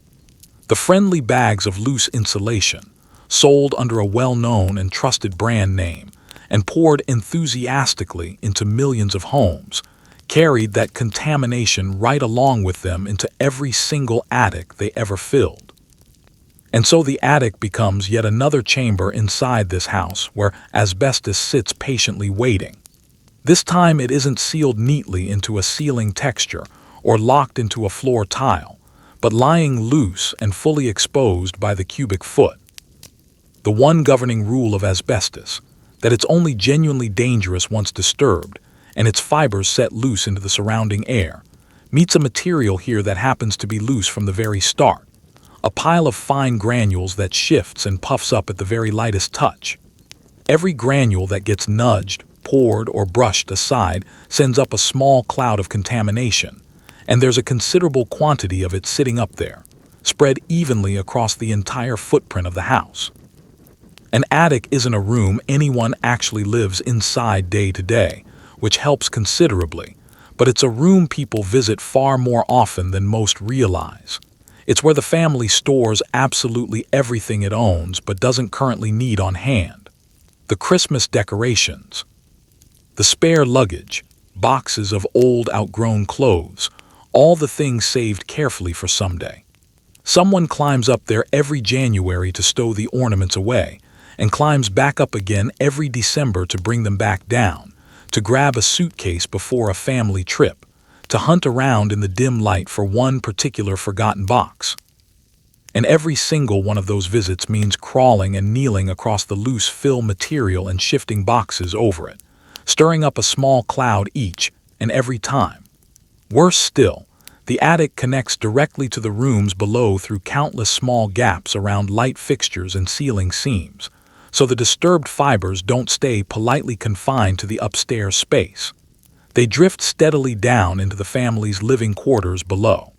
The friendly bags of loose insulation, sold under a well-known and trusted brand name, and poured enthusiastically into millions of homes, carried that contamination right along with them into every single attic they ever filled. And so the attic becomes yet another chamber inside this house where asbestos sits patiently waiting. This time it isn't sealed neatly into a ceiling texture or locked into a floor tile, but lying loose and fully exposed by the cubic foot. The one governing rule of asbestos, that it's only genuinely dangerous once disturbed, and its fibers set loose into the surrounding air, meets a material here that happens to be loose from the very start, a pile of fine granules that shifts and puffs up at the very lightest touch. Every granule that gets nudged, poured, or brushed aside sends up a small cloud of contamination, and there's a considerable quantity of it sitting up there, spread evenly across the entire footprint of the house. An attic isn't a room anyone actually lives inside day to day, which helps considerably, but it's a room people visit far more often than most realize. It's where the family stores absolutely everything it owns but doesn't currently need on hand. The Christmas decorations, the spare luggage, boxes of old outgrown clothes, all the things saved carefully for someday. Someone climbs up there every January to stow the ornaments away, and climbs back up again every December to bring them back down, to grab a suitcase before a family trip, to hunt around in the dim light for one particular forgotten box. And every single one of those visits means crawling and kneeling across the loose fill material and shifting boxes over it, stirring up a small cloud each and every time. Worse still, the attic connects directly to the rooms below through countless small gaps around light fixtures and ceiling seams, so the disturbed fibers don't stay politely confined to the upstairs space. They drift steadily down into the family's living quarters below.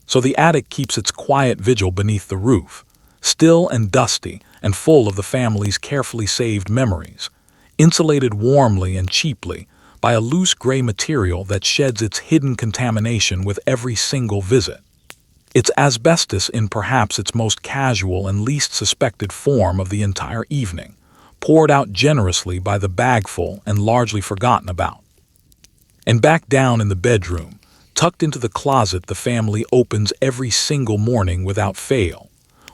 So the attic keeps its quiet vigil beneath the roof, still and dusty and full of the family's carefully saved memories, insulated warmly and cheaply by a loose gray material that sheds its hidden contamination with every single visit. It's asbestos in perhaps its most casual and least suspected form of the entire evening, poured out generously by the bagful and largely forgotten about. And back down in the bedroom, tucked into the closet the family opens every single morning without fail,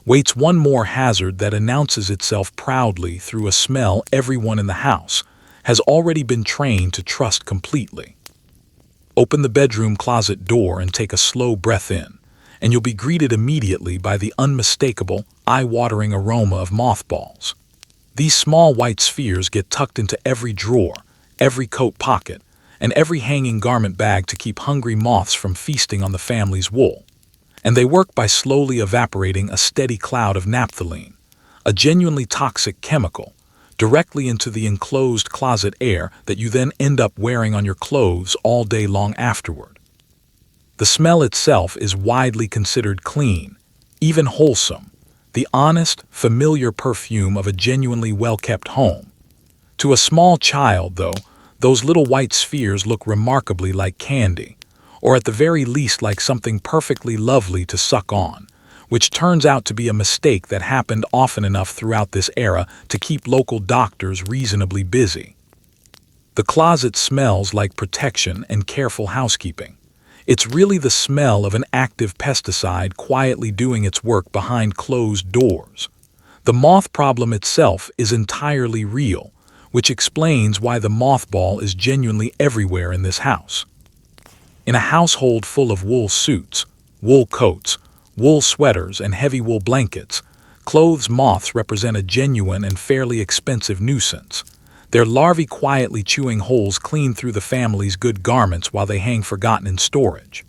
waits one more hazard that announces itself proudly through a smell everyone in the house has already been trained to trust completely. Open the bedroom closet door and take a slow breath in, and you'll be greeted immediately by the unmistakable, eye-watering aroma of mothballs. These small white spheres get tucked into every drawer, every coat pocket, and every hanging garment bag to keep hungry moths from feasting on the family's wool. And they work by slowly evaporating a steady cloud of naphthalene, a genuinely toxic chemical, directly into the enclosed closet air that you then end up wearing on your clothes all day long afterward. The smell itself is widely considered clean, even wholesome, the honest, familiar perfume of a genuinely well-kept home. To a small child, though, those little white spheres look remarkably like candy, or at the very least like something perfectly lovely to suck on, which turns out to be a mistake that happened often enough throughout this era to keep local doctors reasonably busy. The closet smells like protection and careful housekeeping. It's really the smell of an active pesticide quietly doing its work behind closed doors. The moth problem itself is entirely real, which explains why the mothball is genuinely everywhere in this house. In a household full of wool suits, wool coats, wool sweaters, and heavy wool blankets, clothes moths represent a genuine and fairly expensive nuisance, their larvae quietly chewing holes clean through the family's good garments while they hang forgotten in storage.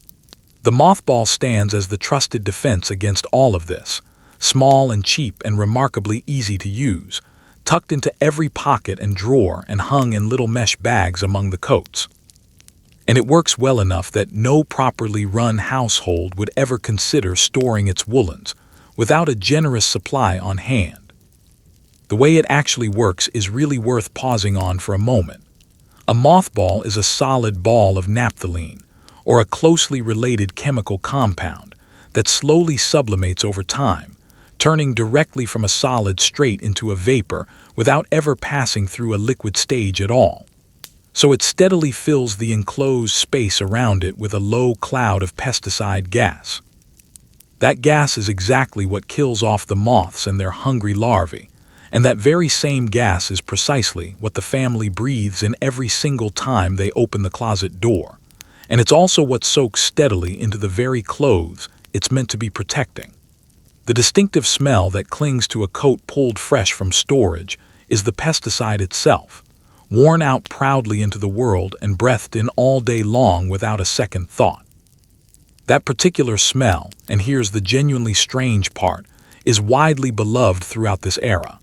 The mothball stands as the trusted defense against all of this, small and cheap and remarkably easy to use, tucked into every pocket and drawer and hung in little mesh bags among the coats. And it works well enough that no properly run household would ever consider storing its woolens, without a generous supply on hand. The way it actually works is really worth pausing on for a moment. A mothball is a solid ball of naphthalene, or a closely related chemical compound, that slowly sublimates over time, turning directly from a solid straight into a vapor without ever passing through a liquid stage at all. So it steadily fills the enclosed space around it with a low cloud of pesticide gas. That gas is exactly what kills off the moths and their hungry larvae, and that very same gas is precisely what the family breathes in every single time they open the closet door, and it's also what soaks steadily into the very clothes it's meant to be protecting. The distinctive smell that clings to a coat pulled fresh from storage is the pesticide itself, worn out proudly into the world and breathed in all day long without a second thought. That particular smell, and here's the genuinely strange part, is widely beloved throughout this era.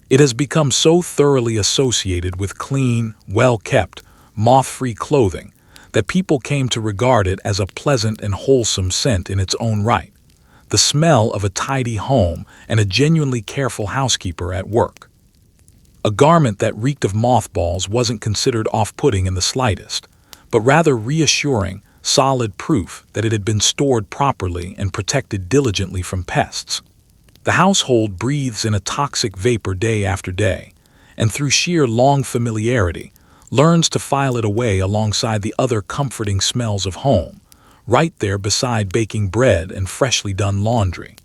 It has become so thoroughly associated with clean, well-kept, moth-free clothing that people came to regard it as a pleasant and wholesome scent in its own right, the smell of a tidy home and a genuinely careful housekeeper at work. A garment that reeked of mothballs wasn't considered off-putting in the slightest, but rather reassuring, solid proof that it had been stored properly and protected diligently from pests. The household breathes in a toxic vapor day after day, and through sheer long familiarity, learns to file it away alongside the other comforting smells of home, right there beside baking bread and freshly done laundry.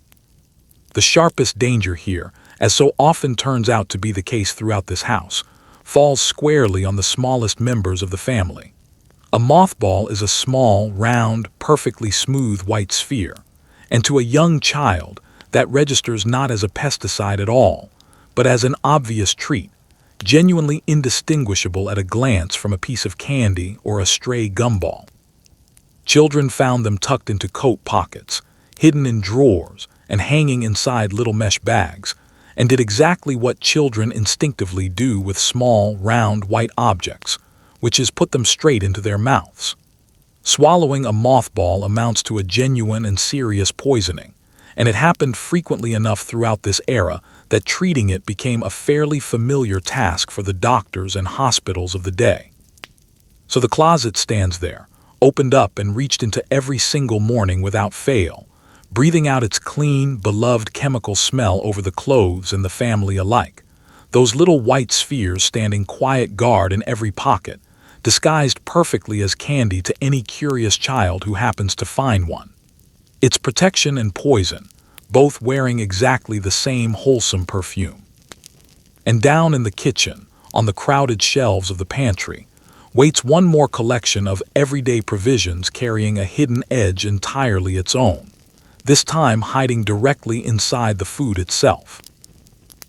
The sharpest danger here, as so often turns out to be the case throughout this house, falls squarely on the smallest members of the family. A mothball is a small, round, perfectly smooth white sphere, and to a young child, that registers not as a pesticide at all, but as an obvious treat, genuinely indistinguishable at a glance from a piece of candy or a stray gumball. Children found them tucked into coat pockets, hidden in drawers, and hanging inside little mesh bags, and did exactly what children instinctively do with small, round, white objects, which is put them straight into their mouths. Swallowing a mothball amounts to a genuine and serious poisoning, and it happened frequently enough throughout this era that treating it became a fairly familiar task for the doctors and hospitals of the day. So the closet stands there, opened up and reached into every single morning without fail, breathing out its clean, beloved chemical smell over the clothes and the family alike, those little white spheres standing quiet guard in every pocket, disguised perfectly as candy to any curious child who happens to find one. It's protection and poison, both wearing exactly the same wholesome perfume. And down in the kitchen, on the crowded shelves of the pantry, waits one more collection of everyday provisions carrying a hidden edge entirely its own, this time hiding directly inside the food itself.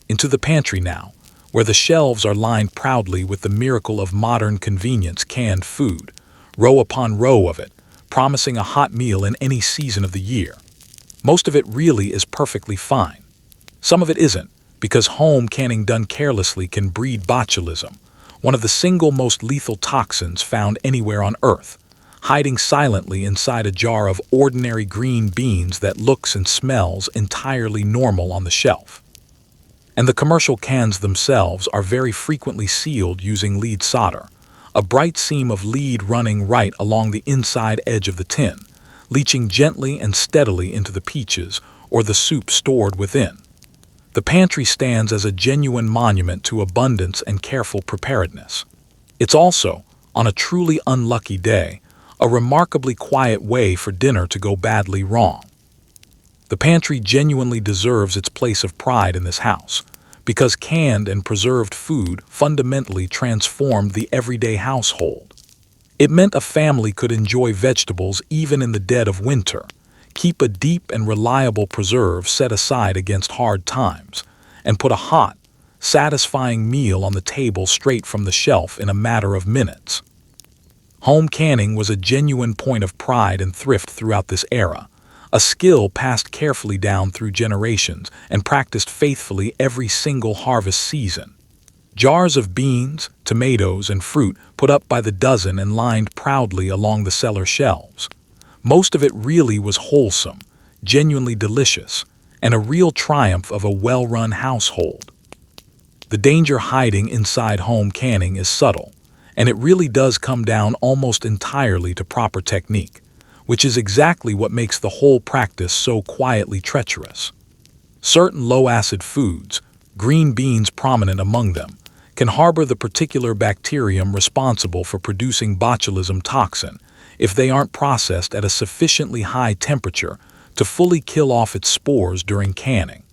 Into the pantry now, where the shelves are lined proudly with the miracle of modern convenience canned food, row upon row of it, promising a hot meal in any season of the year. Most of it really is perfectly fine. Some of it isn't, because home canning done carelessly can breed botulism, one of the single most lethal toxins found anywhere on Earth, hiding silently inside a jar of ordinary green beans that looks and smells entirely normal on the shelf. And the commercial cans themselves are very frequently sealed using lead solder, a bright seam of lead running right along the inside edge of the tin, leaching gently and steadily into the peaches or the soup stored within. The pantry stands as a genuine monument to abundance and careful preparedness. It's also, on a truly unlucky day, a remarkably quiet way for dinner to go badly wrong. The pantry genuinely deserves its place of pride in this house, because canned and preserved food fundamentally transformed the everyday household. It meant a family could enjoy vegetables even in the dead of winter, keep a deep and reliable preserve set aside against hard times, and put a hot, satisfying meal on the table straight from the shelf in a matter of minutes. Home canning was a genuine point of pride and thrift throughout this era, a skill passed carefully down through generations and practiced faithfully every single harvest season. Jars of beans, tomatoes, and fruit put up by the dozen and lined proudly along the cellar shelves. Most of it really was wholesome, genuinely delicious, and a real triumph of a well-run household. The danger hiding inside home canning is subtle, and it really does come down almost entirely to proper technique, which is exactly what makes the whole practice so quietly treacherous. Certain low-acid foods, green beans prominent among them, can harbor the particular bacterium responsible for producing botulism toxin if they aren't processed at a sufficiently high temperature to fully kill off its spores during canning.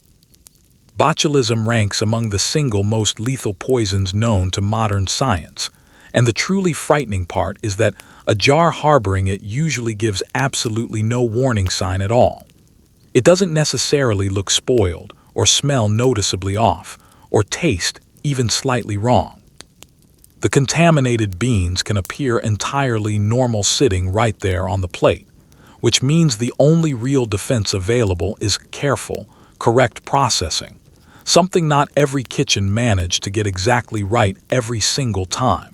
Botulism ranks among the single most lethal poisons known to modern science, and the truly frightening part is that a jar harboring it usually gives absolutely no warning sign at all. It doesn't necessarily look spoiled, or smell noticeably off, or taste even slightly wrong. The contaminated beans can appear entirely normal sitting right there on the plate, which means the only real defense available is careful, correct processing, something not every kitchen managed to get exactly right every single time.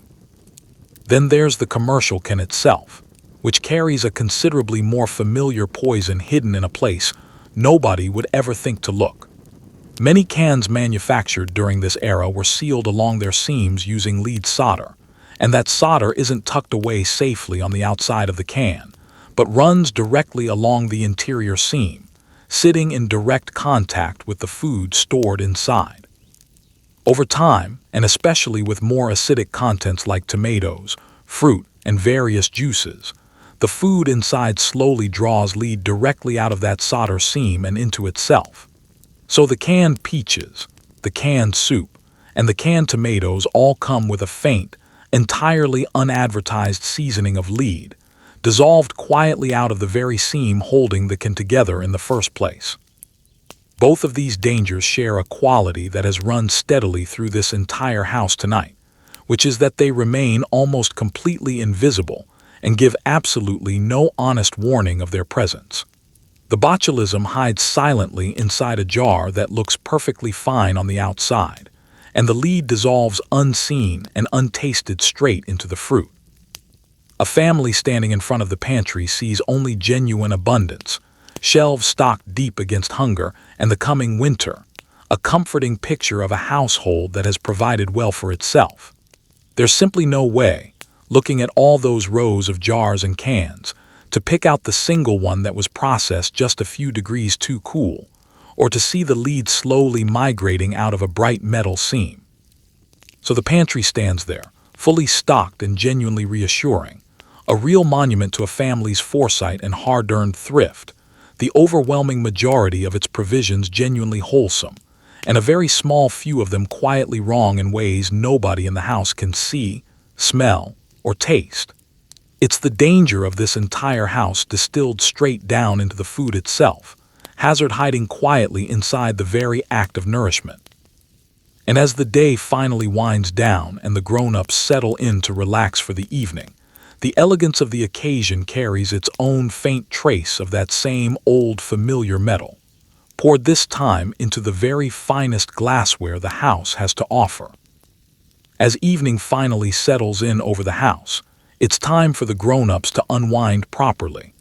Then there's the commercial can itself, which carries a considerably more familiar poison hidden in a place nobody would ever think to look. Many cans manufactured during this era were sealed along their seams using lead solder, and that solder isn't tucked away safely on the outside of the can, but runs directly along the interior seam, sitting in direct contact with the food stored inside. Over time, and especially with more acidic contents like tomatoes, fruit, and various juices, the food inside slowly draws lead directly out of that solder seam and into itself. So the canned peaches, the canned soup, and the canned tomatoes all come with a faint, entirely unadvertised seasoning of lead, dissolved quietly out of the very seam holding the can together in the first place. Both of these dangers share a quality that has run steadily through this entire house tonight, which is that they remain almost completely invisible and give absolutely no honest warning of their presence. The botulism hides silently inside a jar that looks perfectly fine on the outside, and the lead dissolves unseen and untasted straight into the fruit. A family standing in front of the pantry sees only genuine abundance, shelves stocked deep against hunger and the coming winter, a comforting picture of a household that has provided well for itself. There's simply no way, looking at all those rows of jars and cans, to pick out the single one that was processed just a few degrees too cool, or to see the lead slowly migrating out of a bright metal seam. So the pantry stands there, fully stocked and genuinely reassuring, a real monument to a family's foresight and hard-earned thrift, the overwhelming majority of its provisions genuinely wholesome, and a very small few of them quietly wrong in ways nobody in the house can see, smell, or taste. It's the danger of this entire house distilled straight down into the food itself, hazard hiding quietly inside the very act of nourishment. And as the day finally winds down and the grown-ups settle in to relax for the evening, the elegance of the occasion carries its own faint trace of that same old familiar metal, poured this time into the very finest glassware the house has to offer. As evening finally settles in over the house, it's time for the grown-ups to unwind properly.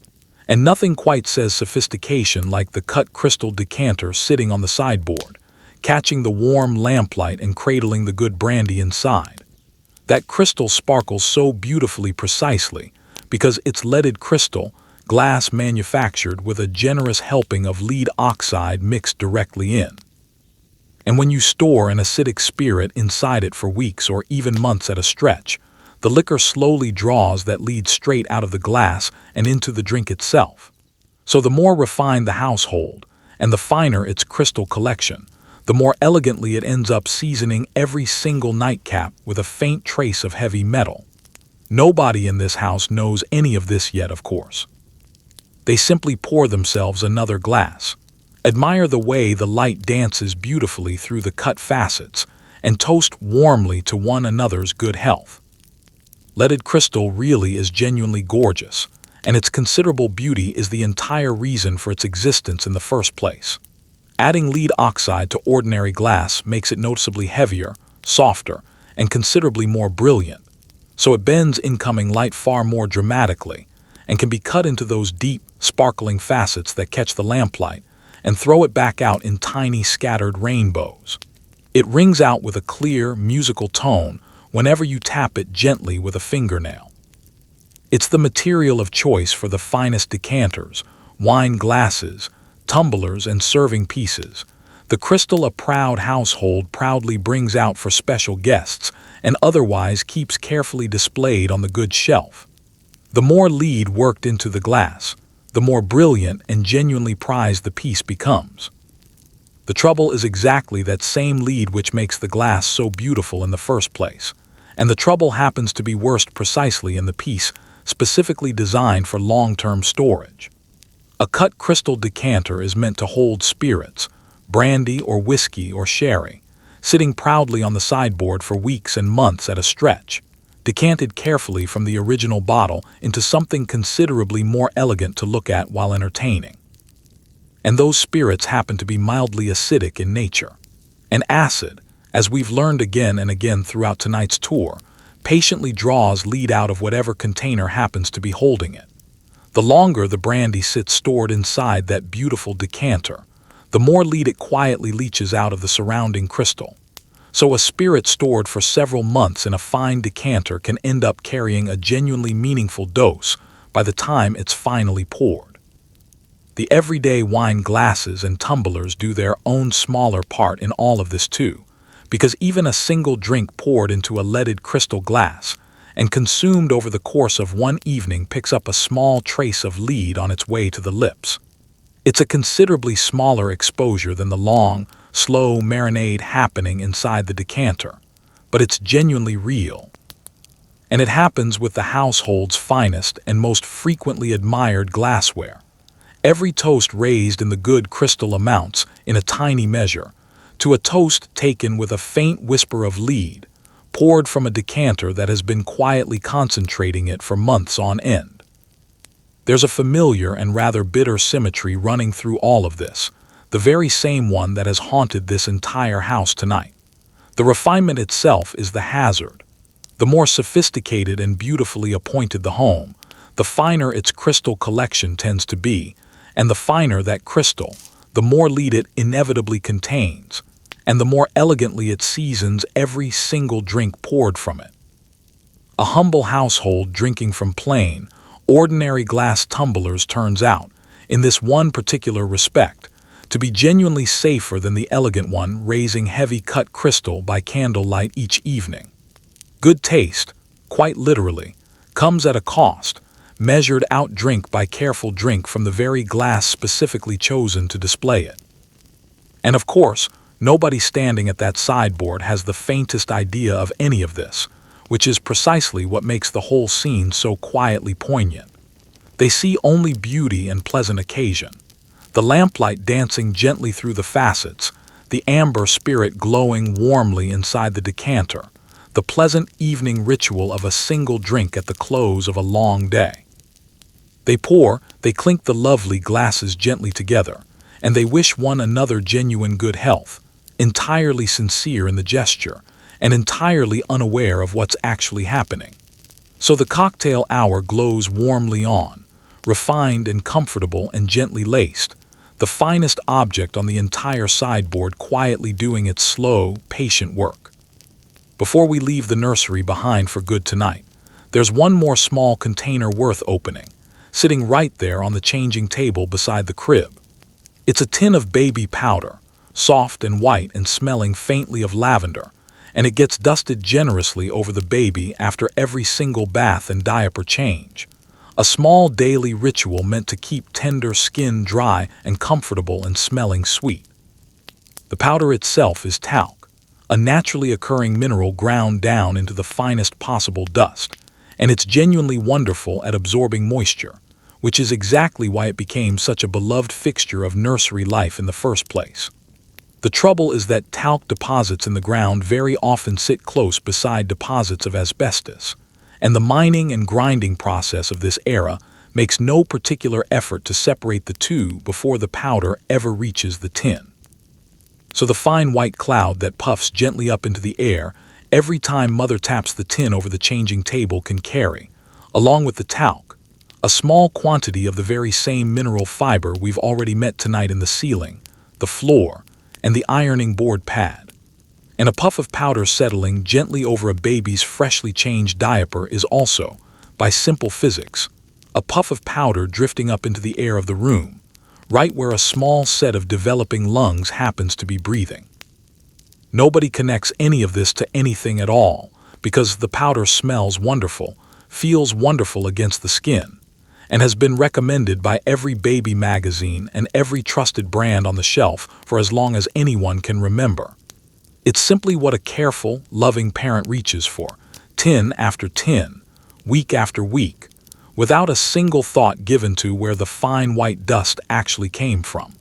And nothing quite says sophistication like the cut crystal decanter sitting on the sideboard, catching the warm lamplight and cradling the good brandy inside. That crystal sparkles so beautifully precisely because it's leaded crystal, glass manufactured with a generous helping of lead oxide mixed directly in. And when you store an acidic spirit inside it for weeks or even months at a stretch, the liquor slowly draws that lead straight out of the glass and into the drink itself. So the more refined the household, and the finer its crystal collection, the more elegantly it ends up seasoning every single nightcap with a faint trace of heavy metal. Nobody in this house knows any of this yet, of course. They simply pour themselves another glass, admire the way the light dances beautifully through the cut facets, and toast warmly to one another's good health. Leaded crystal really is genuinely gorgeous, and its considerable beauty is the entire reason for its existence in the first place. Adding lead oxide to ordinary glass makes it noticeably heavier, softer, and considerably more brilliant, so it bends incoming light far more dramatically and can be cut into those deep, sparkling facets that catch the lamplight and throw it back out in tiny scattered rainbows. It rings out with a clear, musical tone whenever you tap it gently with a fingernail. It's the material of choice for the finest decanters, wine glasses, tumblers, and serving pieces. The crystal a proud household proudly brings out for special guests and otherwise keeps carefully displayed on the goods shelf. The more lead worked into the glass, the more brilliant and genuinely prized the piece becomes. The trouble is exactly that same lead which makes the glass so beautiful in the first place, and the trouble happens to be worst precisely in the piece specifically designed for long-term storage. A cut crystal decanter is meant to hold spirits, brandy or whiskey or sherry, sitting proudly on the sideboard for weeks and months at a stretch, decanted carefully from the original bottle into something considerably more elegant to look at while entertaining. And those spirits happen to be mildly acidic in nature. And acid, as we've learned again and again throughout tonight's tour, patiently draws lead out of whatever container happens to be holding it. The longer the brandy sits stored inside that beautiful decanter, the more lead it quietly leaches out of the surrounding crystal. So a spirit stored for several months in a fine decanter can end up carrying a genuinely meaningful dose by the time it's finally poured. The everyday wine glasses and tumblers do their own smaller part in all of this too, because even a single drink poured into a leaded crystal glass and consumed over the course of one evening picks up a small trace of lead on its way to the lips. It's a considerably smaller exposure than the long, slow marinade happening inside the decanter, but it's genuinely real. And it happens with the household's finest and most frequently admired glassware. Every toast raised in the good crystal amounts, in a tiny measure, to a toast taken with a faint whisper of lead, poured from a decanter that has been quietly concentrating it for months on end. There's a familiar and rather bitter symmetry running through all of this, the very same one that has haunted this entire house tonight. The refinement itself is the hazard. The more sophisticated and beautifully appointed the home, the finer its crystal collection tends to be, and the finer that crystal, the more lead it inevitably contains, and the more elegantly it seasons every single drink poured from it. A humble household drinking from plain, ordinary glass tumblers turns out, in this one particular respect, to be genuinely safer than the elegant one raising heavy-cut crystal by candlelight each evening. Good taste, quite literally, comes at a cost, measured out drink by careful drink from the very glass specifically chosen to display it. And of course, nobody standing at that sideboard has the faintest idea of any of this, which is precisely what makes the whole scene so quietly poignant. They see only beauty and pleasant occasion. The lamplight dancing gently through the facets, the amber spirit glowing warmly inside the decanter, the pleasant evening ritual of a single drink at the close of a long day. They pour, they clink the lovely glasses gently together, and they wish one another genuine good health, entirely sincere in the gesture, and entirely unaware of what's actually happening. So the cocktail hour glows warmly on, refined and comfortable and gently laced, the finest object on the entire sideboard quietly doing its slow, patient work. Before we leave the nursery behind for good tonight, there's one more small container worth opening, sitting right there on the changing table beside the crib. It's a tin of baby powder, soft and white and smelling faintly of lavender, and it gets dusted generously over the baby after every single bath and diaper change. A small daily ritual meant to keep tender skin dry and comfortable and smelling sweet. The powder itself is talc, a naturally occurring mineral ground down into the finest possible dust, and it's genuinely wonderful at absorbing moisture, which is exactly why it became such a beloved fixture of nursery life in the first place. The trouble is that talc deposits in the ground very often sit close beside deposits of asbestos, and the mining and grinding process of this era makes no particular effort to separate the two before the powder ever reaches the tin. So the fine white cloud that puffs gently up into the air every time Mother taps the tin over the changing table can carry, along with the talc, A small quantity of the very same mineral fiber we've already met tonight in the ceiling, the floor, and the ironing board pad. And a puff of powder settling gently over a baby's freshly changed diaper is also, by simple physics, a puff of powder drifting up into the air of the room, right where a small set of developing lungs happens to be breathing. Nobody connects any of this to anything at all, because the powder smells wonderful, feels wonderful against the skin, and has been recommended by every baby magazine and every trusted brand on the shelf for as long as anyone can remember. It's simply what a careful, loving parent reaches for, tin after tin, week after week, without a single thought given to where the fine white dust actually came from.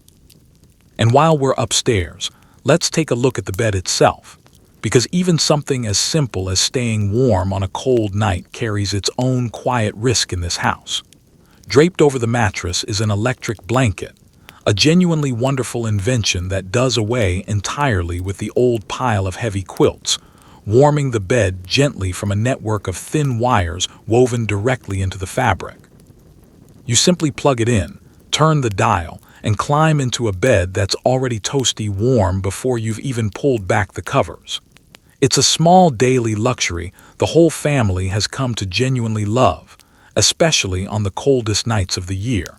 And while we're upstairs, let's take a look at the bed itself, because even something as simple as staying warm on a cold night carries its own quiet risk in this house. Draped over the mattress is an electric blanket, a genuinely wonderful invention that does away entirely with the old pile of heavy quilts, warming the bed gently from a network of thin wires woven directly into the fabric. You simply plug it in, turn the dial, and climb into a bed that's already toasty warm before you've even pulled back the covers. It's a small daily luxury the whole family has come to genuinely love, especially on the coldest nights of the year.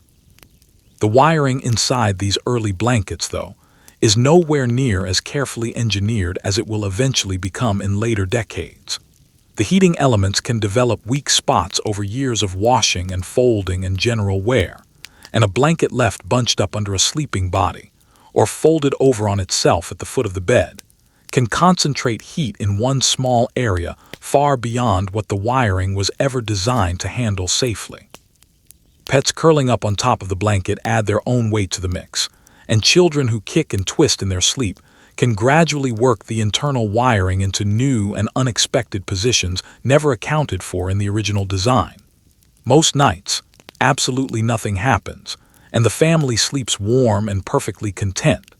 The wiring inside these early blankets, though, is nowhere near as carefully engineered as it will eventually become in later decades. The heating elements can develop weak spots over years of washing and folding and general wear, and a blanket left bunched up under a sleeping body, or folded over on itself at the foot of the bed, can concentrate heat in one small area far beyond what the wiring was ever designed to handle safely. Pets curling up on top of the blanket add their own weight to the mix, and children who kick and twist in their sleep can gradually work the internal wiring into new and unexpected positions never accounted for in the original design. Most nights, absolutely nothing happens, and the family sleeps warm and perfectly content.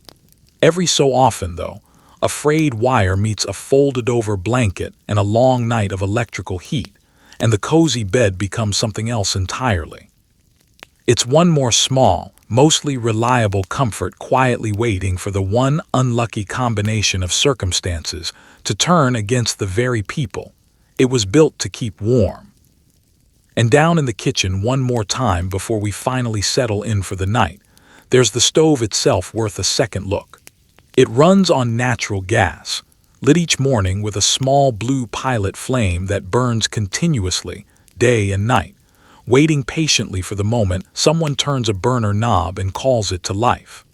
Every so often, though, a frayed wire meets a folded-over blanket and a long night of electrical heat, and the cozy bed becomes something else entirely. It's one more small, mostly reliable comfort quietly waiting for the one unlucky combination of circumstances to turn against the very people it was built to keep warm. And down in the kitchen one more time before we finally settle in for the night, there's the stove itself worth a second look. It runs on natural gas, lit each morning with a small blue pilot flame that burns continuously, day and night, waiting patiently for the moment someone turns a burner knob and calls it to life.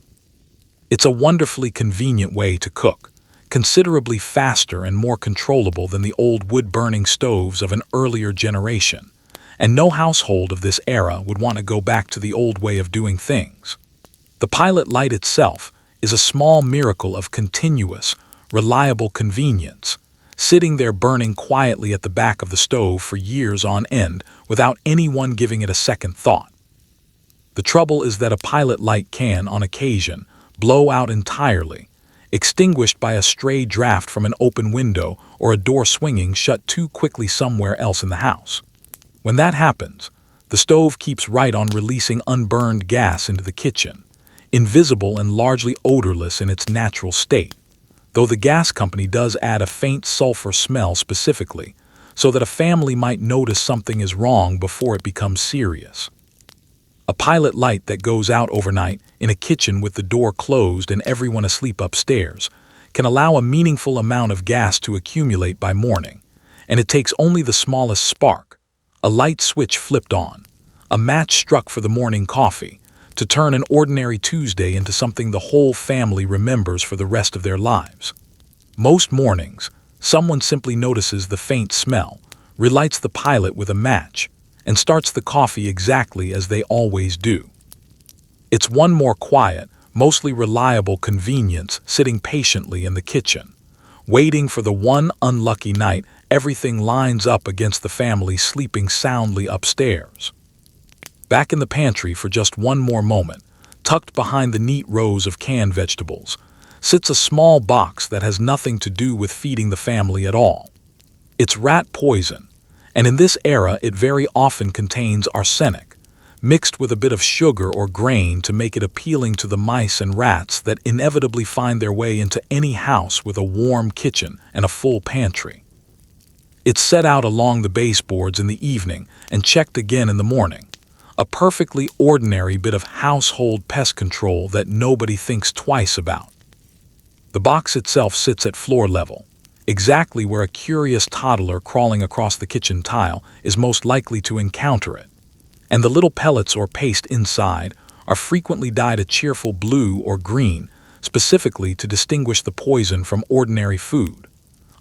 It's a wonderfully convenient way to cook, considerably faster and more controllable than the old wood-burning stoves of an earlier generation, and no household of this era would want to go back to the old way of doing things. The pilot light itself is a small miracle of continuous, reliable convenience, sitting there burning quietly at the back of the stove for years on end without anyone giving it a second thought. The trouble is that a pilot light can, on occasion, blow out entirely, extinguished by a stray draft from an open window or a door swinging shut too quickly somewhere else in the house. When that happens, the stove keeps right on releasing unburned gas into the kitchen, invisible and largely odorless in its natural state, though the gas company does add a faint sulfur smell specifically, so that a family might notice something is wrong before it becomes serious. A pilot light that goes out overnight in a kitchen with the door closed and everyone asleep upstairs can allow a meaningful amount of gas to accumulate by morning, and it takes only the smallest spark, a light switch flipped on, a match struck for the morning coffee, to turn an ordinary Tuesday into something the whole family remembers for the rest of their lives. Most mornings, someone simply notices the faint smell, relights the pilot with a match, and starts the coffee exactly as they always do. It's one more quiet, mostly reliable convenience sitting patiently in the kitchen, waiting for the one unlucky night everything lines up against the family sleeping soundly upstairs. Back in the pantry for just one more moment, tucked behind the neat rows of canned vegetables, sits a small box that has nothing to do with feeding the family at all. It's rat poison, and in this era it very often contains arsenic, mixed with a bit of sugar or grain to make it appealing to the mice and rats that inevitably find their way into any house with a warm kitchen and a full pantry. It's set out along the baseboards in the evening and checked again in the morning. A perfectly ordinary bit of household pest control that nobody thinks twice about. The box itself sits at floor level, exactly where a curious toddler crawling across the kitchen tile is most likely to encounter it. And the little pellets or paste inside are frequently dyed a cheerful blue or green, specifically to distinguish the poison from ordinary food.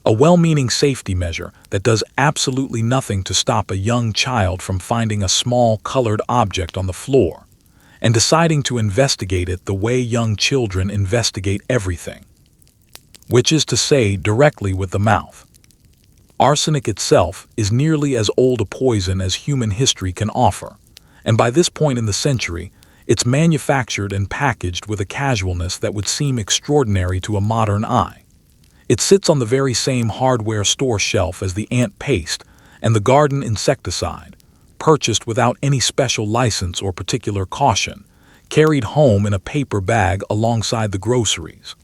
A well-meaning safety measure that does absolutely nothing to stop a young child from finding a small colored object on the floor and deciding to investigate it the way young children investigate everything, which is to say directly with the mouth. Arsenic itself is nearly as old a poison as human history can offer, and by this point in the century, it's manufactured and packaged with a casualness that would seem extraordinary to a modern eye. It sits on the very same hardware store shelf as the ant paste and the garden insecticide, purchased without any special license or particular caution, carried home in a paper bag alongside the groceries.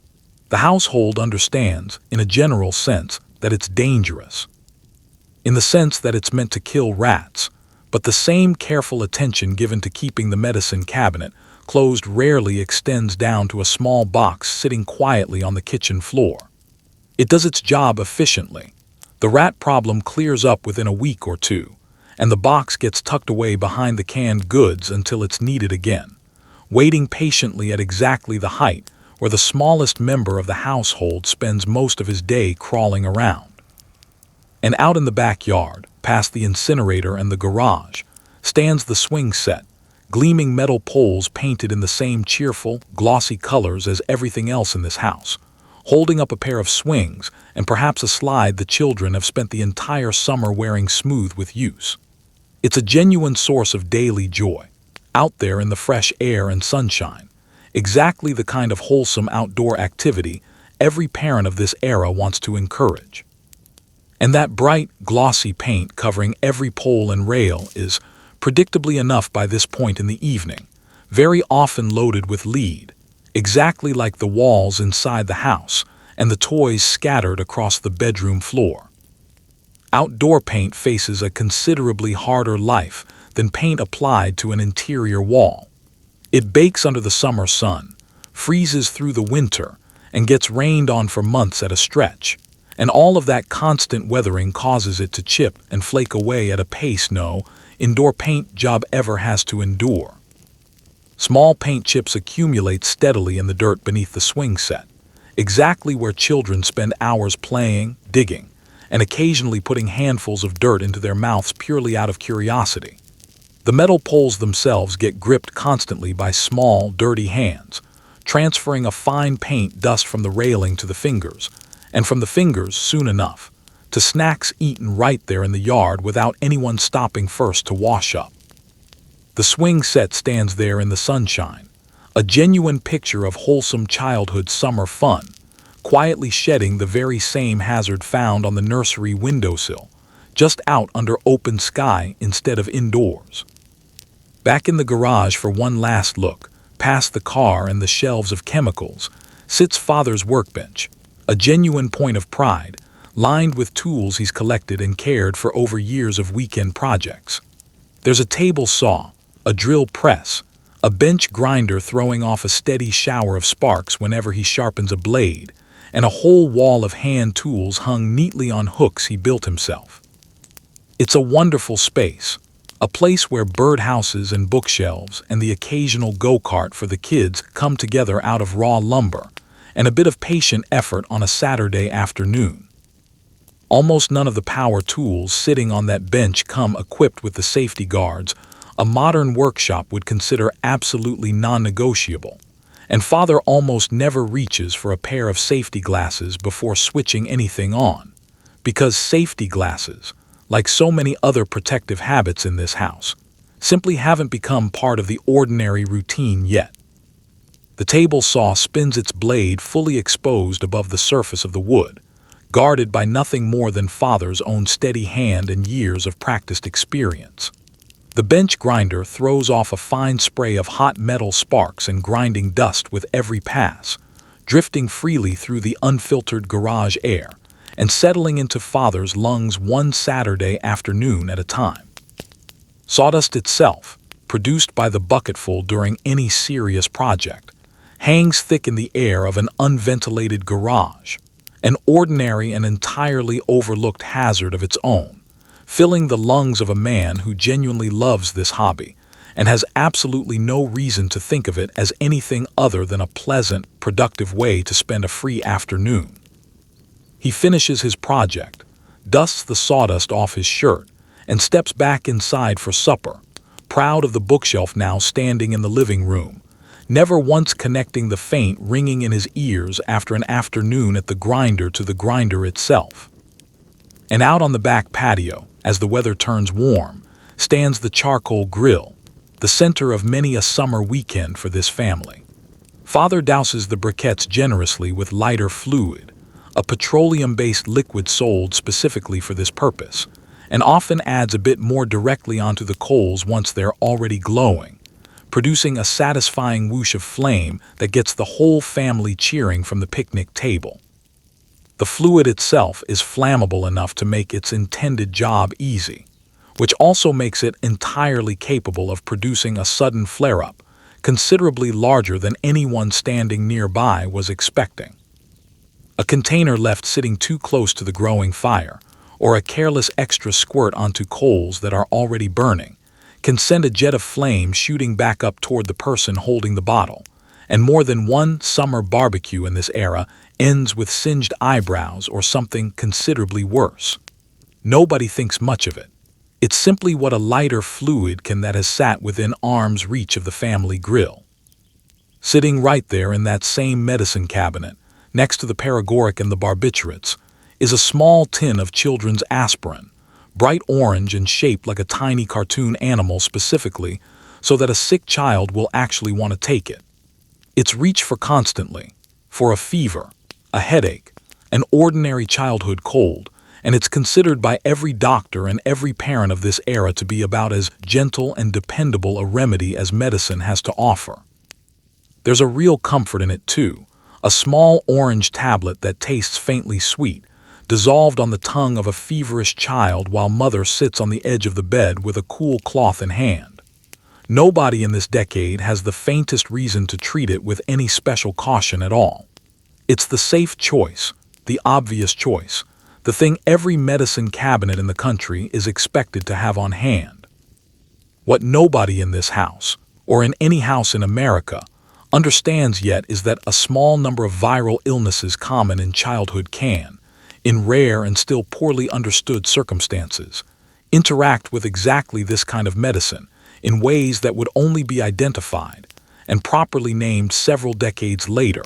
The household understands, in a general sense, that it's dangerous, in the sense that it's meant to kill rats, but the same careful attention given to keeping the medicine cabinet closed rarely extends down to a small box sitting quietly on the kitchen floor. It does its job efficiently. The rat problem clears up within a week or two, and the box gets tucked away behind the canned goods until it's needed again, waiting patiently at exactly the height where the smallest member of the household spends most of his day crawling around. And out in the backyard, past the incinerator and the garage, stands the swing set, gleaming metal poles painted in the same cheerful, glossy colors as everything else in this house, holding up a pair of swings and perhaps a slide the children have spent the entire summer wearing smooth with use. It's a genuine source of daily joy, out there in the fresh air and sunshine, exactly the kind of wholesome outdoor activity every parent of this era wants to encourage. And that bright, glossy paint covering every pole and rail is, predictably enough by this point in the evening, very often loaded with lead, exactly like the walls inside the house and the toys scattered across the bedroom floor. Outdoor paint faces a considerably harder life than paint applied to an interior wall. It bakes under the summer sun, freezes through the winter, and gets rained on for months at a stretch, and all of that constant weathering causes it to chip and flake away at a pace no indoor paint job ever has to endure. Small paint chips accumulate steadily in the dirt beneath the swing set, exactly where children spend hours playing, digging, and occasionally putting handfuls of dirt into their mouths purely out of curiosity. The metal poles themselves get gripped constantly by small, dirty hands, transferring a fine paint dust from the railing to the fingers, and from the fingers, soon enough, to snacks eaten right there in the yard without anyone stopping first to wash up. The swing set stands there in the sunshine, a genuine picture of wholesome childhood summer fun, quietly shedding the very same hazard found on the nursery windowsill, just out under open sky instead of indoors. Back in the garage for one last look, past the car and the shelves of chemicals, sits Father's workbench, a genuine point of pride, lined with tools he's collected and cared for over years of weekend projects. There's a table saw, a drill press, a bench grinder throwing off a steady shower of sparks whenever he sharpens a blade, and a whole wall of hand tools hung neatly on hooks he built himself. It's a wonderful space, a place where birdhouses and bookshelves and the occasional go-kart for the kids come together out of raw lumber and a bit of patient effort on a Saturday afternoon. Almost none of the power tools sitting on that bench come equipped with the safety guards a modern workshop would consider absolutely non-negotiable, and Father almost never reaches for a pair of safety glasses before switching anything on, because safety glasses, like so many other protective habits in this house, simply haven't become part of the ordinary routine yet. The table saw spins its blade fully exposed above the surface of the wood, guarded by nothing more than Father's own steady hand and years of practiced experience. The bench grinder throws off a fine spray of hot metal sparks and grinding dust with every pass, drifting freely through the unfiltered garage air and settling into Father's lungs one Saturday afternoon at a time. Sawdust itself, produced by the bucketful during any serious project, hangs thick in the air of an unventilated garage, an ordinary and entirely overlooked hazard of its own, filling the lungs of a man who genuinely loves this hobby and has absolutely no reason to think of it as anything other than a pleasant, productive way to spend a free afternoon. He finishes his project, dusts the sawdust off his shirt, and steps back inside for supper, proud of the bookshelf now standing in the living room, never once connecting the faint ringing in his ears after an afternoon at the grinder to the grinder itself. And out on the back patio, as the weather turns warm, stands the charcoal grill, the center of many a summer weekend for this family. Father douses the briquettes generously with lighter fluid, a petroleum-based liquid sold specifically for this purpose, and often adds a bit more directly onto the coals once they're already glowing, producing a satisfying whoosh of flame that gets the whole family cheering from the picnic table. The fluid itself is flammable enough to make its intended job easy, which also makes it entirely capable of producing a sudden flare-up, considerably larger than anyone standing nearby was expecting. A container left sitting too close to the growing fire, or a careless extra squirt onto coals that are already burning, can send a jet of flame shooting back up toward the person holding the bottle, and more than one summer barbecue in this era ends with singed eyebrows or something considerably worse. Nobody thinks much of it. It's simply what a lighter fluid can that has sat within arm's reach of the family grill. Sitting right there in that same medicine cabinet, next to the paregoric and the barbiturates, is a small tin of children's aspirin, bright orange and shaped like a tiny cartoon animal specifically so that a sick child will actually want to take it. It's reached for constantly, for a fever, a headache, an ordinary childhood cold, and it's considered by every doctor and every parent of this era to be about as gentle and dependable a remedy as medicine has to offer. There's a real comfort in it too, a small orange tablet that tastes faintly sweet, dissolved on the tongue of a feverish child while mother sits on the edge of the bed with a cool cloth in hand. Nobody in this decade has the faintest reason to treat it with any special caution at all. It's the safe choice, the obvious choice, the thing every medicine cabinet in the country is expected to have on hand. What nobody in this house, or in any house in America, understands yet is that a small number of viral illnesses common in childhood can, in rare and still poorly understood circumstances, interact with exactly this kind of medicine in ways that would only be identified and properly named several decades later,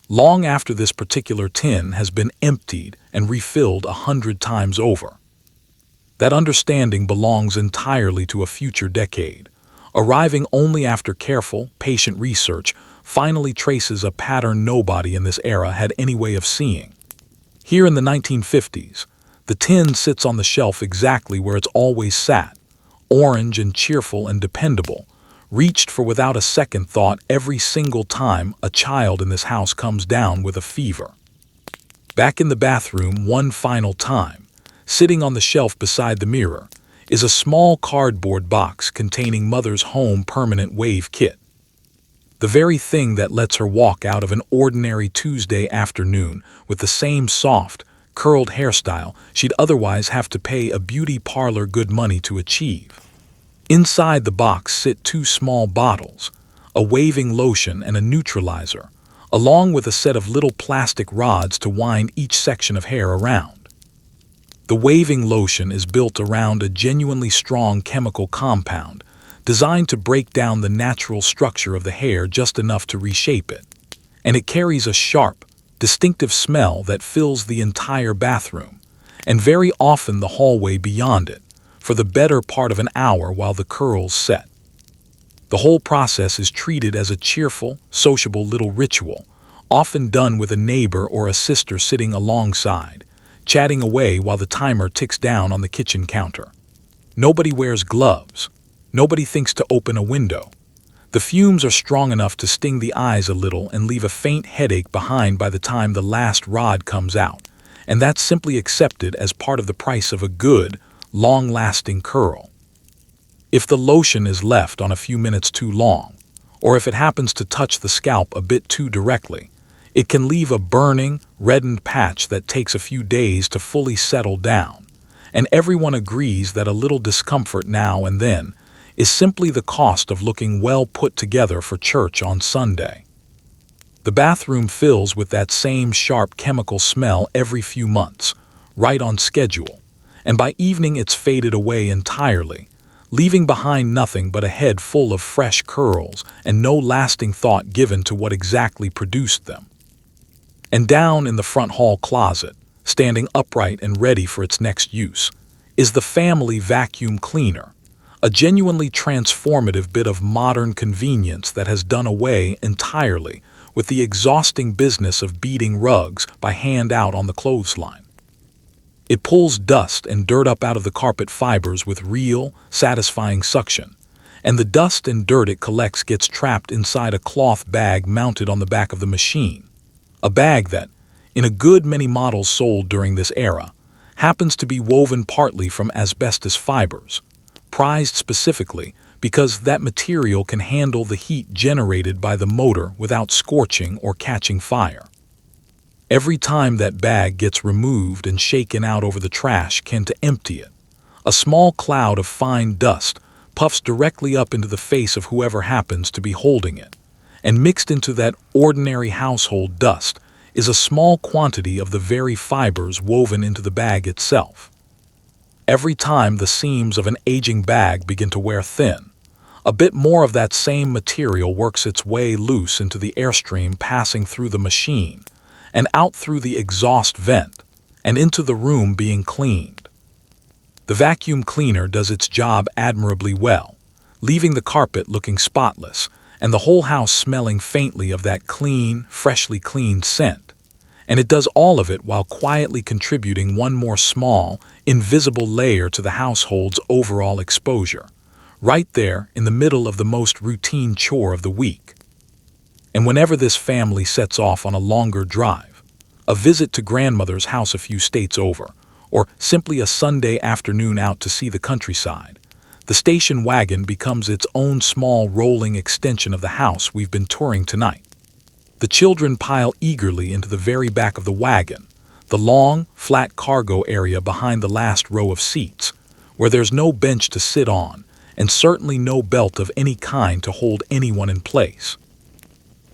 long after this particular tin has been emptied and refilled 100 times over. That understanding belongs entirely to a future decade, arriving only after careful, patient research finally traces a pattern nobody in this era had any way of seeing. Here in the 1950s, the tin sits on the shelf exactly where it's always sat, orange and cheerful and dependable, reached for without a second thought every single time a child in this house comes down with a fever. Back in the bathroom one final time, sitting on the shelf beside the mirror, is a small cardboard box containing Mother's home permanent wave kit. The very thing that lets her walk out of an ordinary Tuesday afternoon with the same soft, curled hairstyle she'd otherwise have to pay a beauty parlor good money to achieve. Inside the box sit 2 small bottles, a waving lotion and a neutralizer, along with a set of little plastic rods to wind each section of hair around. The waving lotion is built around a genuinely strong chemical compound designed to break down the natural structure of the hair just enough to reshape it, and it carries a sharp, distinctive smell that fills the entire bathroom, and very often the hallway beyond it, for the better part of an hour while the curls set. The whole process is treated as a cheerful, sociable little ritual, often done with a neighbor or a sister sitting alongside, chatting away while the timer ticks down on the kitchen counter. Nobody wears gloves. Nobody thinks to open a window. The fumes are strong enough to sting the eyes a little and leave a faint headache behind by the time the last rod comes out, and that's simply accepted as part of the price of a good, long-lasting curl. If the lotion is left on a few minutes too long, or if it happens to touch the scalp a bit too directly, it can leave a burning, reddened patch that takes a few days to fully settle down, and everyone agrees that a little discomfort now and then is simply the cost of looking well put together for church on Sunday. The bathroom fills with that same sharp chemical smell every few months, right on schedule, and by evening it's faded away entirely, leaving behind nothing but a head full of fresh curls and no lasting thought given to what exactly produced them. And down in the front hall closet, standing upright and ready for its next use, is the family vacuum cleaner, a genuinely transformative bit of modern convenience that has done away entirely with the exhausting business of beating rugs by hand out on the clothesline. It pulls dust and dirt up out of the carpet fibers with real, satisfying suction, and the dust and dirt it collects gets trapped inside a cloth bag mounted on the back of the machine, a bag that, in a good many models sold during this era, happens to be woven partly from asbestos fibers, prized specifically because that material can handle the heat generated by the motor without scorching or catching fire. Every time that bag gets removed and shaken out over the trash can to empty it, a small cloud of fine dust puffs directly up into the face of whoever happens to be holding it, and mixed into that ordinary household dust is a small quantity of the very fibers woven into the bag itself. Every time the seams of an aging bag begin to wear thin, a bit more of that same material works its way loose into the airstream passing through the machine, and out through the exhaust vent, and into the room being cleaned. The vacuum cleaner does its job admirably well, leaving the carpet looking spotless, and the whole house smelling faintly of that clean, freshly cleaned scent. And it does all of it while quietly contributing one more small, invisible layer to the household's overall exposure, right there in the middle of the most routine chore of the week. And whenever this family sets off on a longer drive, a visit to grandmother's house a few states over, or simply a Sunday afternoon out to see the countryside, the station wagon becomes its own small rolling extension of the house we've been touring tonight. The children pile eagerly into the very back of the wagon, the long, flat cargo area behind the last row of seats, where there's no bench to sit on, and certainly no belt of any kind to hold anyone in place.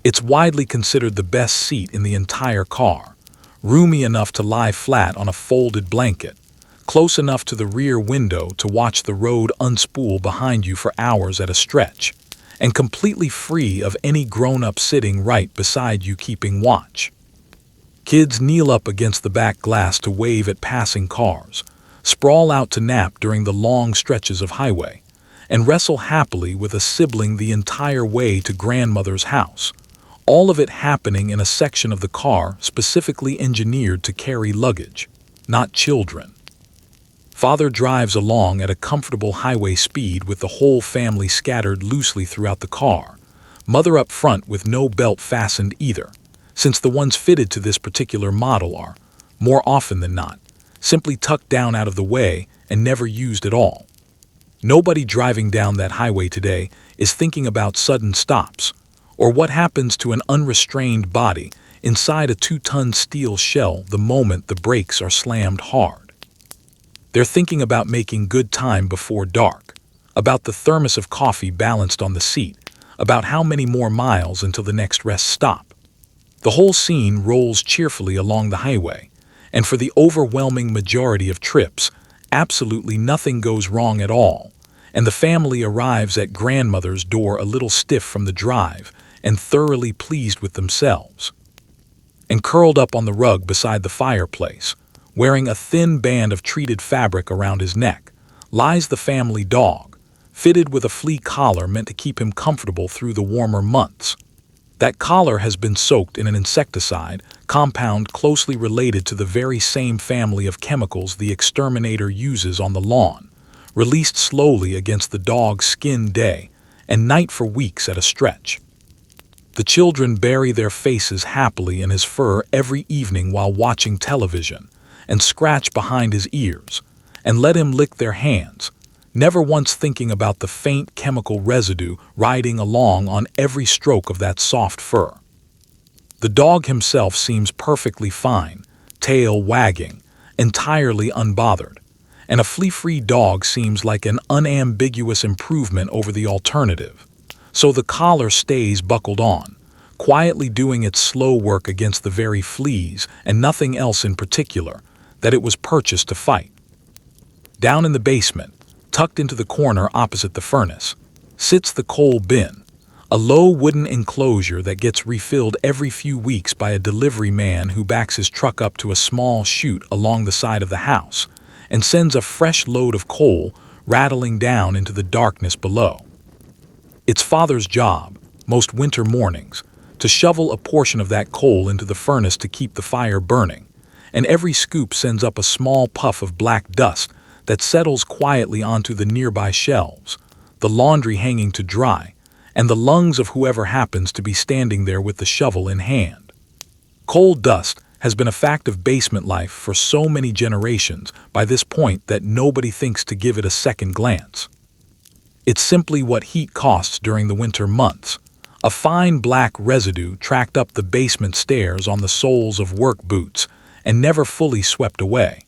It's widely considered the best seat in the entire car, roomy enough to lie flat on a folded blanket, close enough to the rear window to watch the road unspool behind you for hours at a stretch, and completely free of any grown-up sitting right beside you keeping watch. Kids kneel up against the back glass to wave at passing cars, sprawl out to nap during the long stretches of highway, and wrestle happily with a sibling the entire way to grandmother's house, all of it happening in a section of the car specifically engineered to carry luggage, not children. Father drives along at a comfortable highway speed with the whole family scattered loosely throughout the car, mother up front with no belt fastened either, since the ones fitted to this particular model are, more often than not, simply tucked down out of the way and never used at all. Nobody driving down that highway today is thinking about sudden stops, or what happens to an unrestrained body inside a 2-ton steel shell the moment the brakes are slammed hard. They're thinking about making good time before dark, about the thermos of coffee balanced on the seat, about how many more miles until the next rest stop. The whole scene rolls cheerfully along the highway, and for the overwhelming majority of trips, absolutely nothing goes wrong at all, and the family arrives at grandmother's door a little stiff from the drive and thoroughly pleased with themselves. And curled up on the rug beside the fireplace, wearing a thin band of treated fabric around his neck, lies the family dog, fitted with a flea collar meant to keep him comfortable through the warmer months. That collar has been soaked in an insecticide compound closely related to the very same family of chemicals the exterminator uses on the lawn, released slowly against the dog's skin day and night for weeks at a stretch. The children bury their faces happily in his fur every evening while watching television, and scratch behind his ears, and let him lick their hands, never once thinking about the faint chemical residue riding along on every stroke of that soft fur. The dog himself seems perfectly fine, tail wagging, entirely unbothered, and a flea-free dog seems like an unambiguous improvement over the alternative. So the collar stays buckled on, quietly doing its slow work against the very fleas and nothing else in particular that it was purchased to fight. Down in the basement, tucked into the corner opposite the furnace, sits the coal bin, a low wooden enclosure that gets refilled every few weeks by a delivery man who backs his truck up to a small chute along the side of the house and sends a fresh load of coal rattling down into the darkness below. It's Father's job, most winter mornings, to shovel a portion of that coal into the furnace to keep the fire burning, and every scoop sends up a small puff of black dust that settles quietly onto the nearby shelves, the laundry hanging to dry, and the lungs of whoever happens to be standing there with the shovel in hand. Coal dust has been a fact of basement life for so many generations by this point that nobody thinks to give it a second glance. It's simply what heat costs during the winter months, a fine black residue tracked up the basement stairs on the soles of work boots and never fully swept away,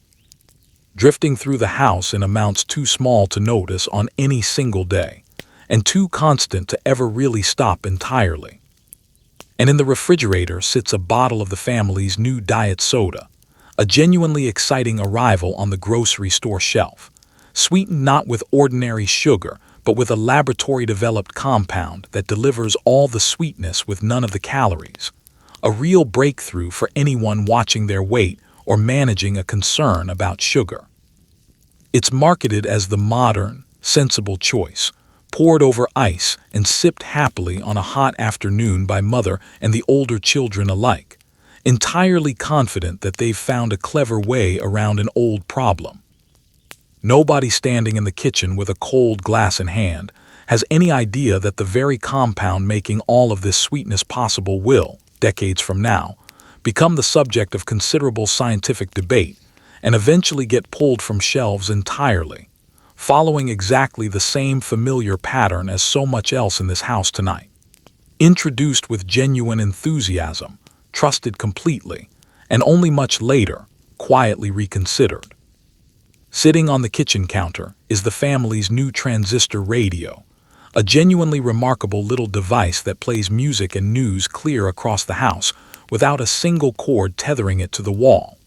drifting through the house in amounts too small to notice on any single day, and too constant to ever really stop entirely. And in the refrigerator sits a bottle of the family's new diet soda, a genuinely exciting arrival on the grocery store shelf, sweetened not with ordinary sugar, but with a laboratory-developed compound that delivers all the sweetness with none of the calories, a real breakthrough for anyone watching their weight or managing a concern about sugar. It's marketed as the modern, sensible choice, poured over ice and sipped happily on a hot afternoon by mother and the older children alike, entirely confident that they've found a clever way around an old problem. Nobody standing in the kitchen with a cold glass in hand has any idea that the very compound making all of this sweetness possible will, decades from now, become the subject of considerable scientific debate and eventually get pulled from shelves entirely, following exactly the same familiar pattern as so much else in this house tonight. Introduced with genuine enthusiasm, trusted completely, and only much later, quietly reconsidered. Sitting on the kitchen counter is the family's new transistor radio, a genuinely remarkable little device that plays music and news clear across the house without a single cord tethering it to the wall.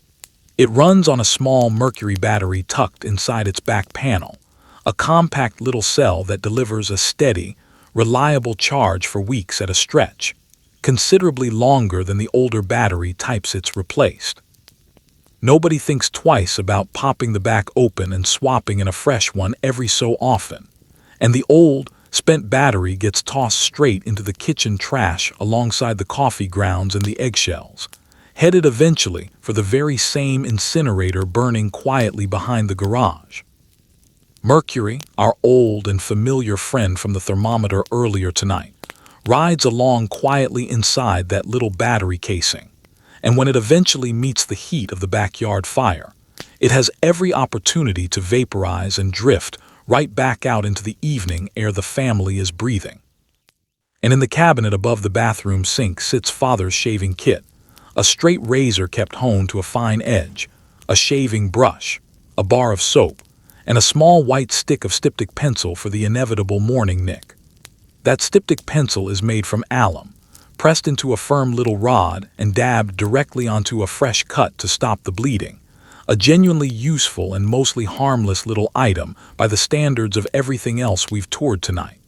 It runs on a small mercury battery tucked inside its back panel, a compact little cell that delivers a steady, reliable charge for weeks at a stretch, considerably longer than the older battery types it's replaced. Nobody thinks twice about popping the back open and swapping in a fresh one every so often, and the old, spent battery gets tossed straight into the kitchen trash alongside the coffee grounds and the eggshells, headed eventually for the very same incinerator burning quietly behind the garage. Mercury, our old and familiar friend from the thermometer earlier tonight, rides along quietly inside that little battery casing, and when it eventually meets the heat of the backyard fire, it has every opportunity to vaporize and drift right back out into the evening ere the family is breathing. And in the cabinet above the bathroom sink sits Father's shaving kit, a straight razor kept honed to a fine edge, a shaving brush, a bar of soap, and a small white stick of styptic pencil for the inevitable morning nick. That styptic pencil is made from alum, pressed into a firm little rod and dabbed directly onto a fresh cut to stop the bleeding, a genuinely useful and mostly harmless little item by the standards of everything else we've toured tonight.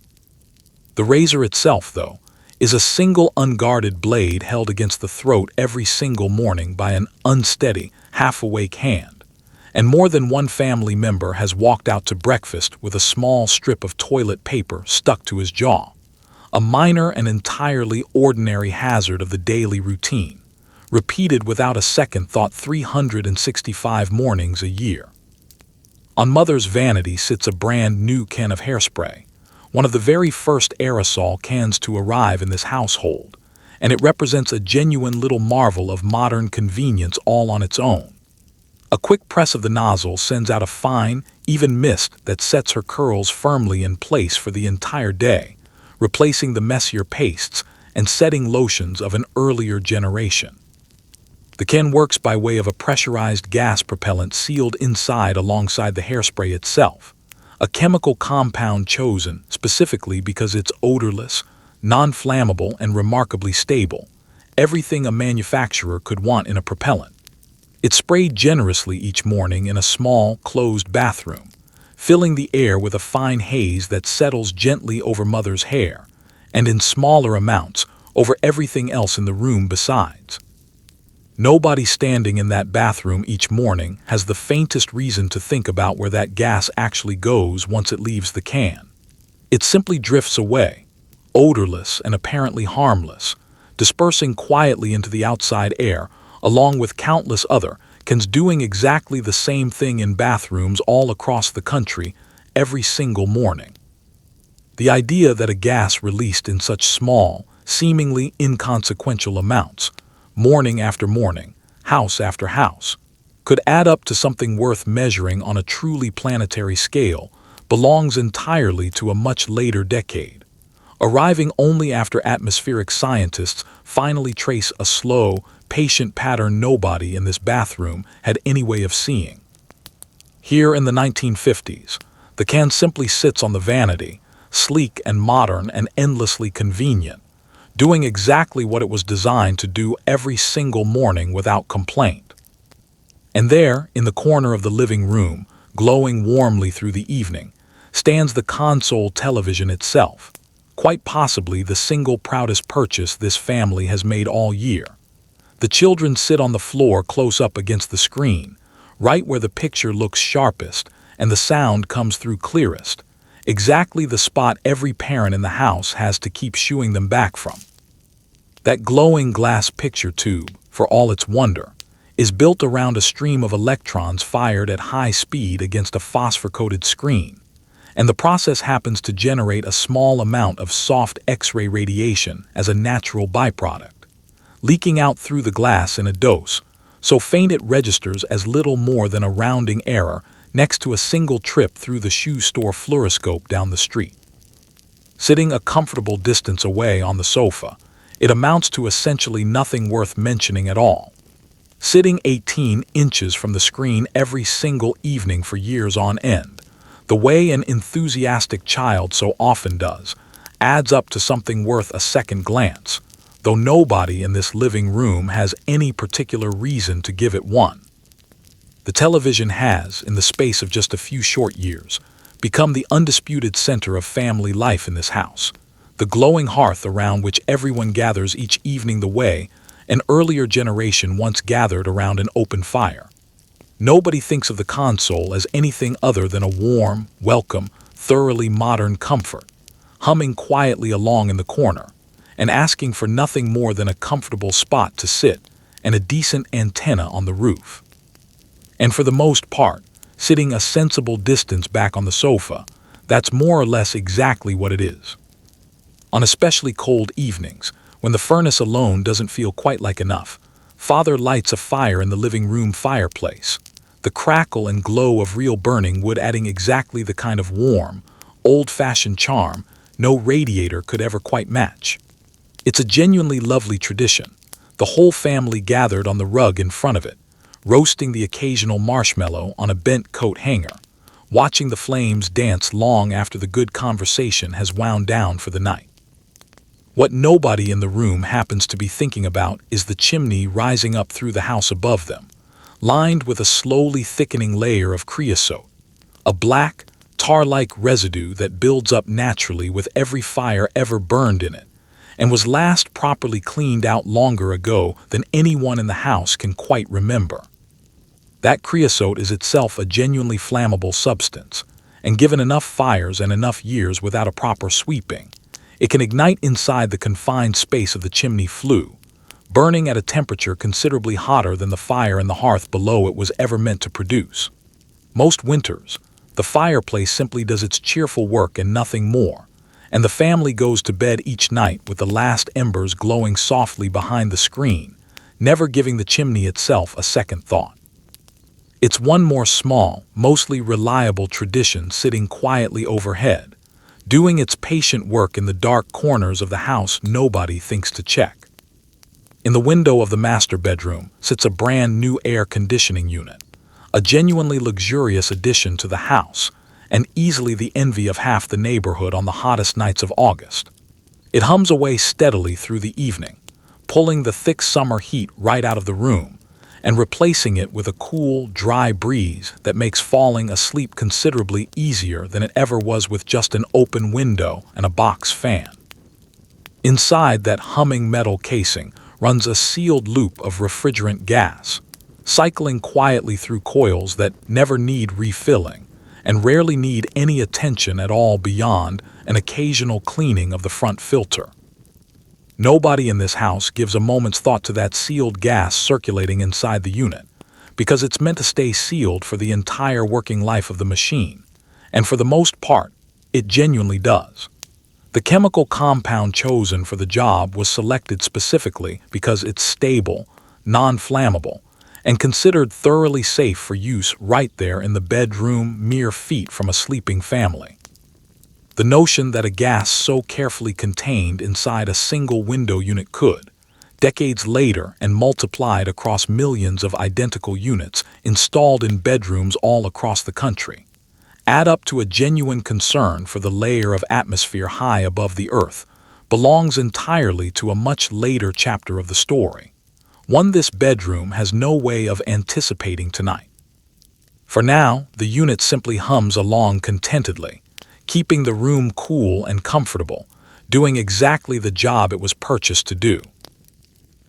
The razor itself, though, is a single unguarded blade held against the throat every single morning by an unsteady, half-awake hand, and more than one family member has walked out to breakfast with a small strip of toilet paper stuck to his jaw, a minor and entirely ordinary hazard of the daily routine, repeated without a second thought 365 mornings a year. On Mother's vanity sits a brand new can of hairspray, one of the very first aerosol cans to arrive in this household, and it represents a genuine little marvel of modern convenience all on its own. A quick press of the nozzle sends out a fine, even mist that sets her curls firmly in place for the entire day, replacing the messier pastes and setting lotions of an earlier generation. The can works by way of a pressurized gas propellant sealed inside alongside the hairspray itself, a chemical compound chosen specifically because it's odorless, non-flammable, and remarkably stable, everything a manufacturer could want in a propellant. It's sprayed generously each morning in a small, closed bathroom, filling the air with a fine haze that settles gently over Mother's hair, and in smaller amounts over everything else in the room besides. Nobody standing in that bathroom each morning has the faintest reason to think about where that gas actually goes once it leaves the can. It simply drifts away, odorless and apparently harmless, dispersing quietly into the outside air, along with countless other cans doing exactly the same thing in bathrooms all across the country every single morning. The idea that a gas released in such small, seemingly inconsequential amounts, morning after morning, house after house, could add up to something worth measuring on a truly planetary scale belongs entirely to a much later decade, arriving only after atmospheric scientists finally trace a slow, patient pattern nobody in this bathroom had any way of seeing. Here in the 1950s, the can simply sits on the vanity, sleek and modern and endlessly convenient, doing exactly what it was designed to do every single morning without complaint. And there, in the corner of the living room, glowing warmly through the evening, stands the console television itself, quite possibly the single proudest purchase this family has made all year. The children sit on the floor close up against the screen, right where the picture looks sharpest and the sound comes through clearest, exactly the spot every parent in the house has to keep shooing them back from. That glowing glass picture tube, for all its wonder, is built around a stream of electrons fired at high speed against a phosphor-coated screen, and the process happens to generate a small amount of soft X-ray radiation as a natural byproduct, leaking out through the glass in a dose so faint it registers as little more than a rounding error next to a single trip through the shoe store fluoroscope down the street. Sitting a comfortable distance away on the sofa, it amounts to essentially nothing worth mentioning at all. Sitting 18 inches from the screen every single evening for years on end, the way an enthusiastic child so often does, adds up to something worth a second glance, though nobody in this living room has any particular reason to give it one. The television has, in the space of just a few short years, become the undisputed center of family life in this house, the glowing hearth around which everyone gathers each evening the way an earlier generation once gathered around an open fire. Nobody thinks of the console as anything other than a warm, welcome, thoroughly modern comfort, humming quietly along in the corner, and asking for nothing more than a comfortable spot to sit and a decent antenna on the roof. And for the most part, sitting a sensible distance back on the sofa, that's more or less exactly what it is. On especially cold evenings, when the furnace alone doesn't feel quite like enough, Father lights a fire in the living room fireplace, the crackle and glow of real burning wood adding exactly the kind of warm, old-fashioned charm no radiator could ever quite match. It's a genuinely lovely tradition, the whole family gathered on the rug in front of it, roasting the occasional marshmallow on a bent coat hanger, watching the flames dance long after the good conversation has wound down for the night. What nobody in the room happens to be thinking about is the chimney rising up through the house above them, lined with a slowly thickening layer of creosote, a black, tar-like residue that builds up naturally with every fire ever burned in it, and was last properly cleaned out longer ago than anyone in the house can quite remember. That creosote is itself a genuinely flammable substance, and given enough fires and enough years without a proper sweeping, it can ignite inside the confined space of the chimney flue, burning at a temperature considerably hotter than the fire in the hearth below it was ever meant to produce. Most winters, The fireplace simply does its cheerful work and nothing more, and the family goes to bed each night with the last embers glowing softly behind the screen, never giving the chimney itself a second thought. It's one more small, mostly reliable tradition sitting quietly overhead, doing its patient work in the dark corners of the house nobody thinks to check. In the window of the master bedroom sits a brand new air conditioning unit, a genuinely luxurious addition to the house, and easily the envy of half the neighborhood on the hottest nights of August. It hums away steadily through the evening, pulling the thick summer heat right out of the room, and replacing it with a cool, dry breeze that makes falling asleep considerably easier than it ever was with just an open window and a box fan. Inside that humming metal casing runs a sealed loop of refrigerant gas, cycling quietly through coils that never need refilling and rarely need any attention at all beyond an occasional cleaning of the front filter. Nobody in this house gives a moment's thought to that sealed gas circulating inside the unit, because it's meant to stay sealed for the entire working life of the machine, and for the most part, it genuinely does. The chemical compound chosen for the job was selected specifically because it's stable, non-flammable, and considered thoroughly safe for use right there in the bedroom mere feet from a sleeping family. The notion that a gas so carefully contained inside a single window unit could, decades later and multiplied across millions of identical units installed in bedrooms all across the country, add up to a genuine concern for the layer of atmosphere high above the earth, belongs entirely to a much later chapter of the story, one this bedroom has no way of anticipating tonight. For now, the unit simply hums along contentedly, keeping the room cool and comfortable, doing exactly the job it was purchased to do.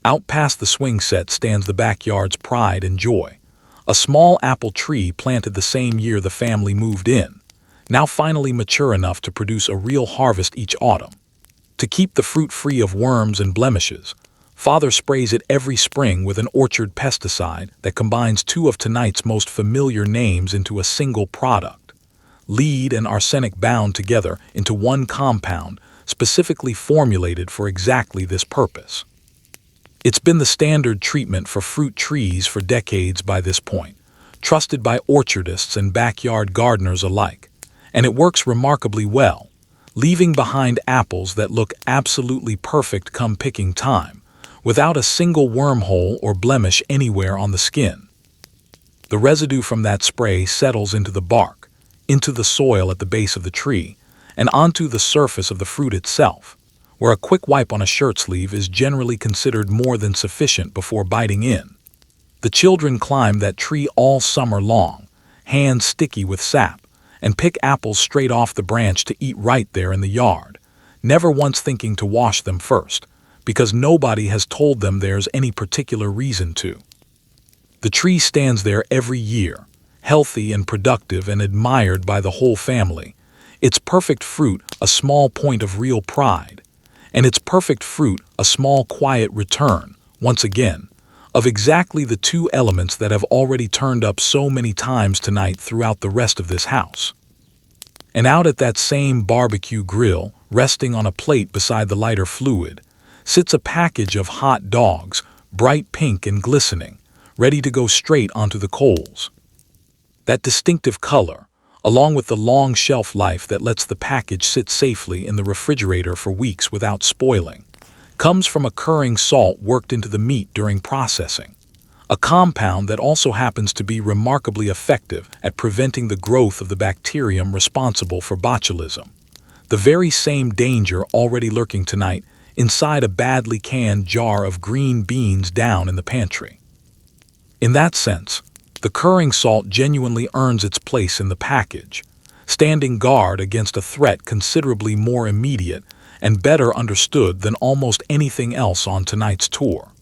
Out past the swing set stands the backyard's pride and joy, a small apple tree planted the same year the family moved in, now finally mature enough to produce a real harvest each autumn. To keep the fruit free of worms and blemishes, Father sprays it every spring with an orchard pesticide that combines two of tonight's most familiar names into a single product. Lead and arsenic bound together into one compound specifically formulated for exactly this purpose. It's been the standard treatment for fruit trees for decades by this point, trusted by orchardists and backyard gardeners alike, and it works remarkably well, leaving behind apples that look absolutely perfect come picking time, without a single wormhole or blemish anywhere on the skin. The residue from that spray settles into the bark, into the soil at the base of the tree, and onto the surface of the fruit itself, where a quick wipe on a shirt sleeve is generally considered more than sufficient before biting in. The children climb that tree all summer long, hands sticky with sap, and pick apples straight off the branch to eat right there in the yard, never once thinking to wash them first, because nobody has told them there's any particular reason to. The tree stands there every year, healthy and productive and admired by the whole family, its perfect fruit a small point of real pride, and its perfect fruit a small quiet return, once again, of exactly the two elements that have already turned up so many times tonight throughout the rest of this house. And out at that same barbecue grill, resting on a plate beside the lighter fluid, sits a package of hot dogs, bright pink and glistening, ready to go straight onto the coals. That distinctive color, along with the long shelf life that lets the package sit safely in the refrigerator for weeks without spoiling, comes from occurring salt worked into the meat during processing, a compound that also happens to be remarkably effective at preventing the growth of the bacterium responsible for botulism, the very same danger already lurking tonight inside a badly canned jar of green beans down in the pantry. In that sense, the curing salt genuinely earns its place in the package, standing guard against a threat considerably more immediate and better understood than almost anything else on tonight's tour.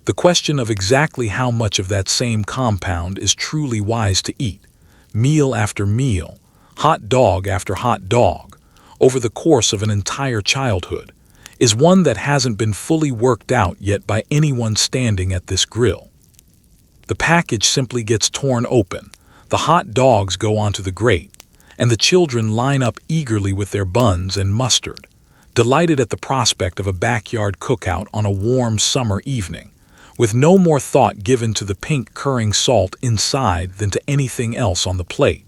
The question of exactly how much of that same compound is truly wise to eat, meal after meal, hot dog after hot dog, over the course of an entire childhood, is one that hasn't been fully worked out yet by anyone standing at this grill. The package simply gets torn open, The hot dogs go onto the grate, and the children line up eagerly with their buns and mustard, delighted at the prospect of a backyard cookout on a warm summer evening, with no more thought given to the pink curring salt inside than to anything else on the plate.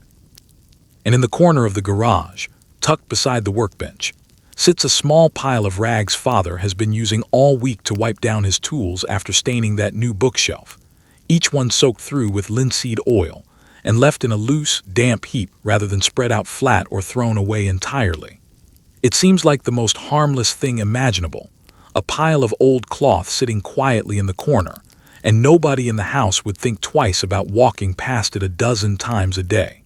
And in the corner of the garage, tucked beside the workbench, sits a small pile of rags father has been using all week to wipe down his tools after staining that new bookshelf, each one soaked through with linseed oil and left in a loose, damp heap rather than spread out flat or thrown away entirely. It seems like the most harmless thing imaginable, a pile of old cloth sitting quietly in the corner, and nobody in the house would think twice about walking past it a dozen times a day.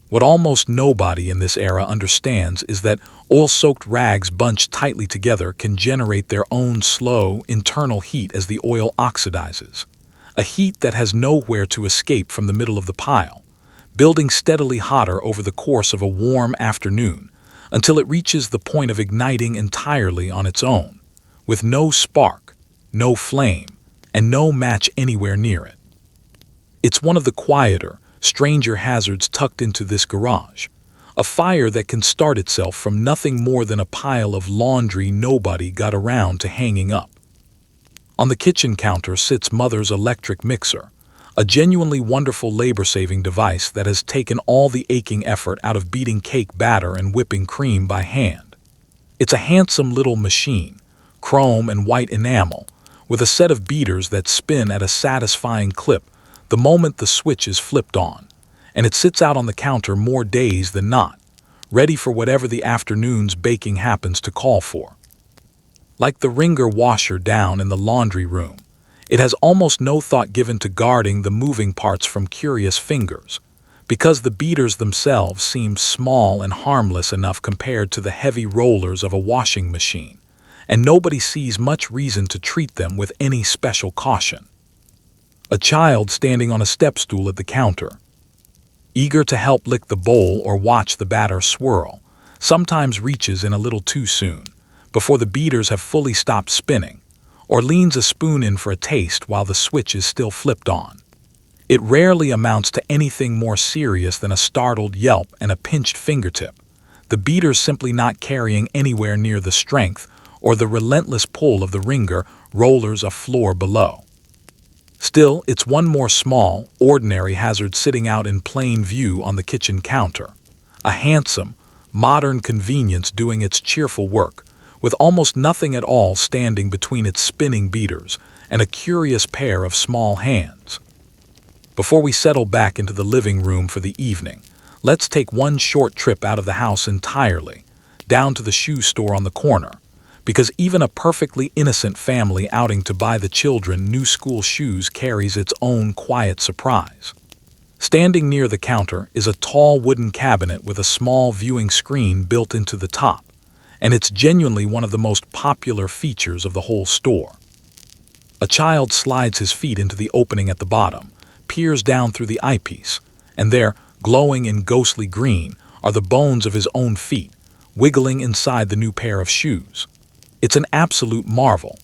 What almost nobody in this era understands is that oil-soaked rags bunched tightly together can generate their own slow, internal heat as the oil oxidizes, a heat that has nowhere to escape from the middle of the pile, building steadily hotter over the course of a warm afternoon until it reaches the point of igniting entirely on its own, with no spark, no flame, and no match anywhere near it. It's one of the quieter, stranger hazards tucked into this garage, a fire that can start itself from nothing more than a pile of laundry nobody got around to hanging up. On the kitchen counter sits Mother's electric mixer, a genuinely wonderful labor-saving device that has taken all the aching effort out of beating cake batter and whipping cream by hand. It's a handsome little machine, chrome and white enamel, with a set of beaters that spin at a satisfying clip the moment the switch is flipped on, and it sits out on the counter more days than not, ready for whatever the afternoon's baking happens to call for. Like the wringer washer down in the laundry room, it has almost no thought given to guarding the moving parts from curious fingers, because the beaters themselves seem small and harmless enough compared to the heavy rollers of a washing machine, and nobody sees much reason to treat them with any special caution. A child standing on a step stool at the counter, eager to help lick the bowl or watch the batter swirl, sometimes reaches in a little too soon, before the beaters have fully stopped spinning, or leans a spoon in for a taste while the switch is still flipped on. It rarely amounts to anything more serious than a startled yelp and a pinched fingertip, the beaters simply not carrying anywhere near the strength or the relentless pull of the wringer rollers a floor below. Still, it's one more small, ordinary hazard sitting out in plain view on the kitchen counter, a handsome, modern convenience doing its cheerful work, with almost nothing at all standing between its spinning beaters and a curious pair of small hands. Before we settle back into the living room for the evening, let's take one short trip out of the house entirely, down to the shoe store on the corner, because even a perfectly innocent family outing to buy the children new school shoes carries its own quiet surprise. Standing near the counter is a tall wooden cabinet with a small viewing screen built into the top, and it's genuinely one of the most popular features of the whole store. A child slides his feet into the opening at the bottom, peers down through the eyepiece, and there, glowing in ghostly green, are the bones of his own feet, wiggling inside the new pair of shoes. It's an absolute marvel.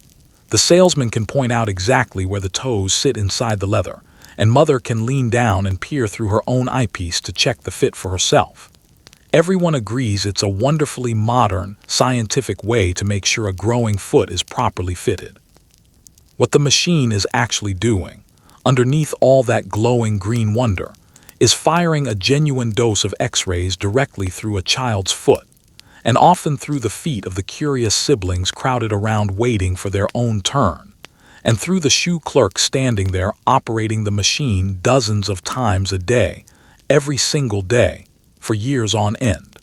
The salesman can point out exactly where the toes sit inside the leather, and Mother can lean down and peer through her own eyepiece to check the fit for herself. Everyone agrees it's a wonderfully modern, scientific way to make sure a growing foot is properly fitted. What the machine is actually doing, underneath all that glowing green wonder, is firing a genuine dose of X-rays directly through a child's foot, and often through the feet of the curious siblings crowded around waiting for their own turn, and through the shoe clerk standing there operating the machine dozens of times a day, every single day, for years on end.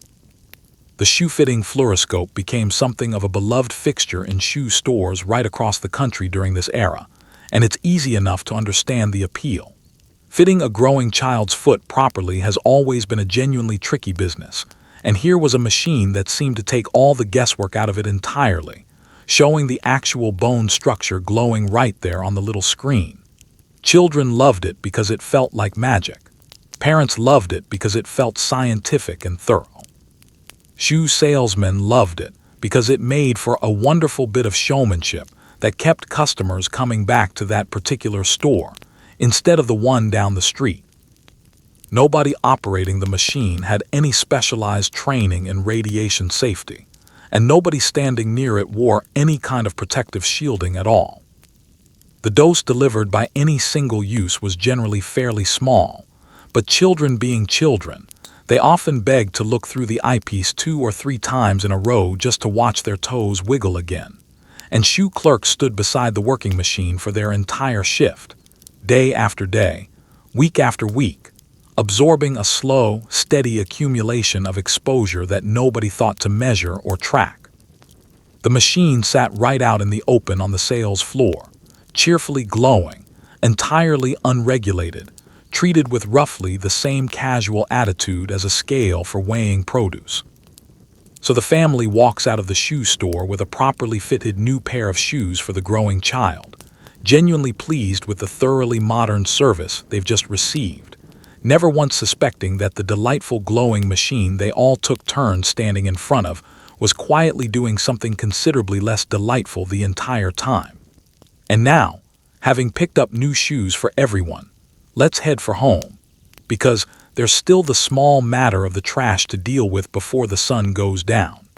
The shoe-fitting fluoroscope became something of a beloved fixture in shoe stores right across the country during this era, and it's easy enough to understand the appeal. Fitting a growing child's foot properly has always been a genuinely tricky business, and here was a machine that seemed to take all the guesswork out of it entirely, showing the actual bone structure glowing right there on the little screen. Children loved it because it felt like magic. Parents loved it because it felt scientific and thorough. Shoe salesmen loved it because it made for a wonderful bit of showmanship that kept customers coming back to that particular store instead of the one down the street. Nobody operating the machine had any specialized training in radiation safety, and nobody standing near it wore any kind of protective shielding at all. The dose delivered by any single use was generally fairly small, but children being children, they often begged to look through the eyepiece 2 or 3 times in a row just to watch their toes wiggle again, and shoe clerks stood beside the working machine for their entire shift, day after day, week after week, absorbing a slow, steady accumulation of exposure that nobody thought to measure or track. The machine sat right out in the open on the sales floor, cheerfully glowing, entirely unregulated, treated with roughly the same casual attitude as a scale for weighing produce. So the family walks out of the shoe store with a properly fitted new pair of shoes for the growing child, genuinely pleased with the thoroughly modern service they've just received, never once suspecting that the delightful glowing machine they all took turns standing in front of was quietly doing something considerably less delightful the entire time. And now, having picked up new shoes for everyone, let's head for home, because there's still the small matter of the trash to deal with before the sun goes down.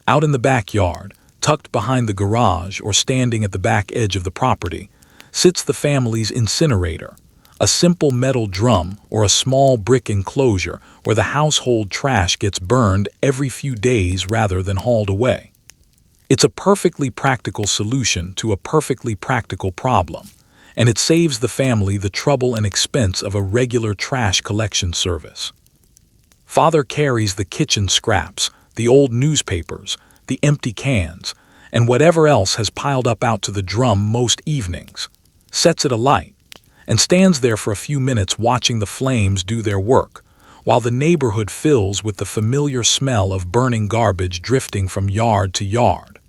Out in the backyard, tucked behind the garage or standing at the back edge of the property, sits the family's incinerator, a simple metal drum or a small brick enclosure where the household trash gets burned every few days rather than hauled away. It's a perfectly practical solution to a perfectly practical problem, and it saves the family the trouble and expense of a regular trash collection service. Father carries the kitchen scraps, the old newspapers, the empty cans, and whatever else has piled up out to the drum most evenings, sets it alight, and stands there for a few minutes watching the flames do their work, while the neighborhood fills with the familiar smell of burning garbage drifting from yard to yard.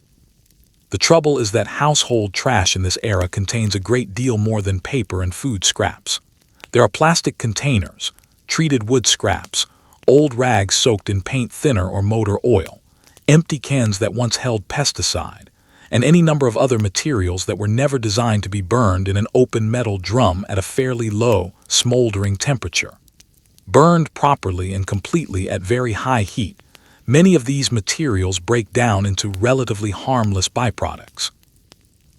The trouble is that household trash in this era contains a great deal more than paper and food scraps. There are plastic containers, treated wood scraps, old rags soaked in paint thinner or motor oil, empty cans that once held pesticide, and any number of other materials that were never designed to be burned in an open metal drum at a fairly low, smoldering temperature. Burned properly and completely at very high heat, many of these materials break down into relatively harmless byproducts.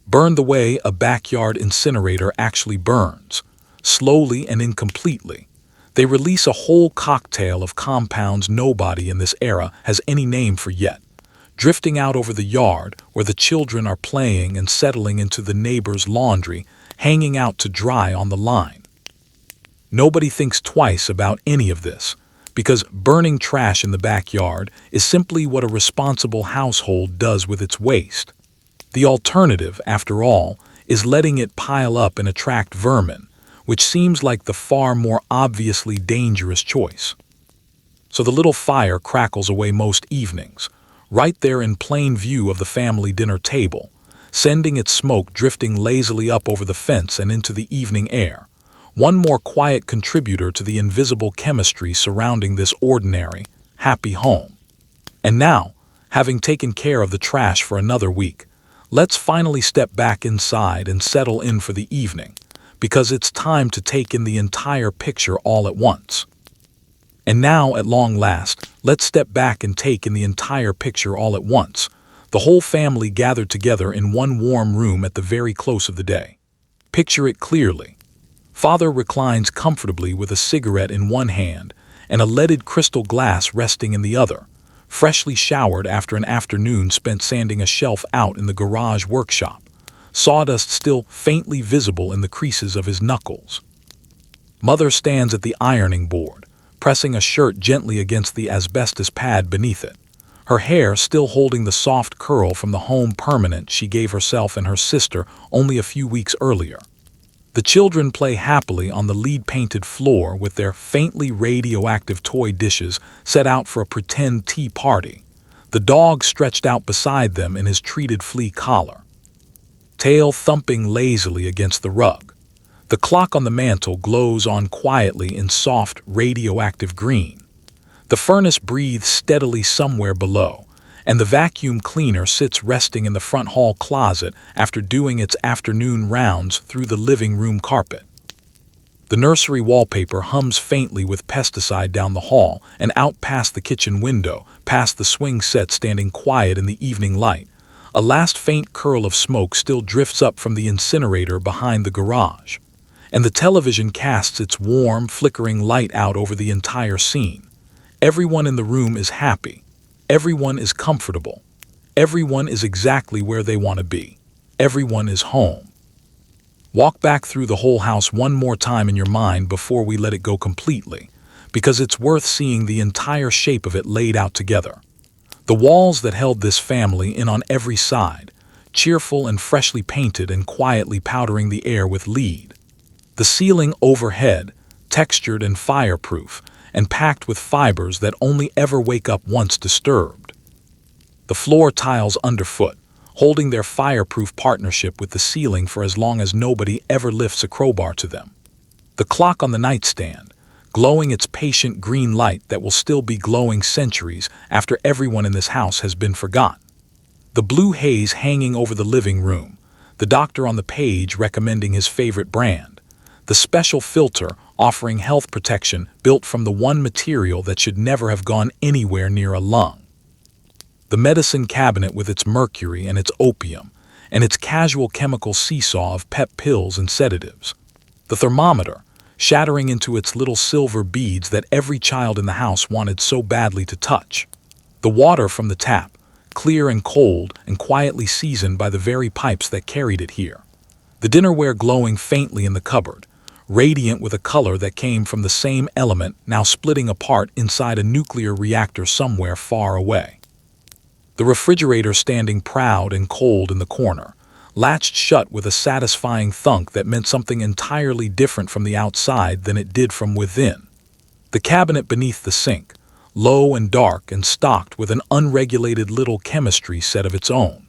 Burned the way a backyard incinerator actually burns, slowly and incompletely, they release a whole cocktail of compounds nobody in this era has any name for yet, drifting out over the yard where the children are playing and settling into the neighbor's laundry, hanging out to dry on the line. Nobody thinks twice about any of this, because burning trash in the backyard is simply what a responsible household does with its waste. The alternative, after all, is letting it pile up and attract vermin, which seems like the far more obviously dangerous choice. So the little fire crackles away most evenings, right there in plain view of the family dinner table, sending its smoke drifting lazily up over the fence and into the evening air. One more quiet contributor to the invisible chemistry surrounding this ordinary, happy home. And now, having taken care of the trash for another week, let's finally step back inside and settle in for the evening, because it's time to take in the entire picture all at once. And now, at long last, let's step back and take in the entire picture all at once, the whole family gathered together in one warm room at the very close of the day. Picture it clearly. Father reclines comfortably with a cigarette in one hand and a leaded crystal glass resting in the other, freshly showered after an afternoon spent sanding a shelf out in the garage workshop, sawdust still faintly visible in the creases of his knuckles. Mother stands at the ironing board, pressing a shirt gently against the asbestos pad beneath it, her hair still holding the soft curl from the home permanent she gave herself and her sister only a few weeks earlier. The children play happily on the lead-painted floor with their faintly radioactive toy dishes set out for a pretend tea party, the dog stretched out beside them in his treated flea collar, tail thumping lazily against the rug. The clock on the mantel glows on quietly in soft radioactive green. The furnace breathes steadily somewhere below, and the vacuum cleaner sits resting in the front hall closet after doing its afternoon rounds through the living room carpet. The nursery wallpaper hums faintly with pesticide down the hall and out past the kitchen window, past the swing set standing quiet in the evening light. A last faint curl of smoke still drifts up from the incinerator behind the garage, and the television casts its warm, flickering light out over the entire scene. Everyone in the room is happy. Everyone is comfortable. Everyone is exactly where they want to be. Everyone is home. Walk back through the whole house one more time in your mind before we let it go completely, because it's worth seeing the entire shape of it laid out together. The walls that held this family in on every side, cheerful and freshly painted and quietly powdering the air with lead. The ceiling overhead, textured and fireproof, and packed with fibers that only ever wake up once disturbed. The floor tiles underfoot, holding their fireproof partnership with the ceiling for as long as nobody ever lifts a crowbar to them. The clock on the nightstand, glowing its patient green light that will still be glowing centuries after everyone in this house has been forgotten. The blue haze hanging over the living room, the doctor on the page recommending his favorite brand, the special filter offering health protection built from the one material that should never have gone anywhere near a lung. The medicine cabinet with its mercury and its opium, and its casual chemical seesaw of pep pills and sedatives. The thermometer, shattering into its little silver beads that every child in the house wanted so badly to touch. The water from the tap, clear and cold and quietly seasoned by the very pipes that carried it here. The dinnerware glowing faintly in the cupboard, radiant with a color that came from the same element now splitting apart inside a nuclear reactor somewhere far away. The refrigerator standing proud and cold in the corner, latched shut with a satisfying thunk that meant something entirely different from the outside than it did from within. The cabinet beneath the sink, low and dark and stocked with an unregulated little chemistry set of its own.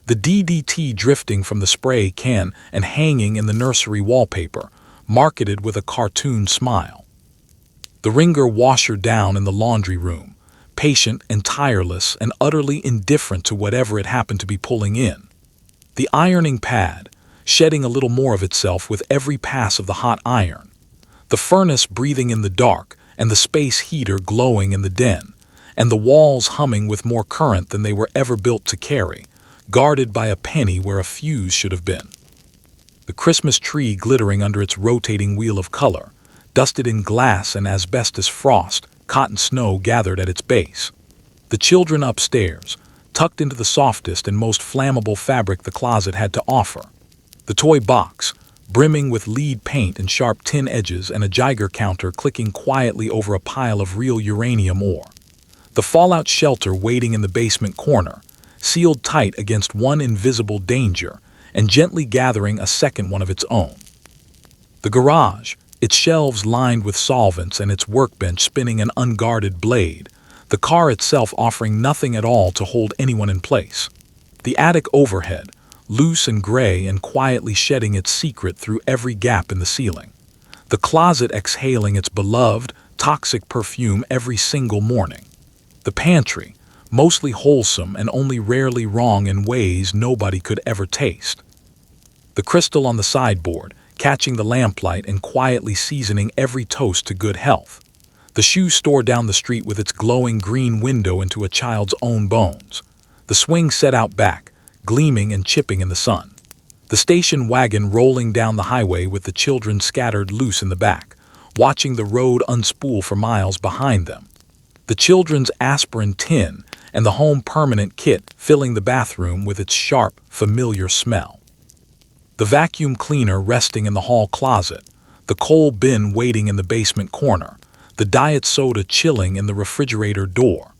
The DDT drifting from the spray can and hanging in the nursery wallpaper, marketed with a cartoon smile. The Ringer washer down in the laundry room, patient and tireless and utterly indifferent to whatever it happened to be pulling in. The ironing pad, shedding a little more of itself with every pass of the hot iron. The furnace breathing in the dark, and the space heater glowing in the den, and the walls humming with more current than they were ever built to carry, guarded by a penny where a fuse should have been. The Christmas tree glittering under its rotating wheel of color, dusted in glass and asbestos frost, cotton snow gathered at its base. The children upstairs, tucked into the softest and most flammable fabric the closet had to offer. The toy box, brimming with lead paint and sharp tin edges and a Geiger counter clicking quietly over a pile of real uranium ore. The fallout shelter waiting in the basement corner, sealed tight against one invisible danger and gently gathering a second one of its own. The garage, its shelves lined with solvents and its workbench spinning an unguarded blade, the car itself offering nothing at all to hold anyone in place. The attic overhead, loose and gray and quietly shedding its secret through every gap in the ceiling. The closet exhaling its beloved, toxic perfume every single morning. The pantry, mostly wholesome and only rarely wrong in ways nobody could ever taste. The crystal on the sideboard, catching the lamplight and quietly seasoning every toast to good health. The shoe store down the street with its glowing green window into a child's own bones. The swing set out back, gleaming and chipping in the sun. The station wagon rolling down the highway with the children scattered loose in the back, watching the road unspool for miles behind them. The children's aspirin tin and the home permanent kit filling the bathroom with its sharp, familiar smell. The vacuum cleaner resting in the hall closet, the coal bin waiting in the basement corner, the diet soda chilling in the refrigerator door.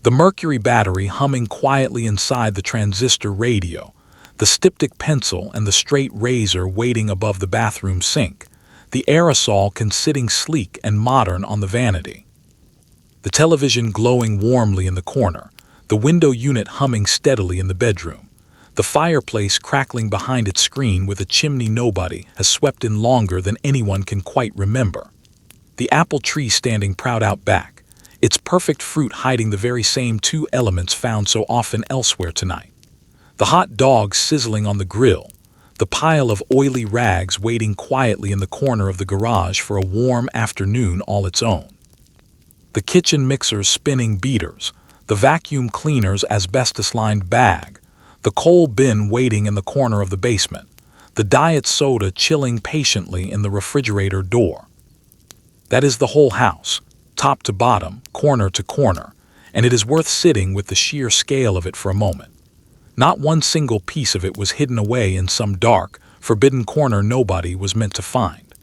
The mercury battery humming quietly inside the transistor radio, the styptic pencil and the straight razor waiting above the bathroom sink, the aerosol sitting sleek and modern on the vanity. The television glowing warmly in the corner, the window unit humming steadily in the bedroom, the fireplace crackling behind its screen with a chimney nobody has swept in longer than anyone can quite remember. The apple tree standing proud out back, its perfect fruit hiding the very same two elements found so often elsewhere tonight. The hot dogs sizzling on the grill, the the pile of oily rags waiting quietly in the corner of the garage for a warm afternoon all its own. The kitchen mixer's spinning beaters, the vacuum cleaner's asbestos-lined bag, the coal bin waiting in the corner of the basement, the diet soda chilling patiently in the refrigerator door. That is the whole house, top to bottom, corner to corner, and it is worth sitting with the sheer scale of it for a moment. Not one single piece of it was hidden away in some dark, forbidden corner nobody was meant to find.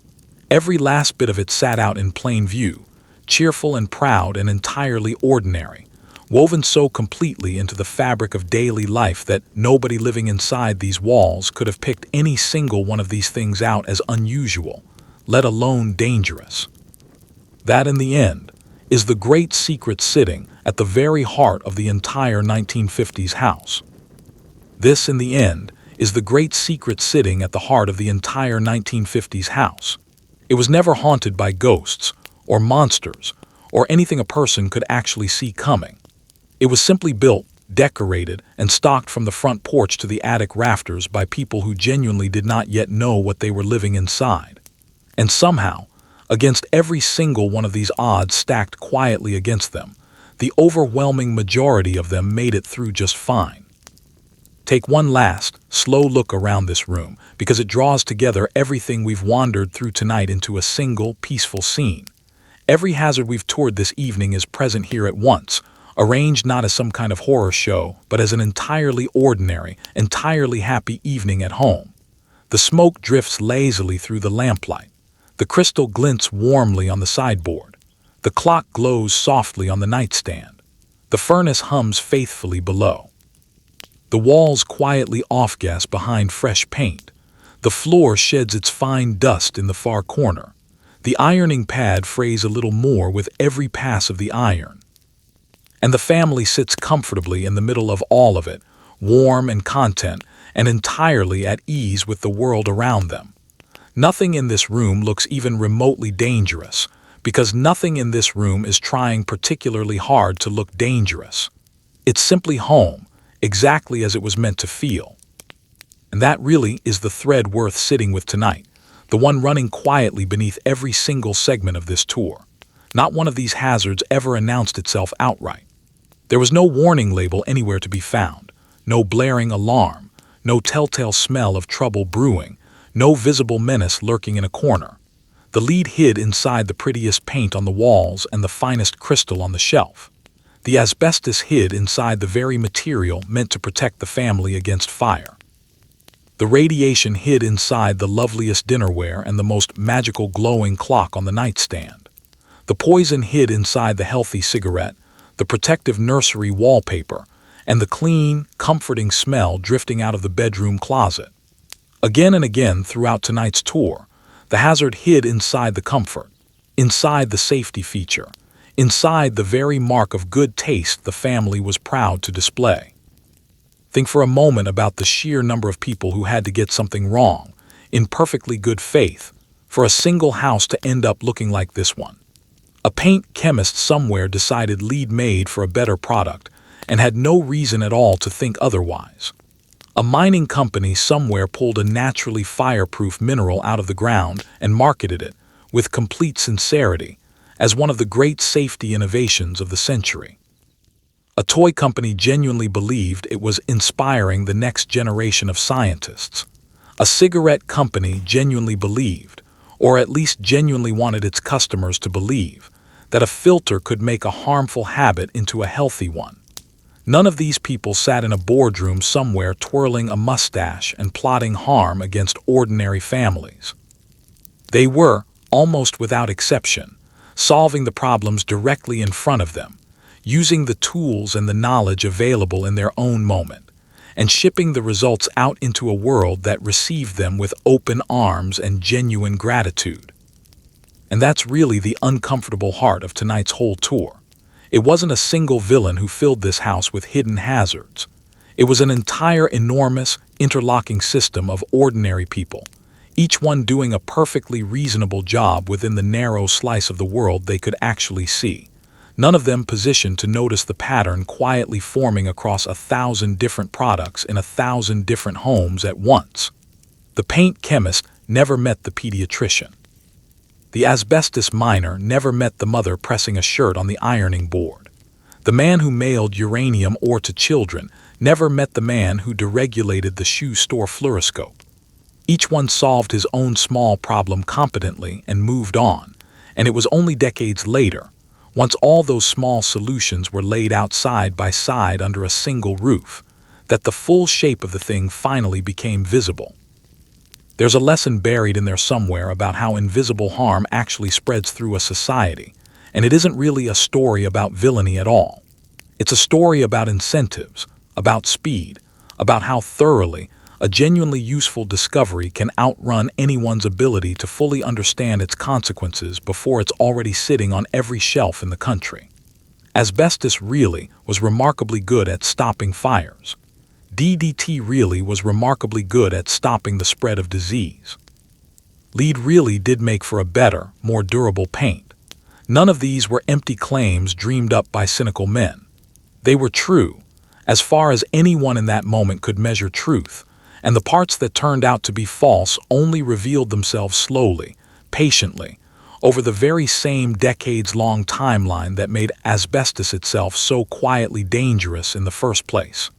Every last bit of it sat out in plain view, cheerful and proud and entirely ordinary, woven so completely into the fabric of daily life that nobody living inside these walls could have picked any single one of these things out as unusual, let alone dangerous. That, in the end, is the great secret sitting at the very heart of the entire 1950s house. This, in the end, is the great secret sitting at the heart of the entire 1950s house. It was never haunted by ghosts, or monsters, or anything a person could actually see coming. It was simply built, decorated, and stocked from the front porch to the attic rafters by people who genuinely did not yet know what they were living inside. And somehow, against every single one of these odds stacked quietly against them, the overwhelming majority of them made it through just fine. Take one last, slow look around this room, because it draws together everything we've wandered through tonight into a single, peaceful scene. Every hazard we've toured this evening is present here at once, arranged not as some kind of horror show, but as an entirely ordinary, entirely happy evening at home. The smoke drifts lazily through the lamplight. The crystal glints warmly on the sideboard. The clock glows softly on the nightstand. The furnace hums faithfully below. The walls quietly off-gas behind fresh paint. The floor sheds its fine dust in the far corner. The ironing pad frays a little more with every pass of the iron. And the family sits comfortably in the middle of all of it, warm and content, and entirely at ease with the world around them. Nothing in this room looks even remotely dangerous, because nothing in this room is trying particularly hard to look dangerous. It's simply home, exactly as it was meant to feel. And that really is the thread worth sitting with tonight, the one running quietly beneath every single segment of this tour. Not one of these hazards ever announced itself outright. There was no warning label anywhere to be found, no blaring alarm, no telltale smell of trouble brewing, no visible menace lurking in a corner. The lead hid inside the prettiest paint on the walls and the finest crystal on the shelf. The asbestos hid inside the very material meant to protect the family against fire. The radiation hid inside the loveliest dinnerware and the most magical glowing clock on the nightstand. The poison hid inside the healthy cigarette, the protective nursery wallpaper, and the clean, comforting smell drifting out of the bedroom closet. Again and again throughout tonight's tour, the hazard hid inside the comfort, inside the safety feature, inside the very mark of good taste the family was proud to display. Think for a moment about the sheer number of people who had to get something wrong, in perfectly good faith, for a single house to end up looking like this one. A paint chemist somewhere decided lead made for a better product and had no reason at all to think otherwise. A mining company somewhere pulled a naturally fireproof mineral out of the ground and marketed it, with complete sincerity, as one of the great safety innovations of the century. A toy company genuinely believed it was inspiring the next generation of scientists. A cigarette company genuinely believed, or at least genuinely wanted its customers to believe, that a filter could make a harmful habit into a healthy one. None of these people sat in a boardroom somewhere twirling a mustache and plotting harm against ordinary families. They were, almost without exception, solving the problems directly in front of them, using the tools and the knowledge available in their own moment, and shipping the results out into a world that received them with open arms and genuine gratitude. And that's really the uncomfortable heart of tonight's whole tour. It wasn't a single villain who filled this house with hidden hazards. It was an entire enormous, interlocking system of ordinary people, each one doing a perfectly reasonable job within the narrow slice of the world they could actually see. None of them positioned to notice the pattern quietly forming across 1,000 different products in 1,000 different homes at once. The paint chemist never met the pediatrician. The asbestos miner never met the mother pressing a shirt on the ironing board. The man who mailed uranium ore to children never met the man who deregulated the shoe store fluoroscope. Each one solved his own small problem competently and moved on, and it was only decades later, once all those small solutions were laid out side by side under a single roof, that the full shape of the thing finally became visible. There's a lesson buried in there somewhere about how invisible harm actually spreads through a society, and it isn't really a story about villainy at all. It's a story about incentives, about speed, about how thoroughly a genuinely useful discovery can outrun anyone's ability to fully understand its consequences before it's already sitting on every shelf in the country. Asbestos really was remarkably good at stopping fires. DDT really was remarkably good at stopping the spread of disease. Lead really did make for a better, more durable paint. None of these were empty claims dreamed up by cynical men. They were true, as far as anyone in that moment could measure truth, and the parts that turned out to be false only revealed themselves slowly, patiently, over the very same decades-long timeline that made asbestos itself so quietly dangerous in the first place.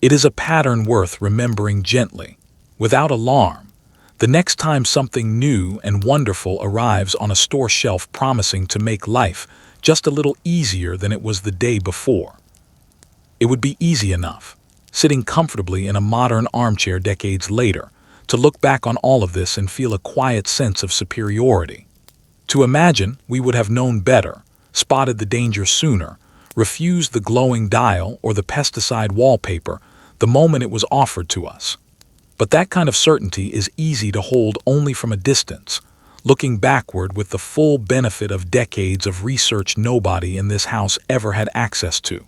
It is a pattern worth remembering gently, without alarm, the next time something new and wonderful arrives on a store shelf promising to make life just a little easier than it was the day before. It would be easy enough, sitting comfortably in a modern armchair decades later, to look back on all of this and feel a quiet sense of superiority. To imagine we would have known better, spotted the danger sooner, refused the glowing dial or the pesticide wallpaper the moment it was offered to us. But that kind of certainty is easy to hold only from a distance, looking backward with the full benefit of decades of research nobody in this house ever had access to.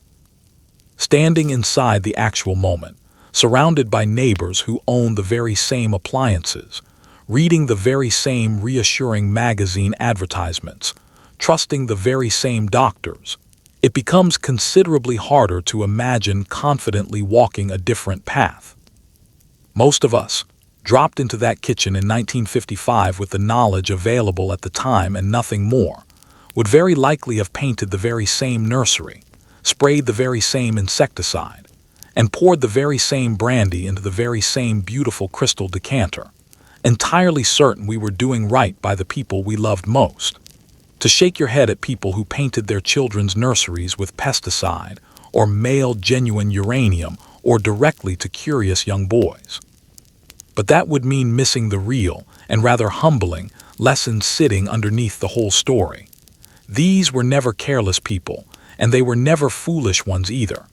Standing inside the actual moment, surrounded by neighbors who own the very same appliances, reading the very same reassuring magazine advertisements, trusting the very same doctors, it becomes considerably harder to imagine confidently walking a different path. Most of us dropped into that kitchen in 1955 with the knowledge available at the time and nothing more, would very likely have painted the very same nursery, sprayed the very same insecticide, and poured the very same brandy into the very same beautiful crystal decanter, entirely certain we were doing right by the people we loved most. To shake your head at people who painted their children's nurseries with pesticide, or mailed genuine uranium, or directly to curious young boys. But that would mean missing the real, and rather humbling, lessons sitting underneath the whole story. These were never careless people, and they were never foolish ones either.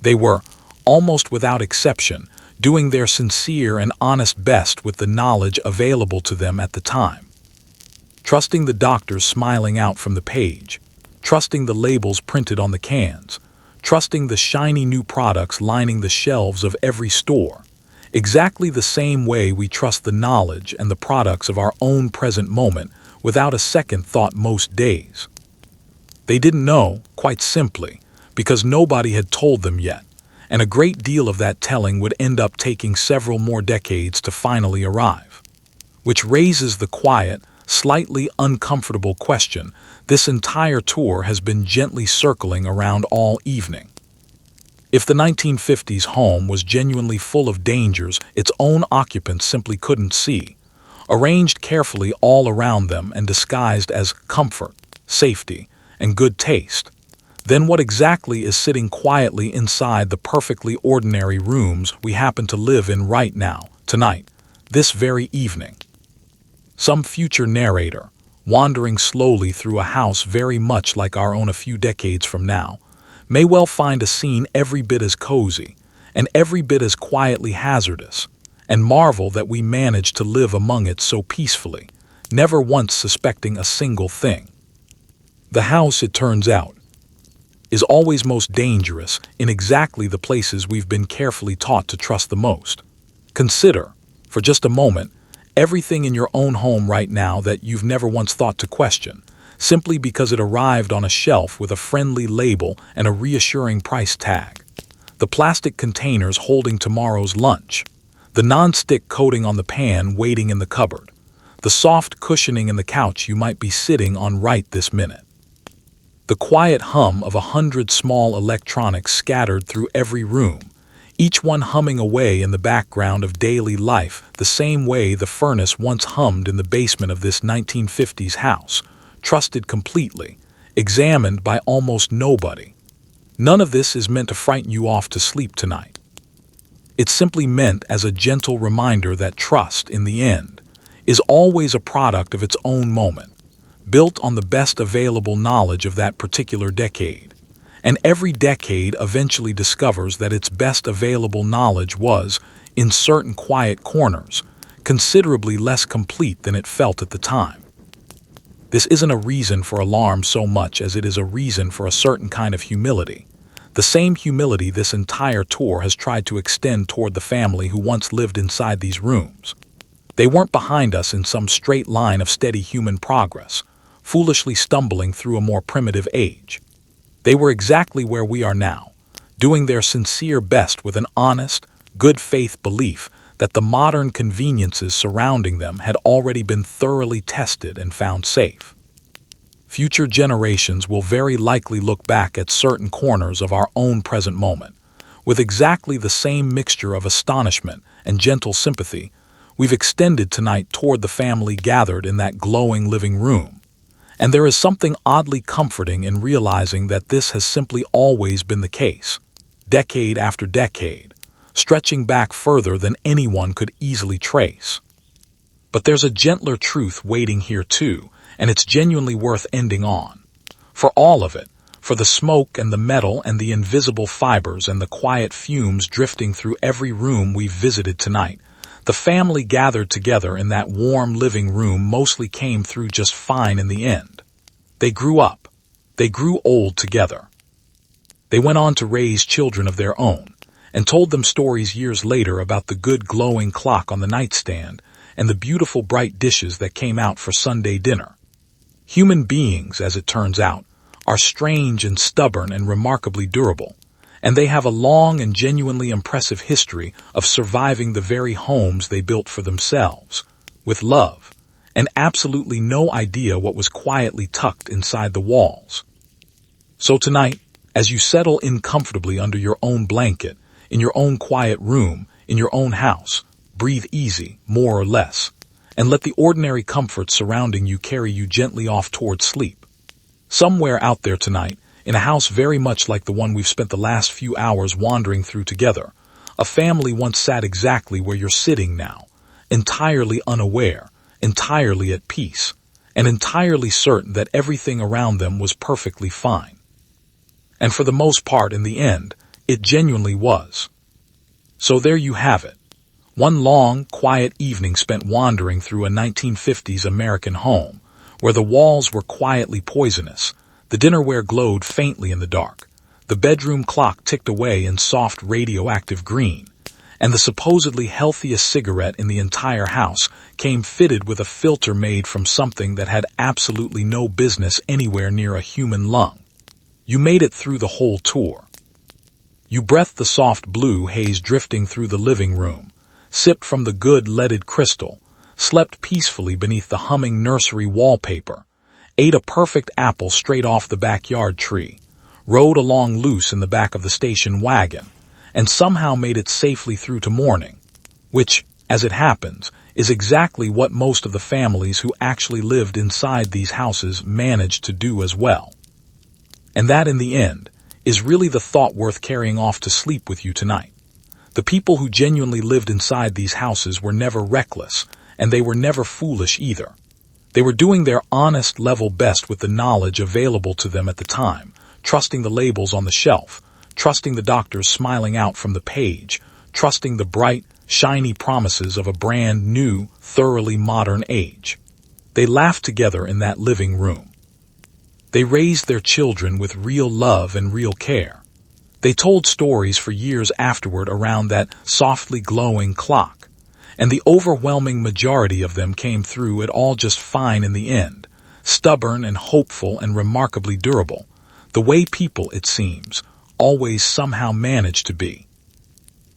They were, almost without exception, doing their sincere and honest best with the knowledge available to them at the time. Trusting the doctors smiling out from the page, trusting the labels printed on the cans, trusting the shiny new products lining the shelves of every store, exactly the same way we trust the knowledge and the products of our own present moment without a second thought most days. They didn't know, quite simply, because nobody had told them yet, and a great deal of that telling would end up taking several more decades to finally arrive. Which raises the quiet, slightly uncomfortable question this entire tour has been gently circling around all evening. If the 1950s home was genuinely full of dangers its own occupants simply couldn't see, arranged carefully all around them and disguised as comfort, safety, and good taste, then what exactly is sitting quietly inside the perfectly ordinary rooms we happen to live in right now, tonight, this very evening? Some future narrator, wandering slowly through a house very much like our own a few decades from now, may well find a scene every bit as cozy and every bit as quietly hazardous, and marvel that we managed to live among it so peacefully, never once suspecting a single thing. The house, it turns out, is always most dangerous in exactly the places we've been carefully taught to trust the most. Consider, for just a moment, everything in your own home right now that you've never once thought to question, simply because it arrived on a shelf with a friendly label and a reassuring price tag. The plastic containers holding tomorrow's lunch, The non-stick coating on the pan waiting in the cupboard. The soft cushioning in the couch you might be sitting on right this minute. The quiet hum of 100 small electronics scattered through every room, each one humming away in the background of daily life the same way the furnace once hummed in the basement of this 1950s house, trusted completely, examined by almost nobody. None of this is meant to frighten you off to sleep tonight. It's simply meant as a gentle reminder that trust, in the end, is always a product of its own moment, built on the best available knowledge of that particular decade. And every decade eventually discovers that its best available knowledge was, in certain quiet corners, considerably less complete than it felt at the time. This isn't a reason for alarm so much as it is a reason for a certain kind of humility. The same humility this entire tour has tried to extend toward the family who once lived inside these rooms. They weren't behind us in some straight line of steady human progress, foolishly stumbling through a more primitive age. They were exactly where we are now, doing their sincere best with an honest, good faith belief that the modern conveniences surrounding them had already been thoroughly tested and found safe. Future generations will very likely look back at certain corners of our own present moment, with exactly the same mixture of astonishment and gentle sympathy we've extended tonight toward the family gathered in that glowing living room. And there is something oddly comforting in realizing that this has simply always been the case, decade after decade, stretching back further than anyone could easily trace. But there's a gentler truth waiting here too, and it's genuinely worth ending on. For all of it, for the smoke and the metal and the invisible fibers and the quiet fumes drifting through every room we've visited tonight, the family gathered together in that warm living room mostly came through just fine in the end. They grew up. They grew old together. They went on to raise children of their own, and told them stories years later about the good glowing clock on the nightstand and the beautiful bright dishes that came out for Sunday dinner. Human beings, as it turns out, are strange and stubborn and remarkably durable, and they have a long and genuinely impressive history of surviving the very homes they built for themselves, with love, and absolutely no idea what was quietly tucked inside the walls. So tonight, as you settle in comfortably under your own blanket, in your own quiet room, in your own house, breathe easy, more or less, and let the ordinary comforts surrounding you carry you gently off toward sleep. Somewhere out there tonight, in a house very much like the one we've spent the last few hours wandering through together, a family once sat exactly where you're sitting now, entirely unaware, entirely at peace, and entirely certain that everything around them was perfectly fine. And for the most part, in the end, it genuinely was. So there you have it. One long, quiet evening spent wandering through a 1950s American home, where the walls were quietly poisonous, the dinnerware glowed faintly in the dark, the bedroom clock ticked away in soft radioactive green, and the supposedly healthiest cigarette in the entire house came fitted with a filter made from something that had absolutely no business anywhere near a human lung. You made it through the whole tour. You breathed the soft blue haze drifting through the living room, sipped from the good leaded crystal, slept peacefully beneath the humming nursery wallpaper, ate a perfect apple straight off the backyard tree, rode along loose in the back of the station wagon, and somehow made it safely through to morning, which, as it happens, is exactly what most of the families who actually lived inside these houses managed to do as well. And that, in the end, is really the thought worth carrying off to sleep with you tonight. The people who genuinely lived inside these houses were never reckless, and they were never foolish either. They were doing their honest level best with the knowledge available to them at the time, trusting the labels on the shelf, trusting the doctors smiling out from the page, trusting the bright, shiny promises of a brand new, thoroughly modern age. They laughed together in that living room. They raised their children with real love and real care. They told stories for years afterward around that softly glowing clock, and the overwhelming majority of them came through it all just fine in the end, stubborn and hopeful and remarkably durable, the way people, it seems, always somehow manage to be.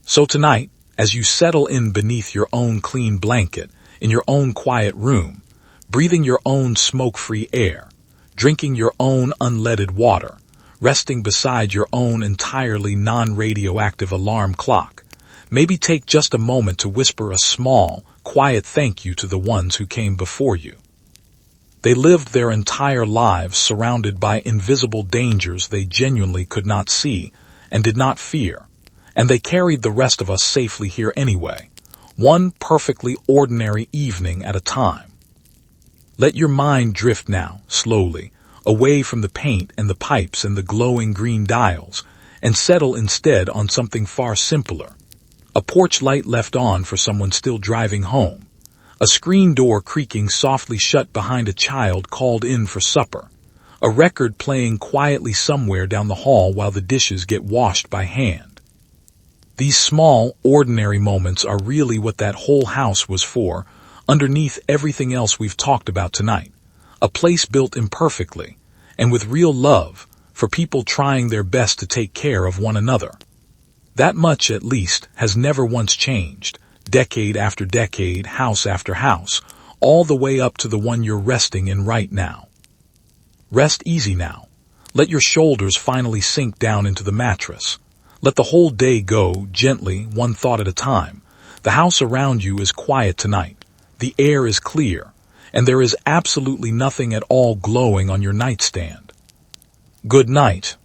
So tonight, As you settle in beneath your own clean blanket, in your own quiet room, breathing your own smoke-free air, drinking your own unleaded water, resting beside your own entirely non-radioactive alarm clock, maybe take just a moment to whisper a small, quiet thank you to the ones who came before you. They lived their entire lives surrounded by invisible dangers they genuinely could not see and did not fear, and they carried the rest of us safely here anyway, one perfectly ordinary evening at a time. Let your mind drift now, slowly, away from the paint and the pipes and the glowing green dials, and settle instead on something far simpler. A porch light left on for someone still driving home. A screen door creaking softly shut behind a child called in for supper. A record playing quietly somewhere down the hall while the dishes get washed by hand. These small, ordinary moments are really what that whole house was for, underneath everything else we've talked about tonight. A place built imperfectly, and with real love, for people trying their best to take care of one another. That much, at least, has never once changed, decade after decade, house after house, all the way up to the one you're resting in right now. Rest easy now. Let your shoulders finally sink down into the mattress. Let the whole day go gently, one thought at a time. The house around you is quiet tonight. The air is clear, and there is absolutely nothing at all glowing on your nightstand. Good night.